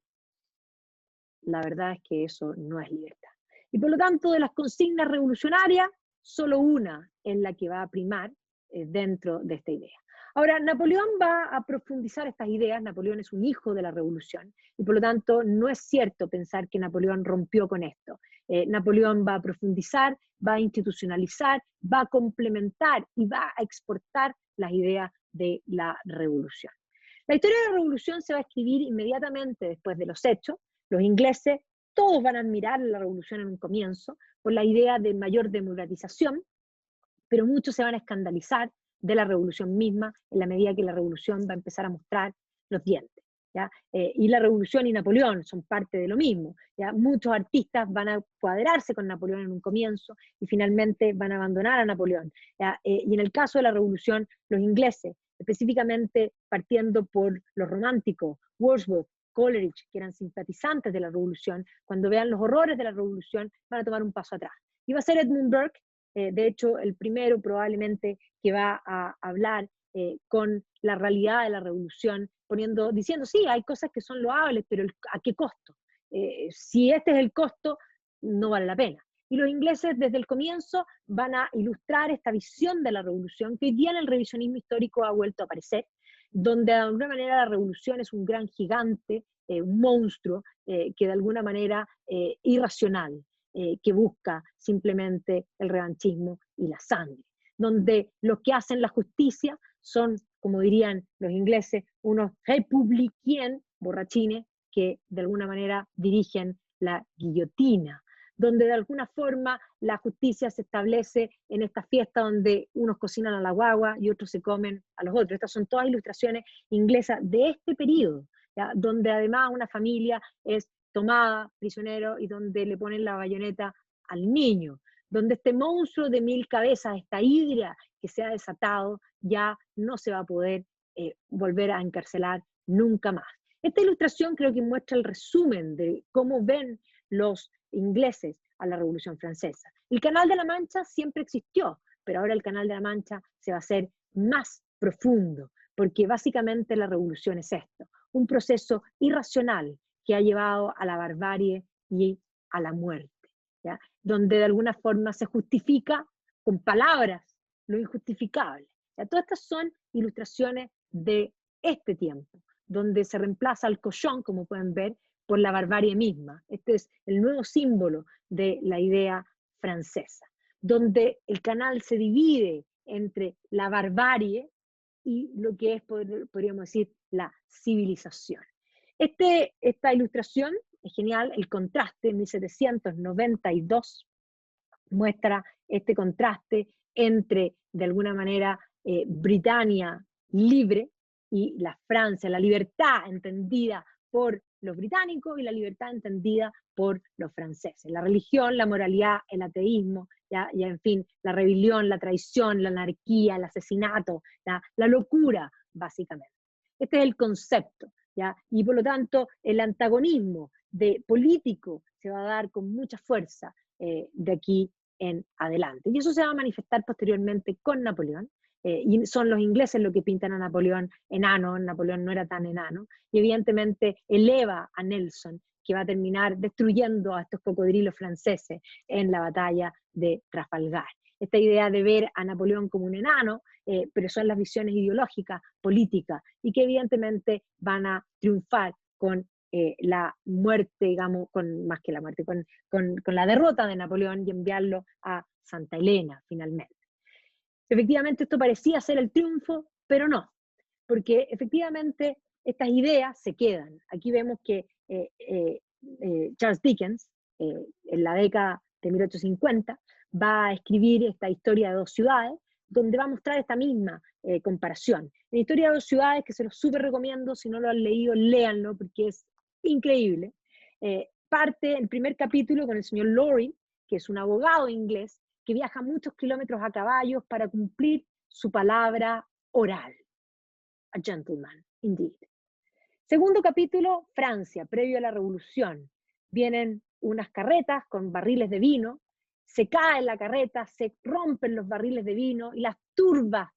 la verdad es que eso no es libertad. Y por lo tanto, de las consignas revolucionarias, solo una es la que va a primar dentro de esta idea. Ahora, Napoleón va a profundizar estas ideas. Napoleón es un hijo de la revolución, y por lo tanto no es cierto pensar que Napoleón rompió con esto. Napoleón va a profundizar, va a institucionalizar, va a complementar y va a exportar las ideas de la revolución. La historia de la revolución se va a escribir inmediatamente después de los hechos. Los ingleses, todos van a admirar la revolución en un comienzo, por la idea de mayor democratización, pero muchos se van a escandalizar de la revolución misma en la medida que la revolución va a empezar a mostrar los dientes, ¿ya? Y la revolución y Napoleón son parte de lo mismo, ¿ya? Muchos artistas van a cuadrarse con Napoleón en un comienzo y finalmente van a abandonar a Napoleón, ¿ya? Y en el caso de la revolución, los ingleses, específicamente partiendo por los románticos, Wordsworth, Coleridge, que eran simpatizantes de la revolución, cuando vean los horrores de la revolución, van a tomar un paso atrás. Y va a ser Edmund Burke, de hecho, el primero probablemente que va a hablar con la realidad de la revolución, diciendo, sí, hay cosas que son loables, pero ¿a qué costo? Si este es el costo, no vale la pena. Y los ingleses desde el comienzo van a ilustrar esta visión de la revolución que hoy día en el revisionismo histórico ha vuelto a aparecer, donde de alguna manera la revolución es un gran gigante, un monstruo que de alguna manera irracional, que busca simplemente el revanchismo y la sangre, donde los que hacen la justicia son, como dirían los ingleses, unos républicains borrachines que de alguna manera dirigen la guillotina, donde de alguna forma la justicia se establece en esta fiesta donde unos cocinan a la guagua y otros se comen a los otros. Estas son todas ilustraciones inglesas de este periodo, ¿ya? Donde además una familia es tomada prisionero y donde le ponen la bayoneta al niño, donde este monstruo de 1000 cabezas, esta hidra que se ha desatado, ya no se va a poder volver a encarcelar nunca más. Esta ilustración creo que muestra el resumen de cómo ven los ingleses a la Revolución Francesa. El Canal de la Mancha siempre existió, pero ahora el Canal de la Mancha se va a hacer más profundo, porque básicamente la revolución es esto, un proceso irracional que ha llevado a la barbarie y a la muerte, ¿ya? Donde de alguna forma se justifica con palabras lo injustificable. ¿Ya? Todas estas son ilustraciones de este tiempo, donde se reemplaza al cochon, como pueden ver, por la barbarie misma. Este es el nuevo símbolo de la idea francesa, donde el canal se divide entre la barbarie y lo que es, podríamos decir, la civilización. Esta ilustración es genial, el contraste, en 1792 muestra este contraste entre, de alguna manera, Britania libre y la Francia, la libertad entendida por los británicos y la libertad entendida por los franceses. La religión, la moralidad, el ateísmo, ya en fin, la rebelión, la traición, la anarquía, el asesinato, la locura, básicamente. Este es el concepto, ¿ya? Y por lo tanto el antagonismo de político se va a dar con mucha fuerza de aquí en adelante. Y eso se va a manifestar posteriormente con Napoleón, y son los ingleses los que pintan a Napoleón enano. Napoleón no era tan enano, y evidentemente eleva a Nelson, que va a terminar destruyendo a estos cocodrilos franceses en la batalla de Trafalgar. Esta idea de ver a Napoleón como un enano, pero son las visiones ideológicas, políticas, y que evidentemente van a triunfar con la muerte, digamos, más que la muerte, con la derrota de Napoleón y enviarlo a Santa Elena finalmente. Efectivamente esto parecía ser el triunfo, pero no, porque efectivamente estas ideas se quedan. Aquí vemos que Charles Dickens, en la década de 1850, va a escribir esta historia de dos ciudades, donde va a mostrar esta misma comparación. La historia de dos ciudades, que se los súper recomiendo, si no lo han leído, léanlo, porque es increíble. Parte el primer capítulo con el señor Lorry, que es un abogado inglés, que viaja muchos kilómetros a caballos para cumplir su palabra oral. A gentleman, indeed. Segundo capítulo, Francia, previo a la Revolución. Vienen unas carretas con barriles de vino, se cae la carreta, se rompen los barriles de vino y las turbas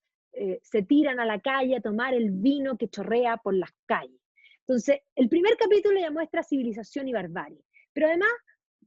se tiran a la calle a tomar el vino que chorrea por las calles. Entonces, el primer capítulo ya muestra civilización y barbarie, pero además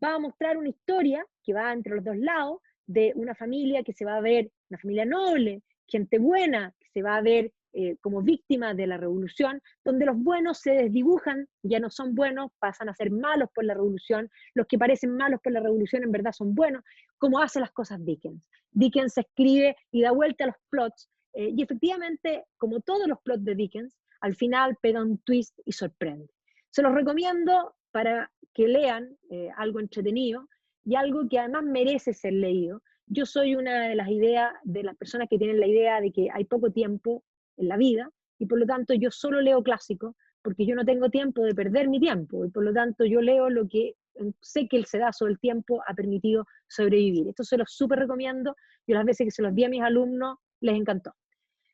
va a mostrar una historia que va entre los dos lados, de una familia que se va a ver, una familia noble, gente buena, que se va a ver como víctima de la revolución, donde los buenos se desdibujan, ya no son buenos, pasan a ser malos por la revolución, los que parecen malos por la revolución en verdad son buenos, como hace las cosas Dickens. Dickens escribe y da vuelta a los plots, y efectivamente, como todos los plots de Dickens, al final pega un twist y sorprende. Se los recomiendo para que lean algo entretenido y algo que además merece ser leído. Yo soy una de las ideas, de las personas que tienen la idea de que hay poco tiempo en la vida, y por lo tanto yo solo leo clásicos, porque yo no tengo tiempo de perder mi tiempo, y por lo tanto yo leo lo que sé que el sedazo del tiempo ha permitido sobrevivir. Esto se los súper recomiendo, yo las veces que se los di a mis alumnos les encantó.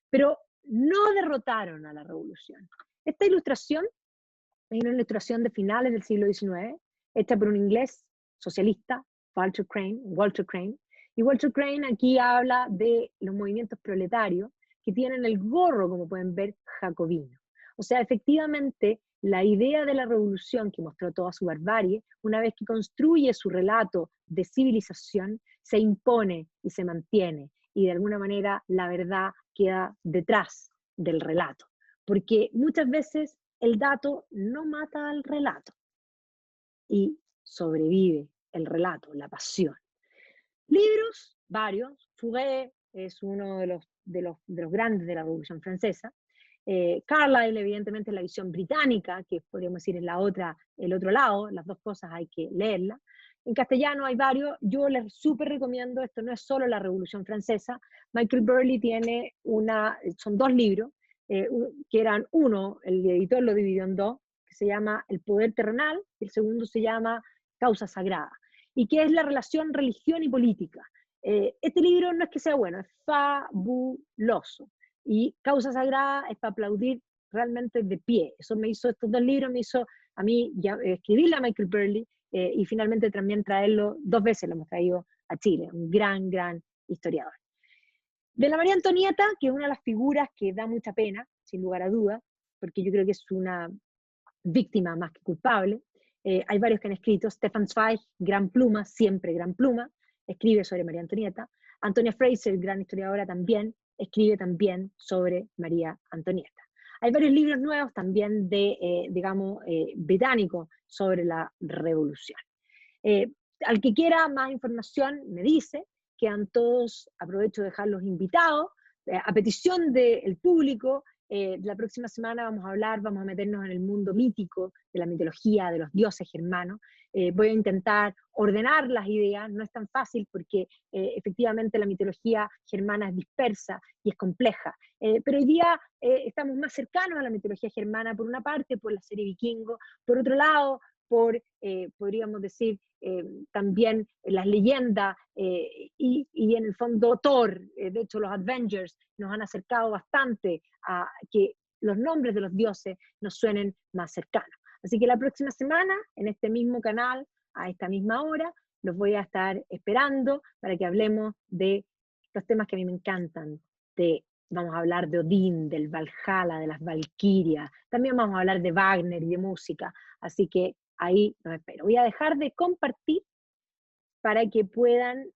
Pero no derrotaron a la revolución. Esta ilustración es una ilustración de finales del siglo XIX, hecha por un inglés socialista, Walter Crane, y Walter Crane aquí habla de los movimientos proletarios que tienen el gorro, como pueden ver, jacobino. O sea, efectivamente, la idea de la revolución, que mostró toda su barbarie, una vez que construye su relato de civilización, se impone y se mantiene, y de alguna manera la verdad queda detrás del relato. Porque muchas veces el dato no mata al relato y sobrevive el relato, la pasión. Libros, varios. Fouquet es uno de los grandes de la Revolución Francesa. Carlyle, evidentemente, es la visión británica, que podríamos decir es el otro lado, las dos cosas hay que leerlas. En castellano hay varios, yo les súper recomiendo, esto no es solo la Revolución Francesa, Michael Burley tiene son dos libros, que eran uno, el editor lo dividió en dos, que se llama El poder terrenal, y el segundo se llama Causa Sagrada, y que es la relación religión y política. Este libro no es que sea bueno, es fabuloso, y Causa Sagrada es para aplaudir realmente de pie. Estos dos libros me hizo a mí escribirle a Michael Burley, y finalmente también traerlo, 2 veces lo hemos traído a Chile, un gran, gran historiador. De la María Antonieta, que es una de las figuras que da mucha pena, sin lugar a dudas, porque yo creo que es una víctima más que culpable. Hay varios que han escrito. Stefan Zweig, gran pluma, siempre gran pluma, escribe sobre María Antonieta. Antonia Fraser, gran historiadora también, escribe también sobre María Antonieta. Hay varios libros nuevos también británicos sobre la revolución. Al que quiera más información me dice, quedan todos, aprovecho de dejarlos invitados, a petición del público. La próxima semana vamos a meternos en el mundo mítico, de la mitología, de los dioses germanos. Voy a intentar ordenar las ideas, no es tan fácil porque efectivamente la mitología germana es dispersa y es compleja, pero hoy día estamos más cercanos a la mitología germana, por una parte por la serie Vikingo, por otro lado podríamos decir, también las leyendas, y en el fondo Thor. De hecho los Avengers nos han acercado bastante a que los nombres de los dioses nos suenen más cercanos. Así que la próxima semana, en este mismo canal, a esta misma hora, los voy a estar esperando para que hablemos de los temas que a mí me encantan. Vamos a hablar de Odín, del Valhalla, de las Valquirias, también vamos a hablar de Wagner y de música, así que ahí los espero. Voy a dejar de compartir para que puedan